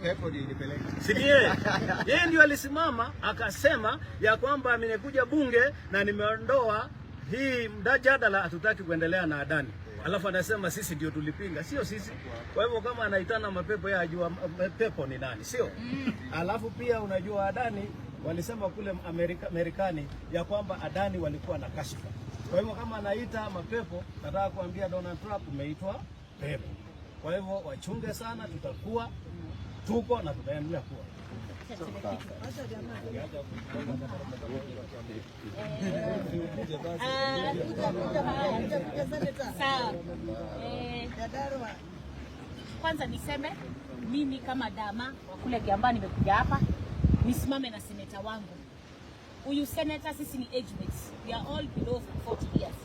Pepo ilipeleka. Si yeye ndio alisimama akasema ya kwamba amekuja bunge na nimeondoa hii mjadala, hatutaki kuendelea na Adani. Alafu anasema sisi ndio tulipinga, sio sisi. Kwa hivyo kama anaitana mapepo yeye ajua pepo ni nani, sio? Alafu pia unajua Adani walisema kule Marekani ya kwamba Adani walikuwa na kashfa. Kwa hivyo kama anaita mapepo, nataka kuambia Donald Trump umeitwa pepo. Kwa hivyo wachunge sana, tutakuwa tuko na tutaendelea kuwa. Kwanza niseme mimi kama dama wa kule Kiambaa nimekuja hapa nisimame na seneta wangu. Huyu seneta sisi ni age mates. We are all below 40 years.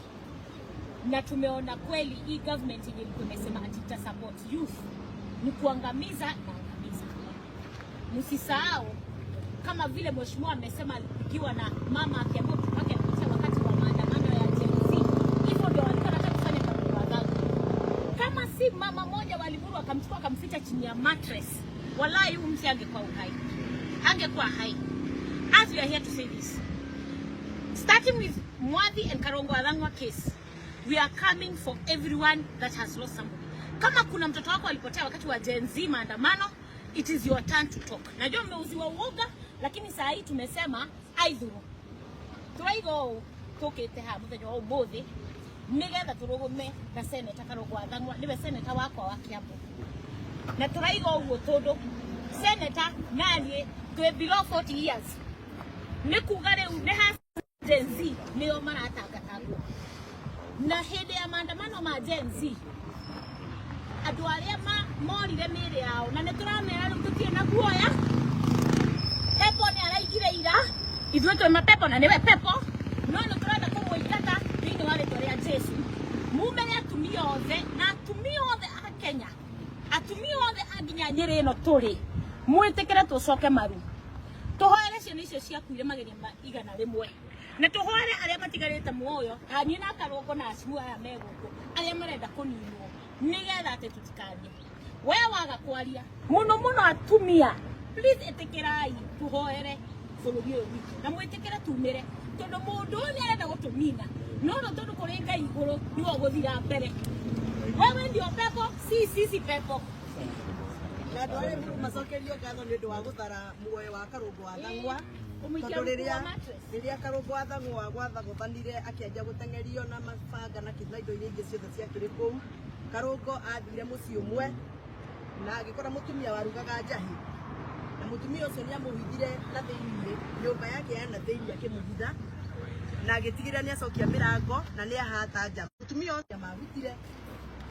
Na tumeona kweli hii government ilikuwa imesema ati ita support youth ni kuangamiza na angamiza. Msisahau kama vile mheshimiwa amesema alipigiwa na mama akiambiwa tupake kutia wakati wa maandamano ya Gen Z. Hivyo ndio walikuwa wanataka kufanya kwa wadau. Kama si mama moja waliburu akamchukua akamficha chini ya mattress, wallahi huyu mtu angekuwa uhai. Angekuwa hai. As we are here to say this, starting with Mwadhi and Karongo Athang'wa case, we are coming for everyone that has lost somebody. Kama kuna mtoto wako alipotea wakati wa Gen Z maandamano, it is your turn to talk. Najua mmeuziwa uoga, lakini saa hii tumesema aidhuru. Turaigo tokete ha muthenya wa umuthi nigetha turugume na seneta Karongo Athang'wa niwe seneta wakwa wa Kiambu. Na turaigo uguo tondu seneta nanie twe below 40 years. Nikuga riu ne ha Gen Z nio maratangatagwo. Na hende ya maandamano ma Gen Z andu aria morire mire yao na nituramera riu tutie na guoya. Pepo ni araigire ira ithuĩ twĩ mapepo na niwe pepo no nĩtũrenda kũmũingata thĩinĩ wa rĩtwa rĩa Jesu. Mume nĩ atumia othe na atumia othe a Kenya, atumia othe a nginya Nyĩrĩ ĩno tũrĩ mwĩtĩkĩre tũcoke maru tũhoere ciana icio ciakuire mageria igana rĩmwe na tũhoere arĩa matigarĩte muoyo niĩ na Karongo na acimu aya me gũkũ arĩa marenda kũninwo nĩgetha atĩ tũtikarie. We waga kwaria mũno atumia, please ĩtĩkĩrai tũhoere bũrũri ũyũ witũ na mwĩtĩkĩre tumĩre tondũ mũndũ ũyũ arenda gũtũnina no tondũ kũrĩ Ngai igũrũ nĩwe ũgũthira mbere. Wewe ndio pepo, sisi pepo. Na andũ arĩa macokerio ngatho nĩ ũndũ wa gũthara muoyo wa Karongo Athang'wa. Tondũ rĩrĩa Karongo Athang'wa gwathanire akĩanjia gũtengerio na mabanga na indo iria ingĩ ciothe ciakĩrĩ kũu, Karongo athire mũciĩ ũmwe na agĩkora mũtumia warugaga njahi na mũtumia ũcio nĩ amũhithire na thĩinĩ nyũmba yake yana thĩinĩ akĩmũhitha na agĩtigĩrĩra nĩ acokia mĩrango na nĩ ahata nja. Mũtumia ũcio marutire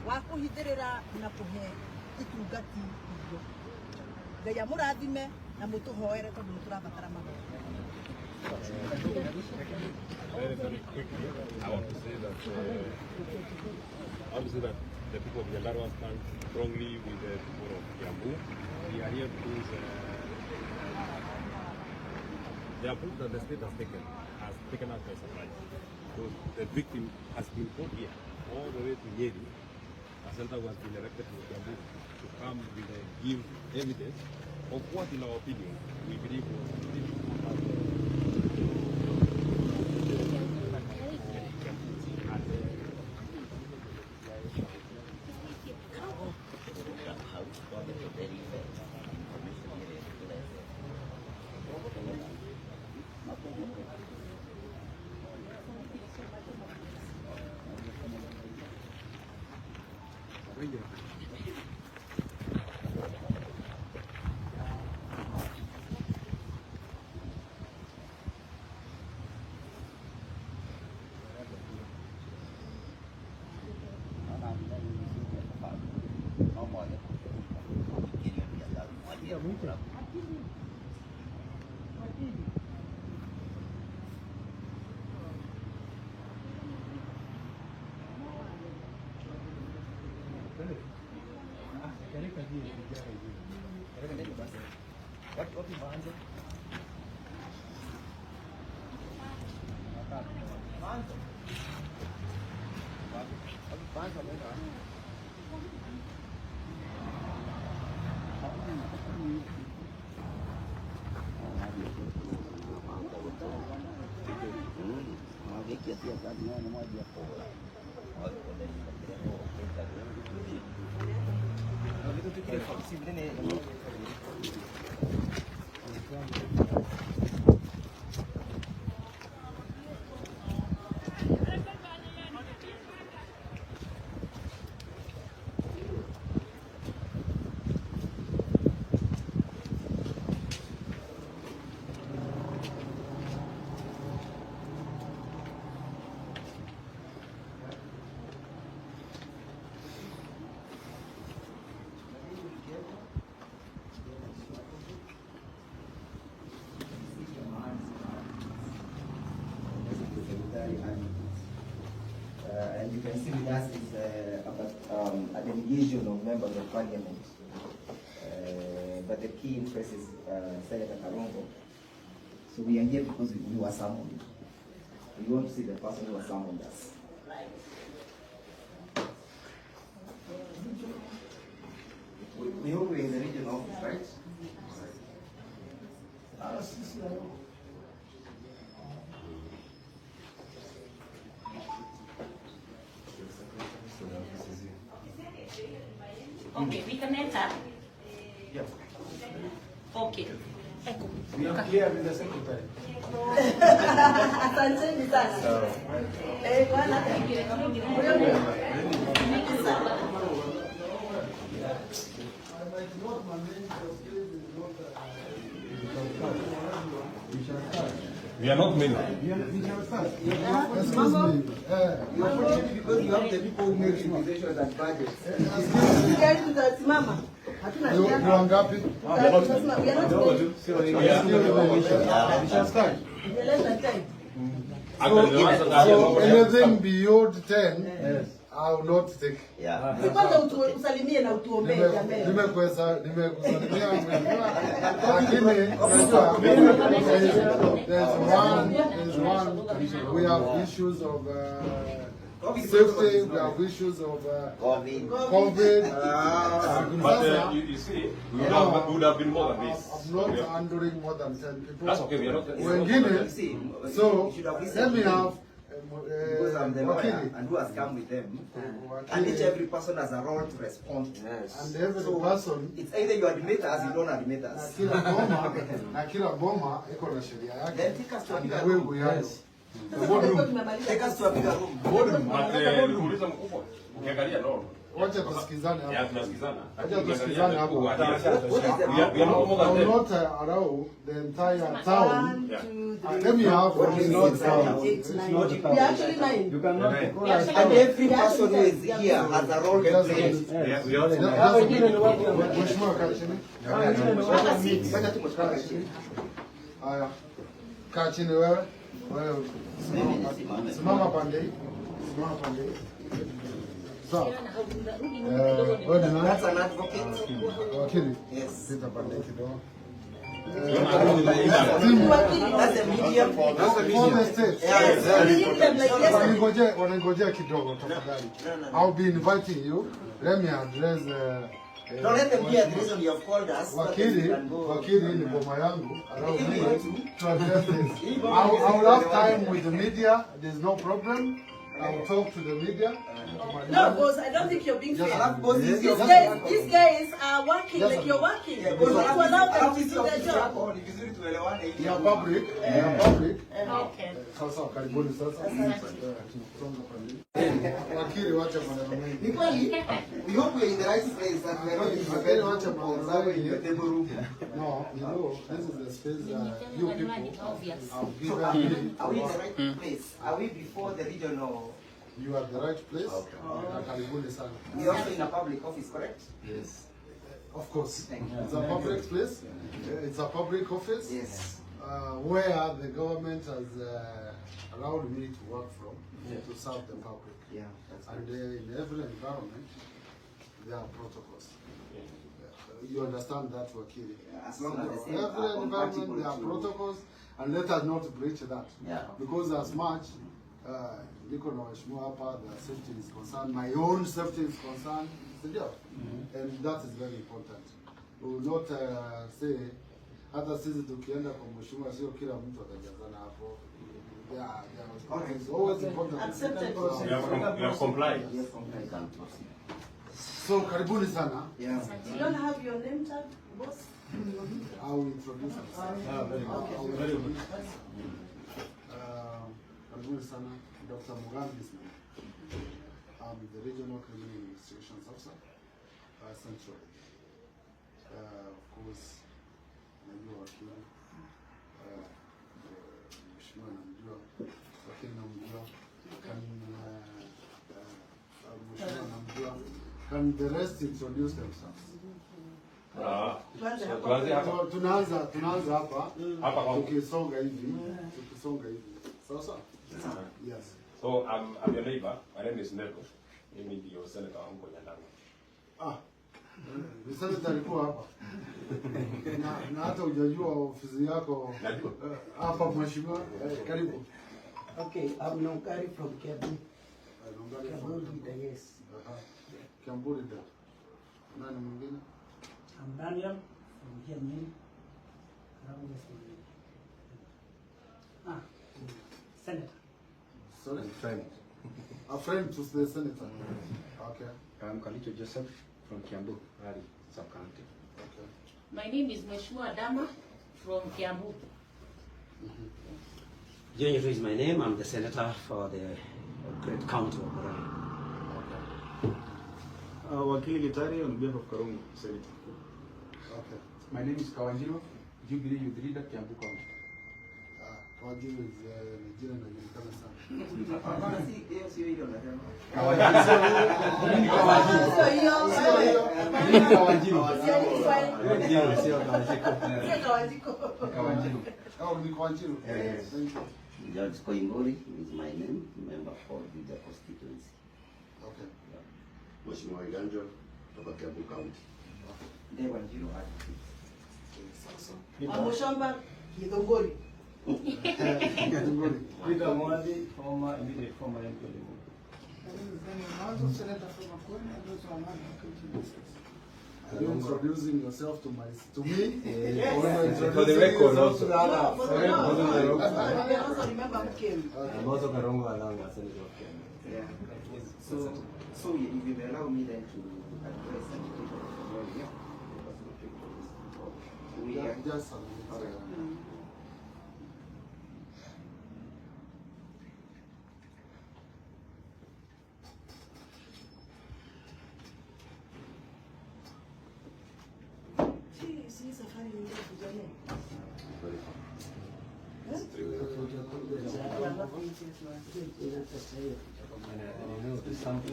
wa kũhithĩrĩra na kũhe itungati irio. Ngai amũrathime na mũtũhoere tondũ nĩ tũrabatara mahoya. Very quickly, I want to say that the people of Nyandarua stand strongly with the people of Kiambu. We are here because the approach that the state has taken us by surprise. So the victim has been brought here all the way to Nyeri. A center was been erected to Kiambu to come with give evidence of what, in our opinion, we believe was you can see with us is a delegation of members of parliament. But the key interest is Senator Karongo. So we are here because we were summoned. We want to see the person who has summoned us. We hope we're in the regional office, right? Okay, we can enter. Yeah. Okay. We are here with the secretary. Asanteni sana. Bwana. We are not many. Excuse me. Because you have the people who make invitations and budgets. Gari tutasimama. Hatuna You are ngapi? So anything beyond 10, I will not take. Kwanza usalimie na utuombee jamani. Nimekusalimia lakini unajua there's one we have issues of safety, we have issues of COVID. But you see, would have been more than this. I'm not handling more than 10 people. That's okay, we are not. Wengine, so let me have because I'm the lawyer and who has come with them. And each every person has a role to respond to. And every person, it's either you admit us, you don't admit us. na kila boma iko na sheria yake. Then take us to a bigger And the way room. we have it. Take us to a bigger room. Nikuuliza mkubwa, ukiangalia no. Wacha tusikizane hapo. Tunasikizana. Wacha tusikizane hapo. We are not more I than will them. not allow the entire town. Let me have what is not town. We are actually 9. You cannot And every person who is here has a role to play. Mheshimiwa kaa chini. Haya. Kaa chini wewe. Wewe simama pande hii. Simama pande hii. Sawa. That's an advocate. Wakili. Yes. Pita pande hii kidogo. That's a medium. For the state. Wanangojea kidogo tafadhali. I'll be inviting you. Let me address Don't let them hear the reason you have called us. Wakili ni boma yangu. Allow me to address this. I will have time with the media. There's no problem. I will talk to the media. No, boss, I don't think you're being fair. Yes. These guys are working like you're working. You allow them to do their job. You are public. You are public. Okay. Sasa karibuni sasa. Wakili wacha maneno mengi. We hope we're in the right place and we're not in the Wakili wacha maneno observing mengi. the table room. No, you know, this is the space you people have So given are me. we in the right place? Are we before the regional? You are the right place. Karibuni sana. We're also in a public office, correct? Yes. Of course. Thank you. It's a public place. It's a public office. Yes. Where the government has allowed me to work from to serve the public. Yeah. And in every environment, there are protocols. You understand that, Wakili? As long as the same Every are environment, there are compatible to- protocols, and let us not breach that. Yeah. Because as much, niko na waheshimiwa hapa, the safety is concerned, my own safety is concerned, it's the job. And that is very important. We will not say, hata sisi tukienda kwa mheshimiwa, sio kila mtu atajazana hapo. It's always important. Accepted. You have complied. Yes, compliant. So karibuni sana. Yeah. You don't have your name tag, boss? I will introduce myself. Very good. Karibuni sana, Dr. Mugambi is my name. I'm the Regional Criminal Investigations Officer, Central. Of course, najua wakili, mheshimiwa namjua, wakili namjua, mheshimiwa namjua. Can the rest introduce themselves? Tuanze hapa. Tunaanza hapa Hapa kwangu. tukisonga hivi, Sawa sawa? Yes. So I'm your neighbor. My name is Neto. Mimi ndio senator wangu Nyandarua. Senator alikuwa hapa. Na hata hujajua ofisi yako hapa mheshimiwa. Karibu. Okay, I'm Nongari from Kiambu. Kiambu, yes. Kiambu. Nani mwingine? I'm Daniel from here, Nyeri. Senator. Sorry? A friend to the senator. Okay. I'm Kalicho Joseph from Kiambu, Rari, sub-county. Okay. My name is Mheshimiwa Dama from Kiambu. Junior is my name. I'm the senator for the great county of Rari. Wakili Gitari on behalf of Karungu, Senator. Okay. My name is Kawanjiro, Jubilee Youth Leader, Kiambu County. Kawanjiro is jina inajulikana sana. Hapana, si hiyo sio hilo nasema. George Koingori is my name, member for the constituency. Okay. Mheshimiwa Iganjo kutoka Kiambu County. Ndewa Njiro hadi. Amushamba Kidongori. Peter Mwadi, immediate former MP. Are you introducing yourself to me? Yes. For the record also. I also remember Mkem. I'm also Karungu Alanga, Senator of Kenya. Yeah. So if you allow me then to address some people here. We are just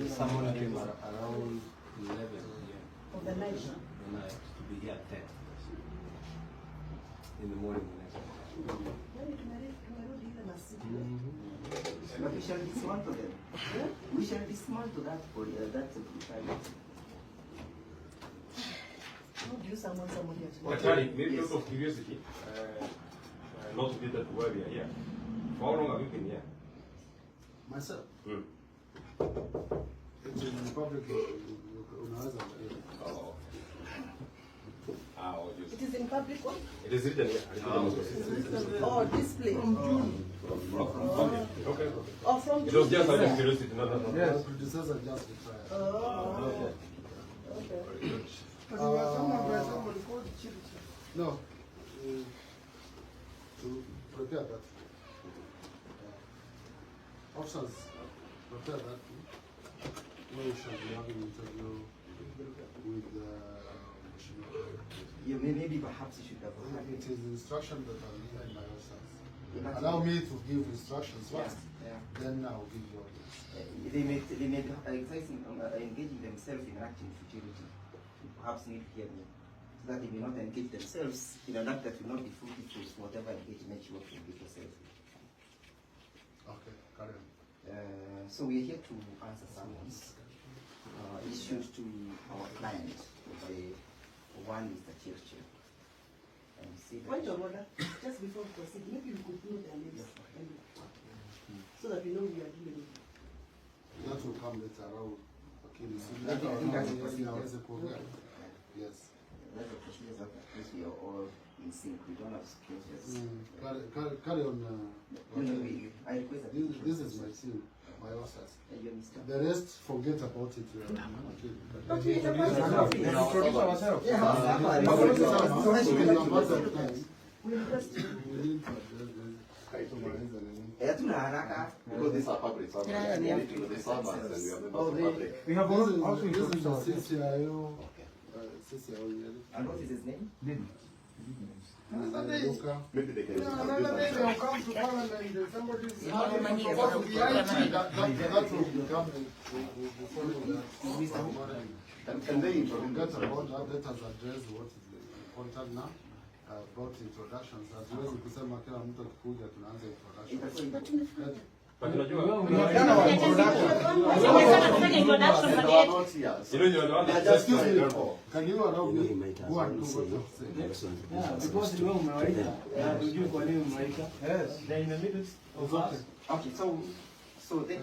Someone came around 11 Of the night. to be here at 10 in the morning. But we shall dismantle them. We shall dismantle that for that secretariat. How do you summon somebody else? Actually, maybe out of curiosity, not related to why we are here. For how long have you been here? Myself. It's in the public. It is in public one? It is written here. Oh, display. From June. Okay. Oh, from It June. was just out of curiosity. No. Yes, predecessor just retired. Oh. Okay. No, to prepare that. Officers, prepare that. We shall be having an interview with Maybe perhaps you should have. It is instruction that are given by officers. Allow me to give instructions first. Yeah. Then I will give you orders. They may engaging themselves in acting futility. Perhaps need to hear me. So that they may not engage themselves in an act that will not be fruitful for whatever engagement you want to engage yourself in. Okay, carry on. So we are here to answer summons issued to our client by one Mr. Chirchir. Point of order, just before we proceed, maybe we could know their names so that we know we are dealing with. That will come later. Okay, yes. That's the procedures of this. We are all in sync. We don't have skills. Carry on. I request that this is my team, my officers. The rest, forget about it. Okay, introduce ourselves. Hatuna haraka because these are public servants. We need to know the servants and we are members of public. We have also introduced our CCIO. And what is his name? Maybe they can Another day they'll come to Parliament and somebody's having that will become and they forget about that. Let us address what is important now. About introductions. As well as kusema kila mtu akikuja tunaanza introduction. But unajua can you allow me who are to say? Because you umewaita na tujui kwa nini umewaita. Yes. They're in the middle of us. Okay, so thank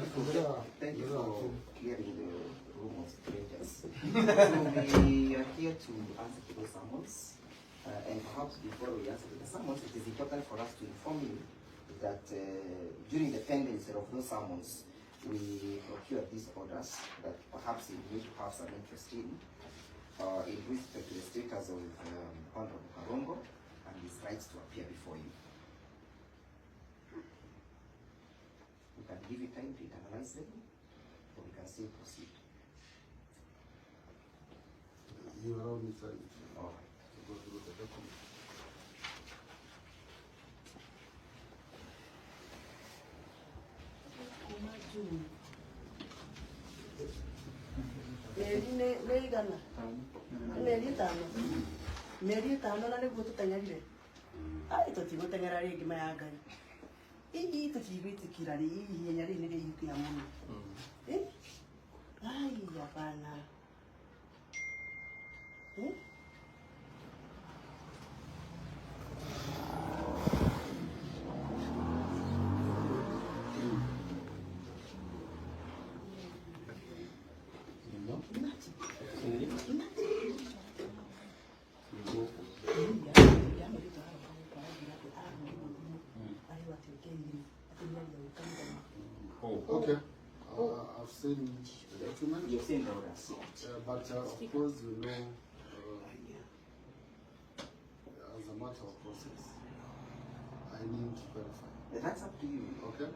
you for clearing the room of strangers. So we are here to answer to the summons, and perhaps before we answer to the summons, it is important for us to inform you that during the pendency of those summons, we procured these orders that perhaps you need to have some interest in respect to the status of Honorable Karongo and his rights to appear before you. We can give you time to analyze them, or we can still proceed. You allow me time to go through the document. Meri tano na niguo tuteng'erire tutiguteng'era ringi maya Ngai ii tutigwitikira ri ihenya ri niri ihitia muno ai hapana Okay. I've seen the document. You've seen the orders. But of course, you know, as a matter of process, I need to verify. That's up to you. Okay.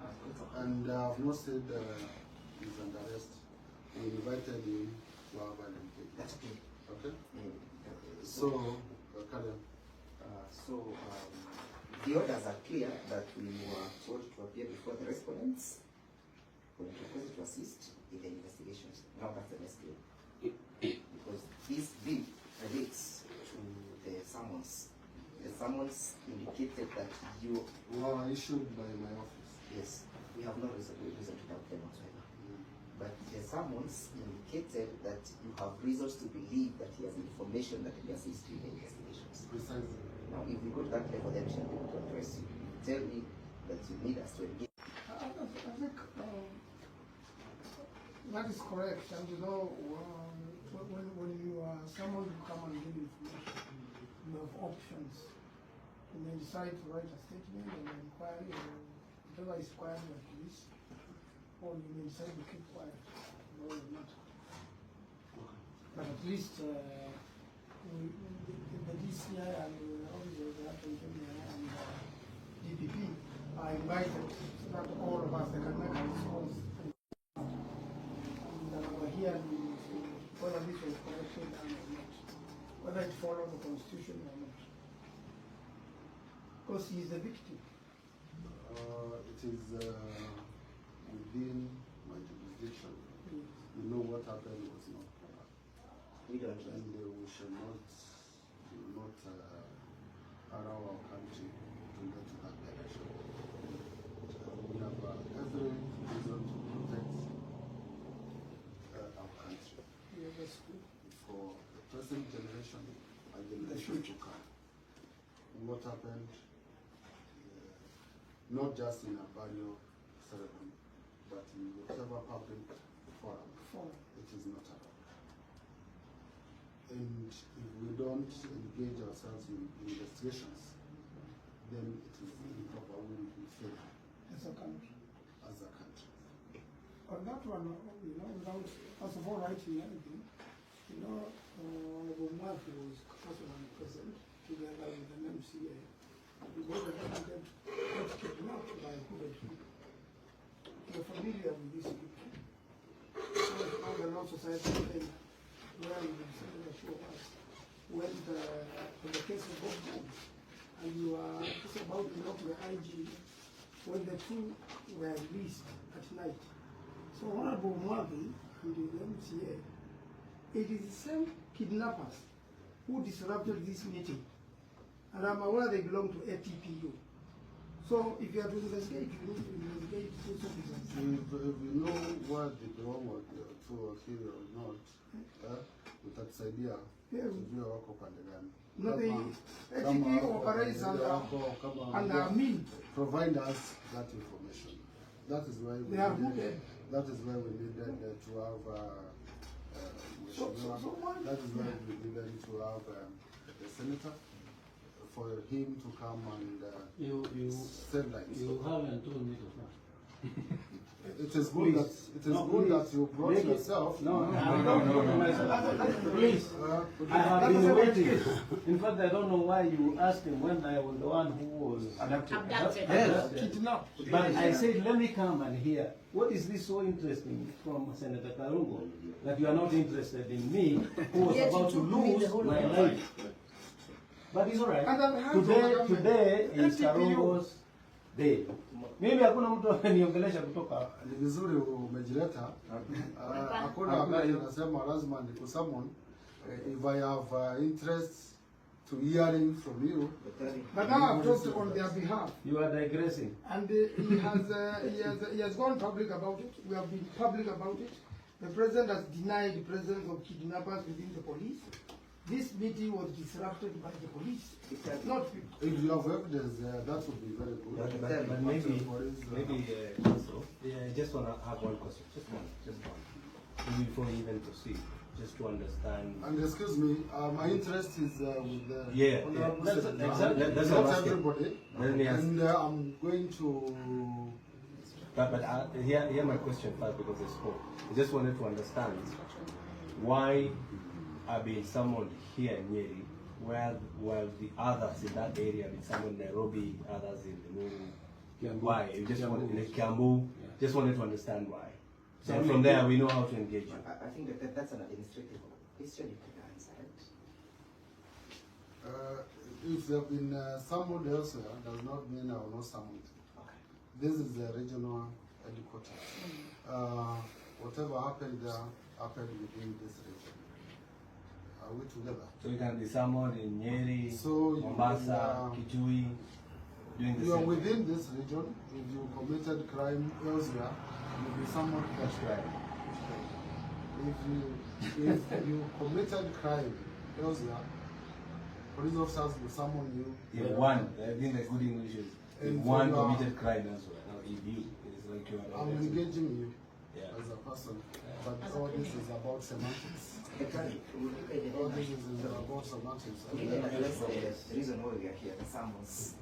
And I've not said he's under arrest. We invited him to have an engagement. That's okay. Okay. So, Karen. The orders are clear that we were told to appear before the respondents when requested to assist in the investigations. Now that's the next claim. Because this bill relates to the summons. The summons indicated that you were issued by my office. Yes, we have no reason to doubt them whatsoever. But the summons indicated that you have reasons to believe that he has information that can assist you in the investigations. Precisely. Now, if we go to that level, then we shall be able to address you. Tell me that you need us to engage. I think that is correct. And you know, when you are someone who come and give information, you have options. You may decide to write a statement or an inquiry or whatever is required by police, or you may decide to keep quiet. No, not. But at least the DCI and the officers and DPP are invited so that all of us can make a response. And we're here whether this was corrected or not, whether it follows the constitution or not. Because he is the victim. It is within my jurisdiction. You know what happened was not proper. We don't. And we should not allow our country to get to that direction. We have every reason to protect our country. Yeah, that's good. For the present generation and the generation to come. What happened, not just in a burial ceremony, but in whatever public forum, it is not allowed. And if we don't engage ourselves in investigations, then it is improper. We will fail as a country. On that one, you know, without first of all writing anything, you know, Honorable Murphy was personally present together with an MCA. We got kidnapped by Hubert. You're familiar with this people. How the Law Society of Kenya, where we went to the case of Bob Jones, and you are just about to knock the IG when the two were released at night. So Honorable Murphy and the MCA, it is the same kidnappers who disrupted this meeting. And I'm aware they belong to ATPU. So if you are to investigate, you need to investigate those officers. If we know what the wrong or to kill or not, utatusaidia kujua wako pande gani. No, the HED operates under me. Provide us that information. That is why we needed, that is why we needed to have that is why we needed to have the senator for him to come and send like you haven't told me to come. It is good that that you brought yourself. No, please. I have been waiting. In fact, I don't know why you asked him when I was the one who was abducted. Kidnapped. But I said, let me come and hear. What is this so interesting from Senator Karungo that you are not interested in me, who was about to lose my life? But it's all right. Today is Karungo's day. Mimi hakuna mtu aniongelesha kutoka hapa. Ni vizuri umejileta. Hakuna habari nasema lazima nikusummon if I have interest to hearing from you. But now I've talked on their behalf. You are digressing. And he has gone public about it. We have been public about it. The president has denied the presence of kidnappers within the police. This meeting was disrupted by the police, not people. If you have evidence, that would be very good. But maybe also, I just want to have one question, just one, before we even proceed, just to understand. And excuse me, my interest is with the That's not everybody. And I'm going to. But hear my question first because I spoke. I just wanted to understand why I've been summoned here in Nyeri, while the others in that area, been summoned in Nairobi, others in the Meru. Why? You just wanted in Kiambu. Just wanted to understand why. So from there, we know how to engage you. I think that's an administrative question you can answer. If they have been summoned elsewhere, does not mean I will not summon them. Okay. This is the regional headquarters. Whatever happened there happened within this region. Are we together? So you can be summoned in Nyeri, So Mombasa, Kitui, doing the you are same. within this region. If you committed crime elsewhere, you will be summoned. That's right. If you committed crime elsewhere, police officers will summon you. If one, I think the good English is if one committed crime elsewhere. Now if you, it's like you are. I'm engaging you as a person, but all this is about semantics. All this is about semantics. The reason why we are here, the summons.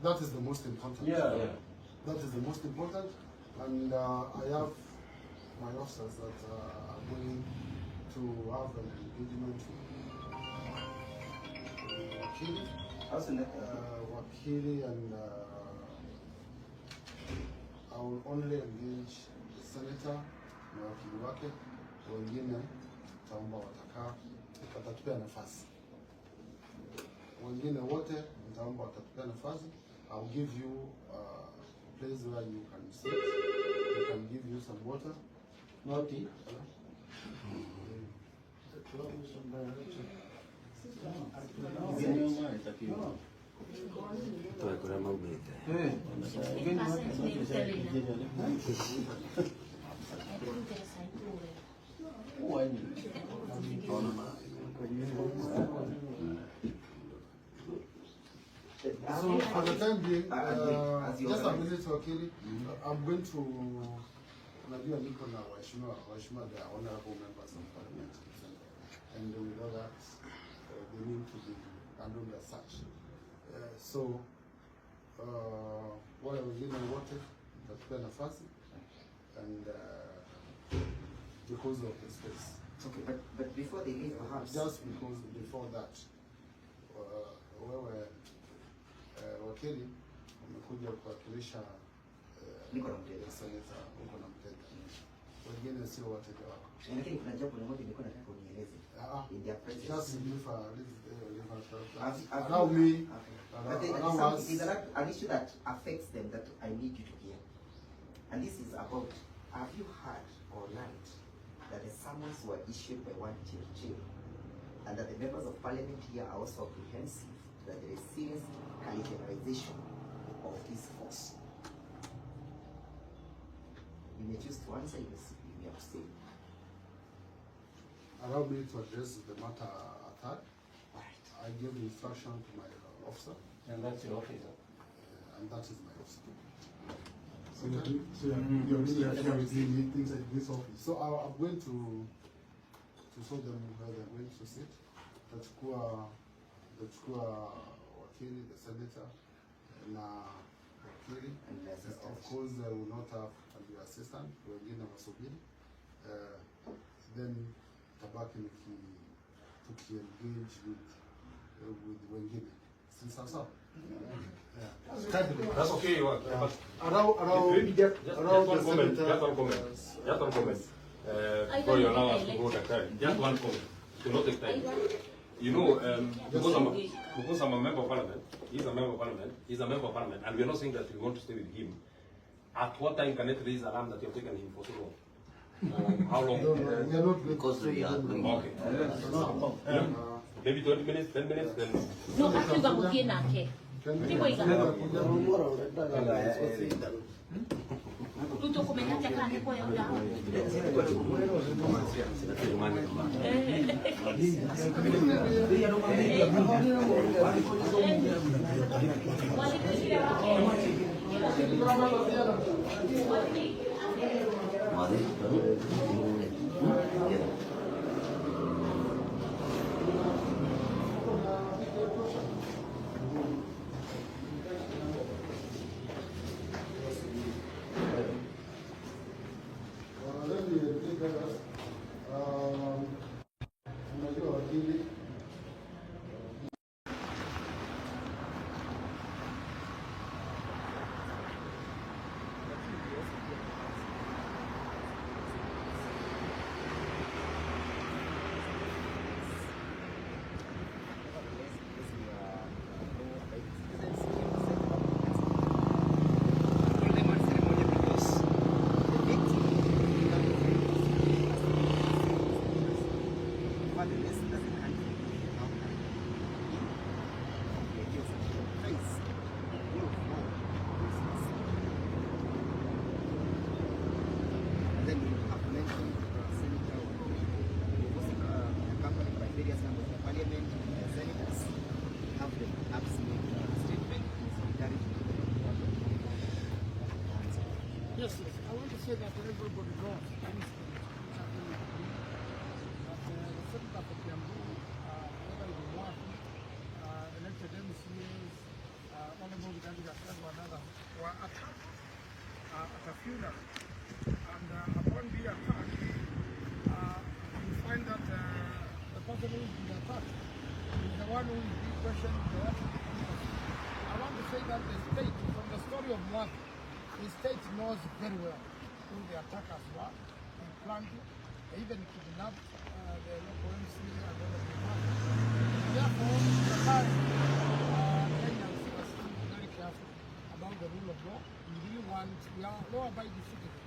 That is the most important. That is the most important, and I have my officers that are going to have an engagement with Wakili, and I will only engage the senator na wakili wake, wengine taomba watatupea nafasi. Wengine wote nitaomba watatupea nafasi. I'll give you a place where you can sit. I can give you some water. Not tea. So for the time being, just a minute wakili, I'm going to unajua niko na waheshimiwa the honorable members of parliament, and we know that they need to be handled as such. So wale wengine wote tutapea nafasi, and because of the space. Okay, but before they leave, perhaps just because before that, wewe wakili umekuja kuwakilisha seneta, uko na mteja, wengine sio wateja wako. Lakini kuna jambo moja nilikuwa nataka unieleze. In their presence. Just allow me. But there's an issue that affects them that I need you to hear. And this is about, have you heard or learned that the summons were issued by one Chirchir, and that the members of parliament here are also apprehensive that there is serious cannibalization of this force? may choose to answer, you may abstain. Allow me to address the matter at hand. I gave instruction to my officer. And that's your officer? And that is my officer. So you're doing everything, things like this office. So I'm going to show them where they're going to sit. Tachukua wakili, the senator, na wakili. Of course, they will not have the assistant, wengine wasubiri. Then tabaki tuki-engage with wengine. Si sawa? That's okay. Just one comment. Before you allow us to go that just one comment. To not take time. You know, because I'm a member of parliament, he's a member of parliament, and we're not saying that we want to stay with him. At what time can it raise alarm that you've taken him for so long? How long? Because we are okay. Maybe 20 minutes, 10 minutes, then. No, actually, I'm going to Yes, I want to say that everybody knows that the Senator for Kiambu, whether it was elected MCAs, Honorable Gandhi Gaston and others, were attacked at a funeral. And upon being attacked, you find that the person who is being attacked is the one who is being questioned. I want to say that the state, from the story of Mwaki, the state knows very well who the attackers were. They planned it. They even kidnapped the local MC and all of them. Therefore, the time Kenyans are still very careful about the rule of law. We are law-abiding citizens,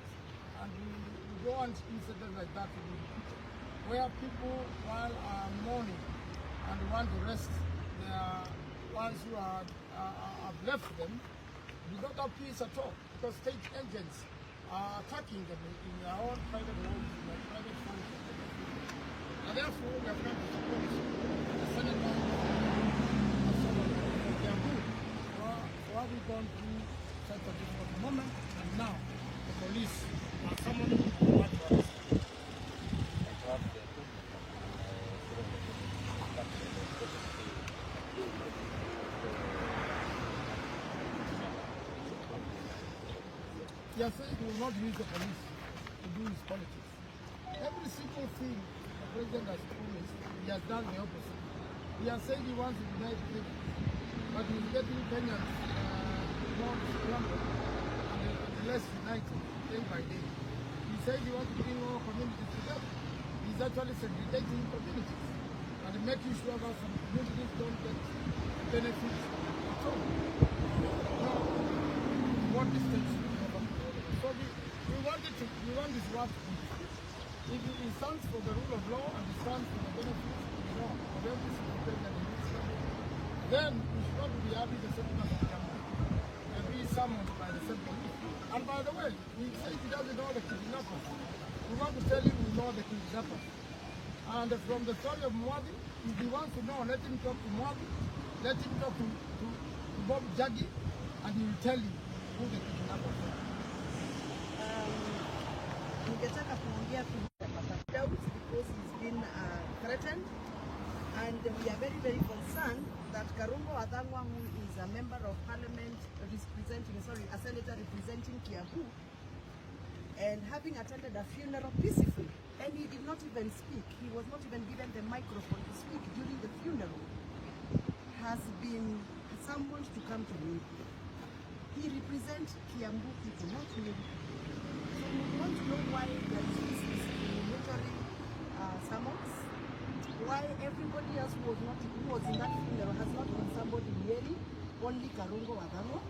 and we don't want incidents like that to be repeated, where people, while mourning and want to rest their ones who have left them, do not have peace at all, because state agents are attacking them in their own private homes, in their private homes. And therefore, we have come to support the Senator for having gone through such a difficult moment, and now the police are summoning the one to arrest. He has said he will not use the police to do his politics. Every single thing the president has promised, he has done the opposite. He has said he wants to unite people, but he's getting Kenyans more scrambled and less united day by day. He said he wants to bring all communities together. He's actually segregating communities and making sure that some communities don't get benefits at all. Now, what distance? So we want this war to be. If he stands for the rule of law and he stands for the benefits of every single Kenyan in this country, then we should not be happy the Senator of Kiambu may be summoned by the same police. And by the way, he says he doesn't know the kidnappers. We want to tell him we know the kidnappers. And from the story of Mwadhi, if he wants to know, let him talk to Mwadhi, let him talk to Bob Jagi, and he will tell you who the kidnappers are. Ningetaka kuongea doubts because he's been threatened, and we are very, very concerned that Karungo Wathang'wa, who is a member of parliament a senator representing Kiambu, and having attended a funeral peacefully, and he did not even speak, he was not even given the microphone to speak during the funeral, has been summoned to come to me. He represents Kiambu people, not me. So we want to know why there is this discriminatory summons, why everybody else who was in that funeral has not been somebody really, only Karungo Wathang'wa.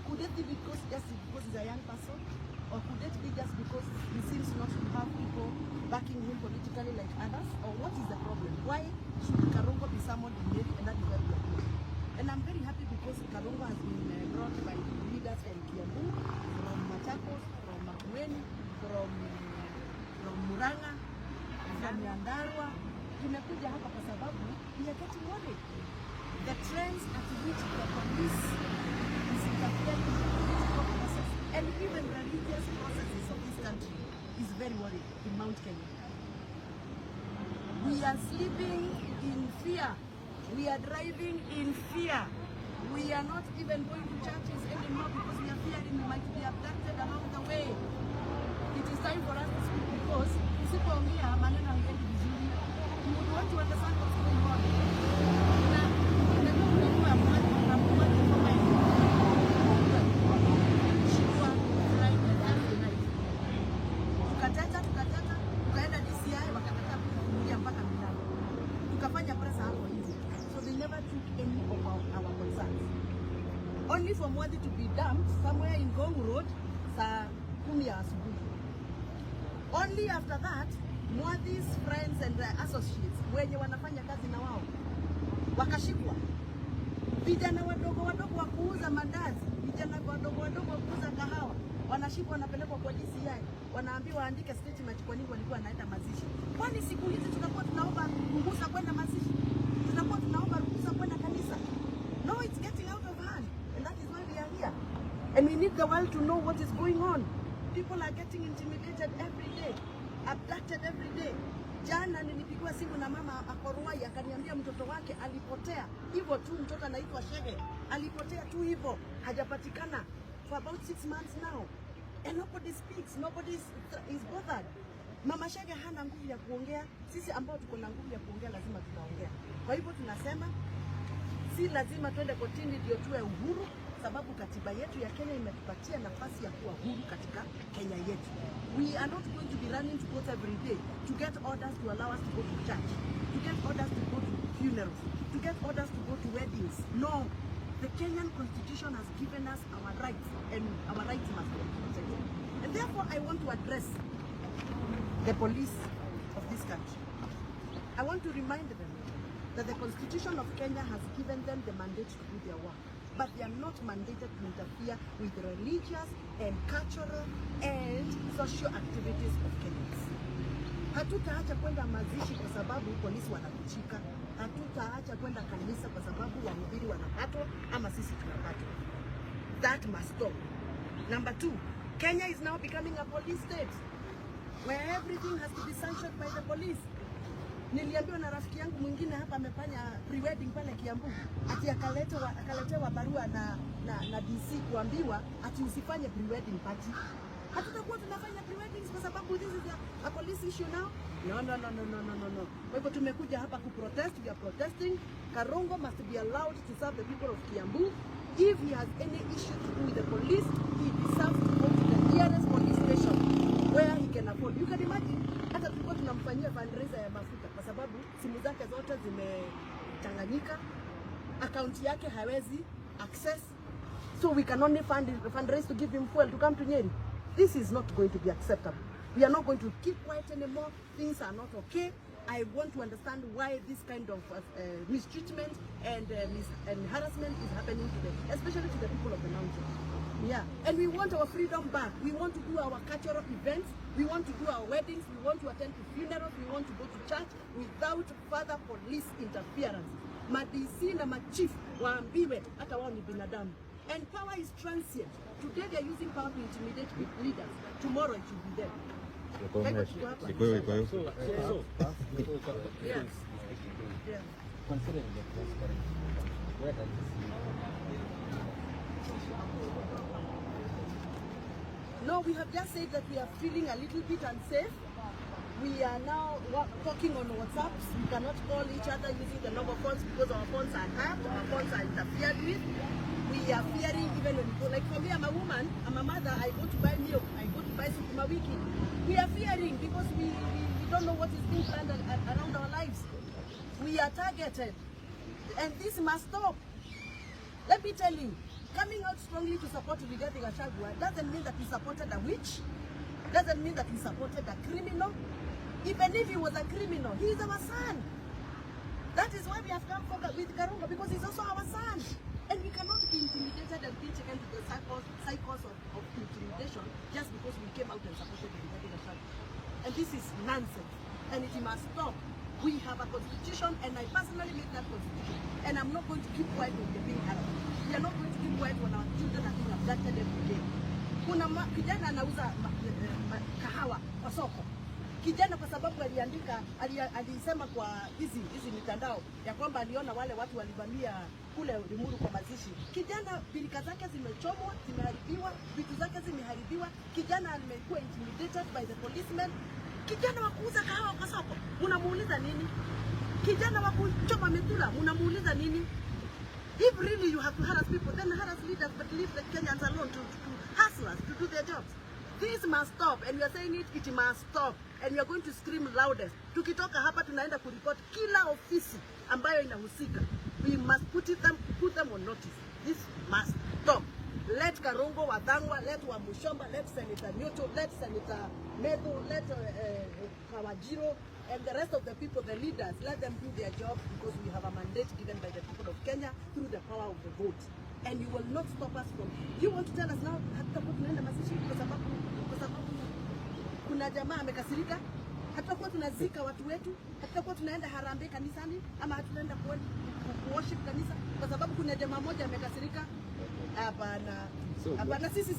Could it be just because he's a young person? Or could it be just because he seems not to have people backing him politically like others? Or what is the problem? Why should Karungo be summoned in Nyeri, and that is where we are going? And I'm very happy because Karungo has been brought by leaders from Kiambu, from Machakos, from Makueni, from Murang'a, from Nyandarua. Tumekuja hapa kwa sababu we are getting worried. The trends at which the police is interfering in the political process and even religious processes of this country is very worrying in Mount Kenya. We are sleeping in fear. We are driving in fear. We are not even going to churches anymore because we are fearing we might be abducted along the way. It is time for us to speak because usipoongea maneno hayendi vizuri. You would want to understand what's going on. Tukatata, tukaenda DCI, wakataka kuingia mpaka Milano. Tukafanya presa hapo hivi. So they never took any of our concerns. Only for Mwadhi to be dumped somewhere in Gong Road, saa 10 ya asubuhi. Only after that, Mwadhi's friends and associates wenye wanafanya kazi na wao wakashikwa. Vijana wadogo wa kuuza mandazi, vijana wadogo wa kuuza kahawa wanashikwa, wanapelekwa kwa DCI, wanaambiwa waandike statement kwa nini walikuwa wanaenda mazishi. Kwani siku hizi tunakuwa tunaomba ruhusa kwenda mazishi? Tunakuwa tunaomba ruhusa kwenda kanisa? No, it's getting out of hand, and that is why we are here. And we need the world to know what is going on. People are getting intimidated every day, abducted every day. Jana nilipigiwa simu na mama Akorwai akaniambia mtoto wake alipotea hivyo tu, mtoto anaitwa Shege, alipotea tu hivyo, hajapatikana for about 6 months now, and nobody speaks, nobody is bothered. Mama Shege hana nguvu ya kuongea, sisi ambao tuko na nguvu ya kuongea lazima tunaongea. Kwa hivyo tunasema si lazima twende kotini ndio tuwe uhuru, sababu katiba yetu ya Kenya imetupatia nafasi ya kuwa huru katika Kenya yetu. We are not going to be running to court every day to get orders to allow us to go to church, to get orders to go to funerals, to get orders to go to weddings. No, the Kenyan Constitution has given us our rights, and our rights must be protected. And therefore, I want to address the police of this country. I want to remind them that the Constitution of Kenya has given them the mandate to do their work, but they are not mandated to interfere with religious and cultural and social activities of Kenyans. Hatutaacha kwenda mazishi kwa sababu polisi wanatuchika. Hatutaacha kwenda kanisa kwa sababu wahubiri wanapatwa ama sisi tunapatwa. That must stop. Number 2, Kenya is now becoming a police state where everything has to be sanctioned by the police. Niliambiwa na rafiki yangu mwingine hapa amefanya pre-wedding pale Kiambu, ati akaletewa barua na DC kuambiwa ati usifanye pre-wedding party. Hatutakuwa tunafanya pre-weddings kwa sababu this is a police issue now. No. Kwa hivyo tumekuja hapa kuprotest, we are protesting. Karungo must be allowed to serve the people of Kiambu. If he has any issue to do with the police, he deserves to go to the nearest police station where he can afford. You can imagine, hata tulikuwa tunamfanyia fundraiser ya mafuta kwa sababu simu zake zote zimechanganyika, account yake hawezi access, so we can only fundraise to give him fuel to come to Nyeri. This is not going to be acceptable. We are not going to keep quiet anymore. Things are not okay. I want to understand why this kind of mistreatment and harassment is happening to them, especially to the people of the mountain. Yeah, and we want our freedom back. We want to do our cultural events. We want to do our weddings. We want to attend to funerals. We want to go to church without further police interference. Ma-DC na ma-chief waambiwe hata wao ni binadamu. And power is transient. Today they are using power to intimidate leaders. Tomorrow it will be them. Yes. Yeah. Considering the transparency, where does this No, we have just said that we are feeling a little bit unsafe. We are now talking on WhatsApps. We cannot call each other using the normal phones because our phones are tapped, our phones are interfered with. We are fearing even when we go, like for me, I'm a woman, I'm a mother, I go to buy milk, I go to buy Sukuma Wiki. We are fearing because we don't know what is being planned around our lives. We are targeted. And this must stop. Let me tell you, coming out strongly to support Rigathi Gachagua doesn't mean that we supported a witch, doesn't mean that we supported a criminal. Even if he was a criminal, he is our son. That is why we have come forward with Karungo, because he's also our son. And we cannot be intimidated and be taken to the cycles of intimidation just because we came out and supported Rigathi Gachagua. And this is nonsense, and it must stop. We have a constitution, and I personally made that constitution. And I'm not going to keep quiet when they're being harassed. We are not going to keep quiet when our children are being abducted every day. Kuna kijana anauza kahawa kwa soko. Kijana kwa sababu alisema kwa hizi mitandao ya kwamba aliona wale watu walivamia kule Limuru kwa mazishi. Kijana bilika zake zimechomwa, zimeharibiwa, vitu zake zimeharibiwa. Kijana amekuwa intimidated by the policemen. Kijana wa kuuza kahawa kwa soko, unamuuliza nini? Kijana wa kuchoma metula, unamuuliza nini? If really you have to harass people, then harass leaders, but leave the Kenyans alone to hustlers to do their jobs. This must stop, and we are saying it must stop, and we are going to scream loudest. Tukitoka hapa tunaenda kuripoti kila ofisi ambayo inahusika. We must put them on notice. This must stop. Let Karongo, Wadangwa, let Wamushomba, let Senator Nyoto, let Senator Medo, let Kawajiro, and the rest of the people, the leaders, let them do their job, because we have a mandate given by the people of Kenya through the power of the vote. And you will not stop us from. You want to tell us now hatutakuwa tunaenda mazishi kwa sababu kuna jamaa amekasirika? Hatutakuwa tunazika watu wetu? Hatutakuwa tunaenda harambee kanisani ama hatunaenda worship kanisa kwa sababu kuna jamaa moja amekasirika? Hapana. Hapana, sisi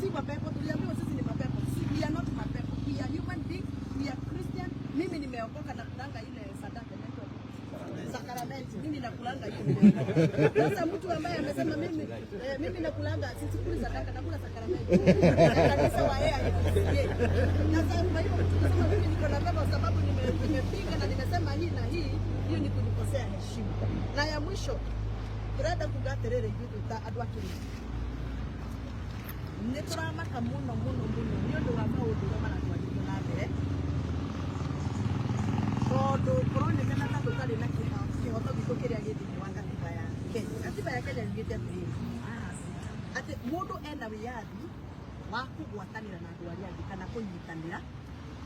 si mapepo, tuliambiwa sisi ni mapepo. We are not mapepo. We are human beings. We are Christian. Mimi nimeokoka na kulanga ile sadaka inaitwa sakramenti. Mimi nakulanga hiyo. Sasa mtu ambaye amesema mimi nakulanga, sisi kuli sadaka, nakula sakramenti. Kanisa wa yeye. Sasa kwa hiyo tunasema mimi niko na baba sababu nimepinga na nimesema hii na hii, hiyo ni kunikosea heshima. Na ya mwisho turenda kugaterere ithu ta andu akiri ni turamaka muno ni undu wa maundu maratwarithio na mbere tondu kuronekana ta tutari na kihoto gitu kiria githini wa katiba ya Kenya. Katiba ya Kenya yugite atiri ati mundu ena wiyathi wa kugwatanira na andu aria angi kana kunyitanira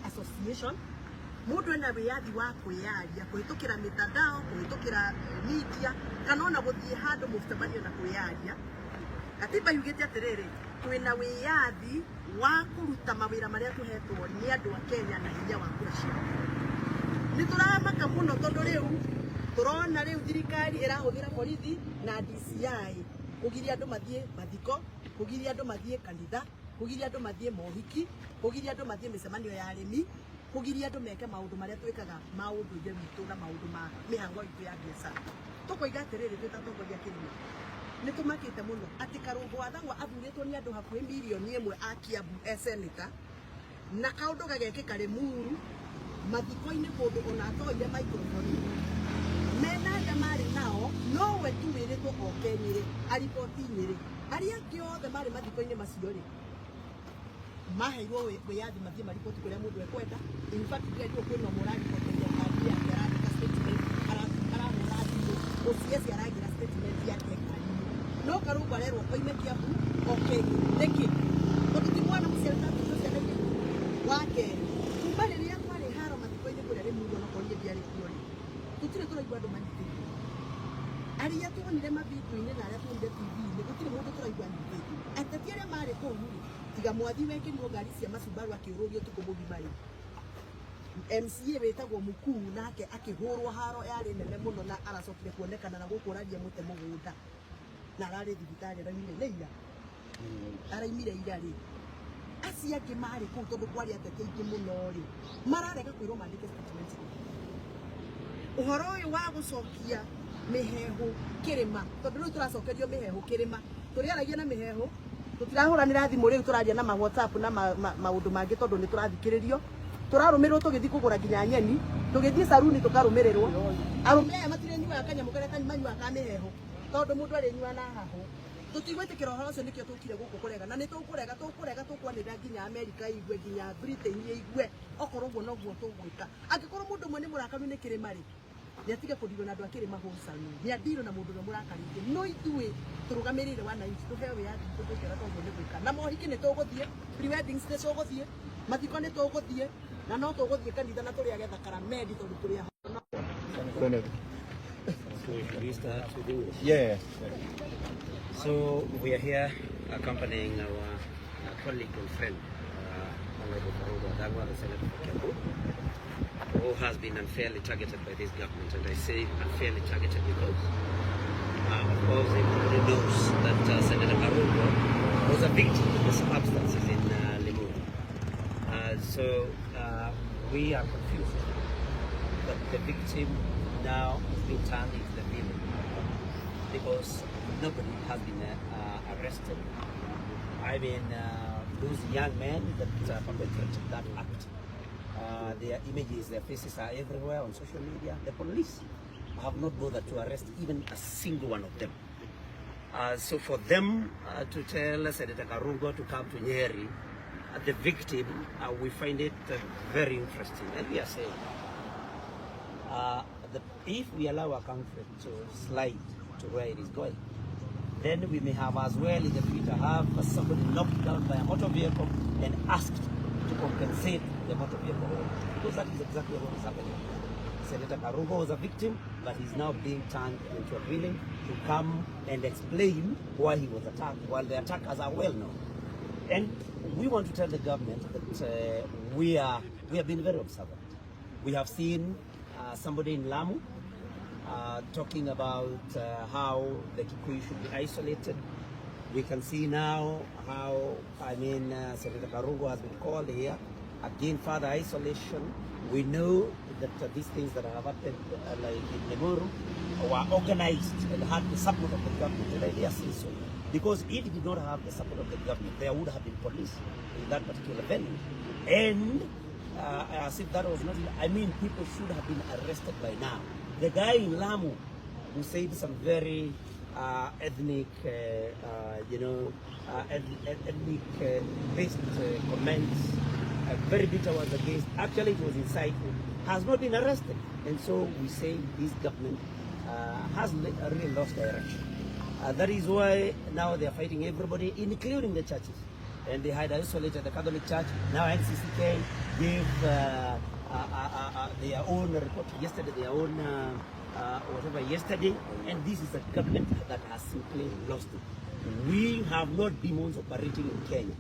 association. Mundu ena wiyathi wa kwiyaria kuhitukira mitandao, kuhitukira media, kana ona guthie handu mucemanio na kwiyaria. Katiba yugite atiriri twina wiyathi wa kuruta mawira maria tuhetwo ni andu a Kenya na hinya wa kura cia. Ni turamaka muno tondu riu turona riu thirikari irahuthira borithi na DCI kugiria andu mathie mathiko, kugiria andu mathie kanitha, kugiria andu mathie mohiki, kugiria andu mathie micemanio ya arimi, kugiria andu meke maundu maria twikaga maundu je mitu na maundu ma mihango itu ya biashara. Tukoiga atiriri twitatongoria Kenya ni tumakite muno ati Karungo Wathangwa athuritwo ni andu hakuhi milioni 1 a Kiambu senator na kaundu gagekika Limuru mathiko-ini kundu ona atoire microphone mena ndamari nao nowe tu wiritwo oke Nyeri aripoti Nyeri aria angi othe mari mathiko-ini macio ri maheirwo wiyathi mathie maripoti kuria mundu ekwenda. In fact ndio kwina murari kwa kadi ya karani statement arahurathio uciesi aragira statement yake no Karungo arerwo koime Kiambu okay niki tondu ti mwana muciari tatu ciana ingi wake kuma riria kwari haro mathiko-ini kuria Limuru no korie biari kuori tutire turaigua andu manyitire aria tuonire mavideo-ini na aria tuonire TV-ini gutire mundu turaigua nyitire ateti aria mari kuu tiga mwathi weke ndio ngari cia macubaru akiururio tuko mugimari MCA wetagwo mukuu nake akihurwo haro yari nene muno na aracokire kuonekana na gukuraria mute mugunda na arari thibitari araimire ira ri acia angi mari kuu tondu kwari atete ingi muno ri mararega kwirwo mandike statement uhoro uyu wa gucokia mihehu kirima tondu riu turacokerio mihehu kirima turiaragia na mihehu tutirahuranira thimu riu turaria na WhatsApp na maundu mangi tondu ni turathikiririo turarumirwo tugithi kugura nginya nyeni tugithi saruni tukarumirirwo arume aya matire nyua akanyamu karia manyua ka mihehu tondu mundu ari nyua na hahu tutigwitikira uhoro ucio nikio tukire guku kurega na ni tukurega tukwanira nginya America igwe nginya Britain igwe okorwo guo noguo tugwika angikorwo mundu mwe ni murakanu ni kirima ri ni atige kudirwo na andu akirima husanu ni adiro na mundu no murakarithie no itue turugamirire wana inchi tuhewe ya tukira tondu ni gwika na mohiki ni tuguthie pre-weddings ni tuguthie mathiko ni tuguthie na no tuguthie kanitha na turi agetha karamedi tondu turi Yeah. So we are here accompanying our colleague and friend, Honorable Karugo Adangwa, the Senator for Kiambu, who has been unfairly targeted by this government. And I say unfairly targeted because, of course, everybody knows that Senator Karugo was a victim of the circumstances in Limuru. So we are confused that the victim now has been turned into the villain because nobody has been arrested. I mean, those young men that perpetrated that act, their images, their faces are everywhere on social media. The police have not bothered to arrest even a single one of them. So for them to tell Senator Karugo to come to Nyeri, the victim, we find it very interesting. And we are saying, if we allow our country to slide to where it is going, then we may have as well in the future have somebody knocked down by a motor vehicle and asked to compensate the motor vehicle, because that is exactly what is happening. Senator Karugo was a victim, but he's now being turned into a villain to come and explain why he was attacked, while the attackers are well known. And we want to tell the government that we have been very observant. We have seen somebody in Lamu talking about how the Kikuyu should be isolated. We can see now how, Senator Karugo has been called here. Again, further isolation. We know that these things that have happened like in Limuru were organized and had the support of the government. And I say so. Because if it did not have the support of the government, there would have been police in that particular venue. And as if that was not, people should have been arrested by now. The guy in Lamu who said some very ethnic, based comments, very bitter ones against, actually it was insightful, has not been arrested. And so we say this government has really lost direction. That is why now they are fighting everybody, including the churches. And they had isolated the Catholic Church. Now NCCK gave their own report yesterday, their own yesterday. And this is a government that has simply lost it. We have not demons operating in Kenya.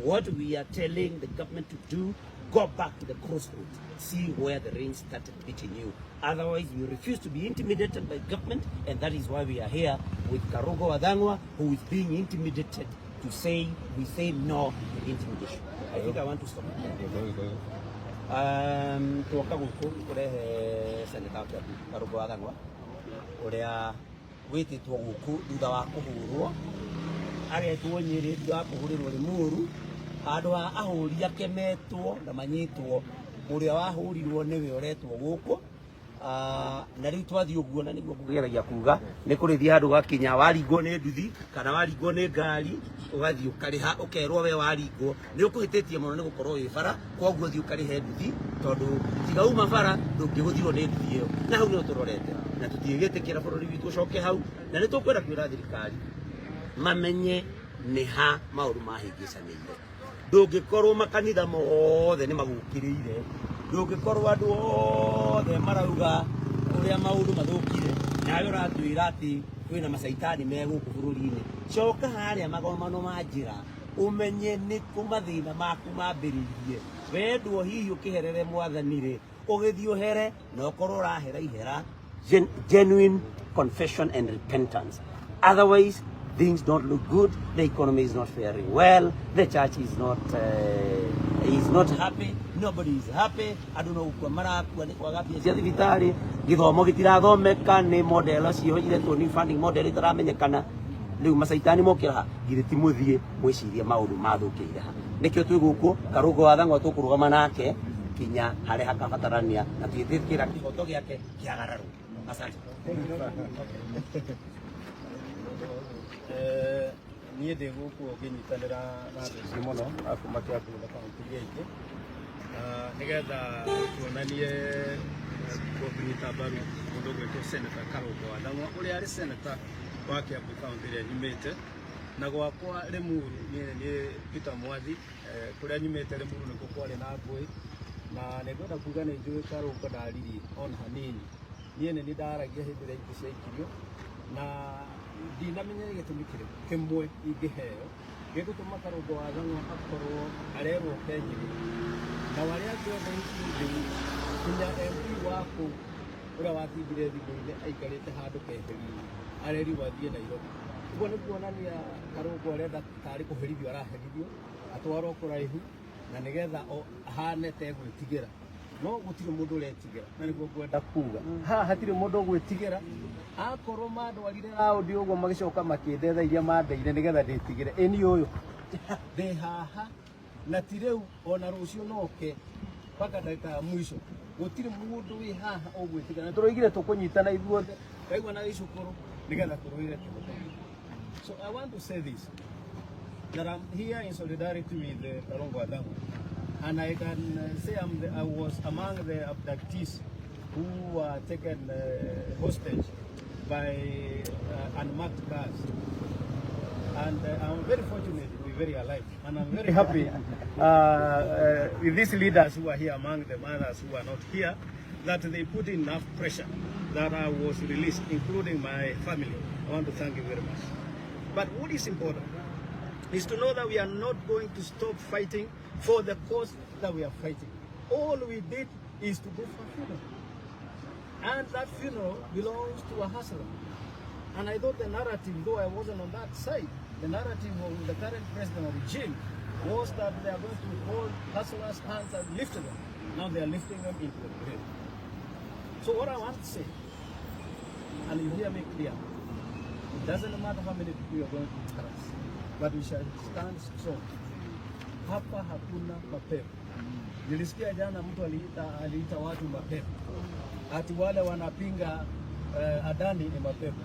What we are telling the government to do, go back to the crossroads, see where the rain started beating you. Otherwise, you refuse to be intimidated by government, and that is why we are here with Karugo Adangwa, who is being intimidated to say, we say no to intimidation. I think I want to stop. Tuoka guku kurehe Senator Karugo Adangwa, uria wititwo guku thutha wa kuhurwo, agetwo Nyeri thutha wa kuhurirwo Limuru, andu ahuri akemetwo na manyitwo, uria wahurirwo niwe uretwo guku. Na riu twathi uguo na niguo kugeragia kuga ni kurithi andu gakinya waringwo ni nduthi kana waringwo ni ngari ugathi ukariha ukerwo we waringwo ni ukuhititie muno ni gukorwo wi bara koguo thi ukarihe nduthi tondu tiga uma bara ndungiguthirwo ni nduthi iyo na hau no turorete na tutigitikira bururi witu ucoke hau na ni tukwira kwira thirikari mamenye ni ha mauru mahingicanire ndungikorwo makanitha mothe ni magukiriire ndungikorwo andu othe marauga uria maundu mathukire nawe uratwira ati kwina masaitani mego kubururi-ini coka haria magomano ma njira umenye ni kumathina maku mambiririe wendwo hihi ukiherere mwathani ri ugithio here no korwo rahera ihera genuine confession and repentance. Otherwise, things don't look good. The economy is not faring well. The church is not happy. Nobody is happy. I don't know kwa mara kwa ni kwa gapi cia thibitari githomo gitirathomeka ni model cio iretwo ni funding model itaramenyekana riu masaitani mokira giriti muthie mwiciria maundu mathukire ha nikio twi guku Karungo wa Thang'wa tukurugama nake kinya hare hakabatarania na twithikira kihoto giake kiagararu. Asante. Niĩ ndĩ gũkũ ngĩnyitanĩra na andũ acio mũno a kuma Kĩambu na kaunti ingĩ nĩgetha tuonanie kũnyita mbaru mũndũ ũgwĩtwo Senator Karungo wa Thang'wa ũrĩa arĩ senator wa Kĩambu kaunti ĩrĩa nyumĩte na gwakwa Limuru niĩ Peter Mwathi kũrĩa nyumĩte Limuru nĩkuo kwarĩ na ngũĩ na nĩngwenda kuga nĩ njũĩ Karungo ndariri ona hanini niĩ nĩ ndaragia hĩndĩ ĩrĩa ingĩ ciaikirio na ndinamenya gĩtũmi kĩmwe ingĩheo gĩgũtũma Karungo wa Thang'wa akorwo arerwo kenyiri na warĩa angĩ othe kinya MP waku ũrĩa watindire thimũ-inĩ aikarĩte handũ keheri-inĩ arerirwo athiĩ Nairobi. Ũguo nĩ kuonania Karungo arenda tarĩ kũherithio araherithio atwarwo kũraihu na nĩgetha ahane tegwĩtigĩra no gũtirĩ mũndũ ũretigĩra na nĩguo ngwenda kuga haha hatirĩ mũndũ ũgwĩtigĩra akorwo mandwarire raundi ũguo magĩcoka makĩndetha iria mandeire nĩgetha ndĩtigĩre ĩni ũyũ ndĩ haha na ti rĩu ona rũciũ noke mpaka ndagĩka ya mũico gũtirĩ mũndũ wĩ haha ũgwĩtigĩra na tũroigire tũkũnyitana ithuothe kaigua na gĩcukũrũ nĩgetha tũrũire kĩhoto. So I want to say this, that I'm here in solidarity with Karungo wa Thang'wa, and I can say I was among the abductees who were taken hostage by unmarked cars. And I'm very fortunate to be very alive, and I'm very happy with these leaders who are here among the others who are not here, that they put enough pressure that I was released, including my family. I want to thank you very much. But what is important is to know that we are not going to stop fighting for the cause that we are fighting. All we did is to go for a funeral. And that funeral belongs to a hustler. And I thought the narrative, though I wasn't on that side, the narrative of the current president regime was that they are going to hold hustlers' hands and lift them. Now they are lifting them into the grave. So what I want to say, and you hear me clear, it doesn't matter how many people you are going to harass, but we shall stand strong. Hapa hakuna mapepo. Nilisikia jana mtu aliita watu mapepo. Ati wale wanapinga Adani ni mapepo.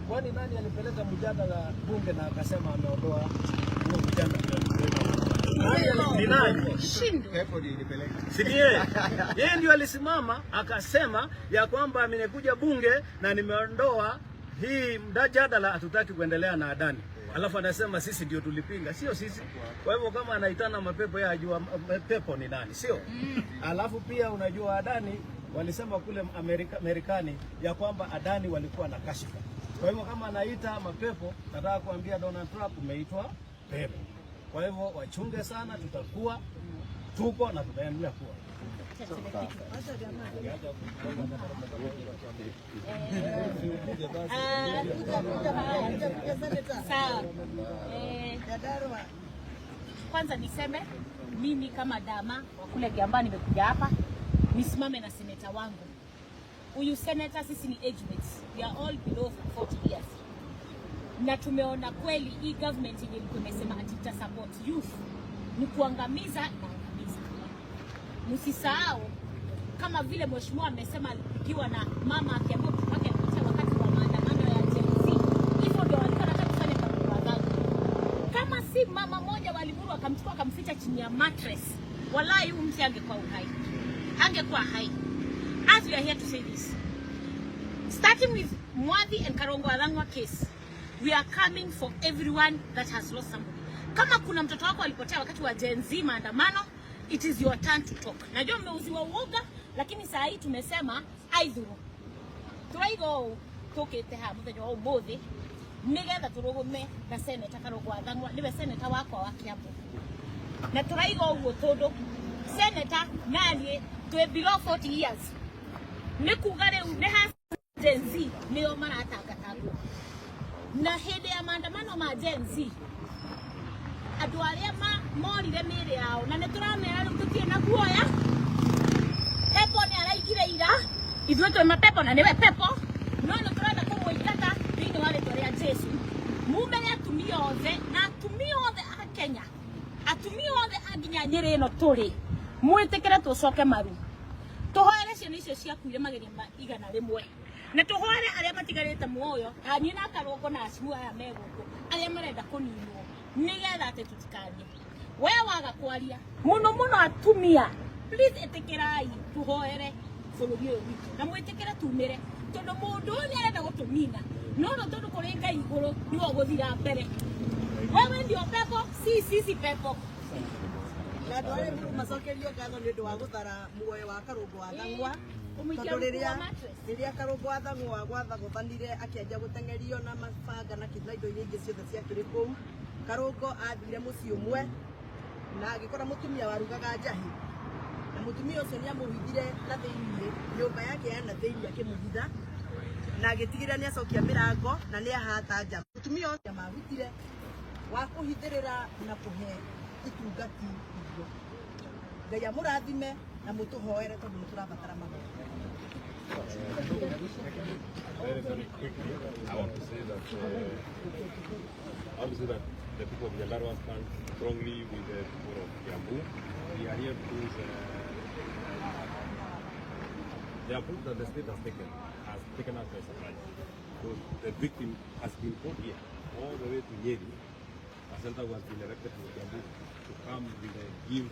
Kwani nani alipeleka mjadala bunge na akasema ameondoa huo mjadala? Ni nani? Pepo ilipeleka. Si yeye ndio alisimama akasema ya kwamba amekuja bunge na nimeondoa hii mjadala, hatutaki kuendelea na Adani. Alafu anasema sisi ndio tulipinga, sio sisi. Kwa hivyo kama anaitana mapepo yeye ajua pepo ni nani, sio? Alafu pia unajua Adani walisema kule Marekani ya kwamba Adani walikuwa na kashifa. Kwa hivyo kama anaita mapepo, nataka kuambia Donald Trump umeitwa pepo. Kwa hivyo wachunge sana, tutakuwa tuko na tutaendelea kuwa. Kwanza niseme mimi kama dama wa kule Kiambaa nimekuja hapa nisimame na seneta wangu. Huyu seneta sisi ni age mates. We are all below 40 years. Na tumeona kweli hii government ilikuwa imesema ati ita support youth ni kuangamiza na kuangamiza. Msisahau kama vile mheshimiwa amesema alipigiwa na mama akiamua kupaka wakati wa maandamano ya Gen Z. Hivyo ndio walikuwa wanataka kufanya Karungo wa Thang'wa. Kama si mama moja walimuru akamchukua akamficha chini ya mattress, wallahi huyu mtu angekuwa uhai. Angekuwa hai. As we are here to say this, starting with Mwathi and Karungo wa Thang'wa case, we are coming for everyone that has lost somebody. Kama kuna mtoto wako alipotea wakati wa Gen Z maandamano, it is your turn to talk. Najua mmeuziwa uoga, lakini saa hii tumesema aidhuru. Turaigo tukite ha muthenya wa umuthi nigetha turugume na Senator Karungo wa Thang'wa niwe senator wakwa wa Kiambu na turaiga uguo tondu senator nani twe below 40 years ni kuga riu ni ha Gen Z nio maratangatangwo na hindi ya maandamano ma Gen Z andu aria morire miri yao na nituramera riu tutie na guoya pepo ni araigire ira ithuĩ twĩ mapepo na niwe pepo no nĩtũrenda kũmũingata thĩinĩ wa rĩtwa rĩa Jesu mumere atumia othe na atumia othe a Kenya atumia othe a nginya Nyĩrĩ ĩno tũrĩ mwĩtĩkĩre tũcoke maru tũhoere ciana icio ciakuire mageria igana rĩmwe na tũhoere arĩa matigarĩte muoyo anyu na Karungo na acimu aya me gũkũ arĩa marenda kũninwo nĩgetha atĩ tũtikanie we waga kwaria mũno atumia please ĩtĩkĩrai tũhoere bũrũri ũyũ witũ na mwĩtĩkĩre tumĩre tondũ mũndũ ũyũ nĩarenda gũtũnina no tondũ kũrĩ Ngai igũrũ nĩwe ũgũthira mbere wewe ndio pepo sisi pepo na andũ arĩa macokerio ngatho nĩ ũndũ wa gũthara muoyo wa Karungo wa Thang'wa tondũ rĩrĩa Karungo wa Thang'wa gwathanire akĩanjia gũteng'erio na mabanga na indo iria ingĩ ciothe ciakĩrĩ kũu Karungo athire mũciĩ ũmwe na agĩkora mũtumia warugaga njahi na mũtumia ũcio nĩamũhithire na thĩinĩ nyũmba yake yana thĩinĩ akĩmũhitha na agĩtigĩrĩra nĩacokia mĩrango na nĩahata nja mũtumia ũcio marutire wa kũhithĩrĩra na kũhe itungati irio Ngai amũrathime na mũtũhoere tondũ nĩtũrabatara mahoya. Very quickly, I want to say that the people of Nyandarua stand strongly with the people of Kiambu. We are here because the approach that the state has taken us by surprise. Because the victim has been brought here all the way to Nyeri. A center was been erected to Kiambu to come with a gift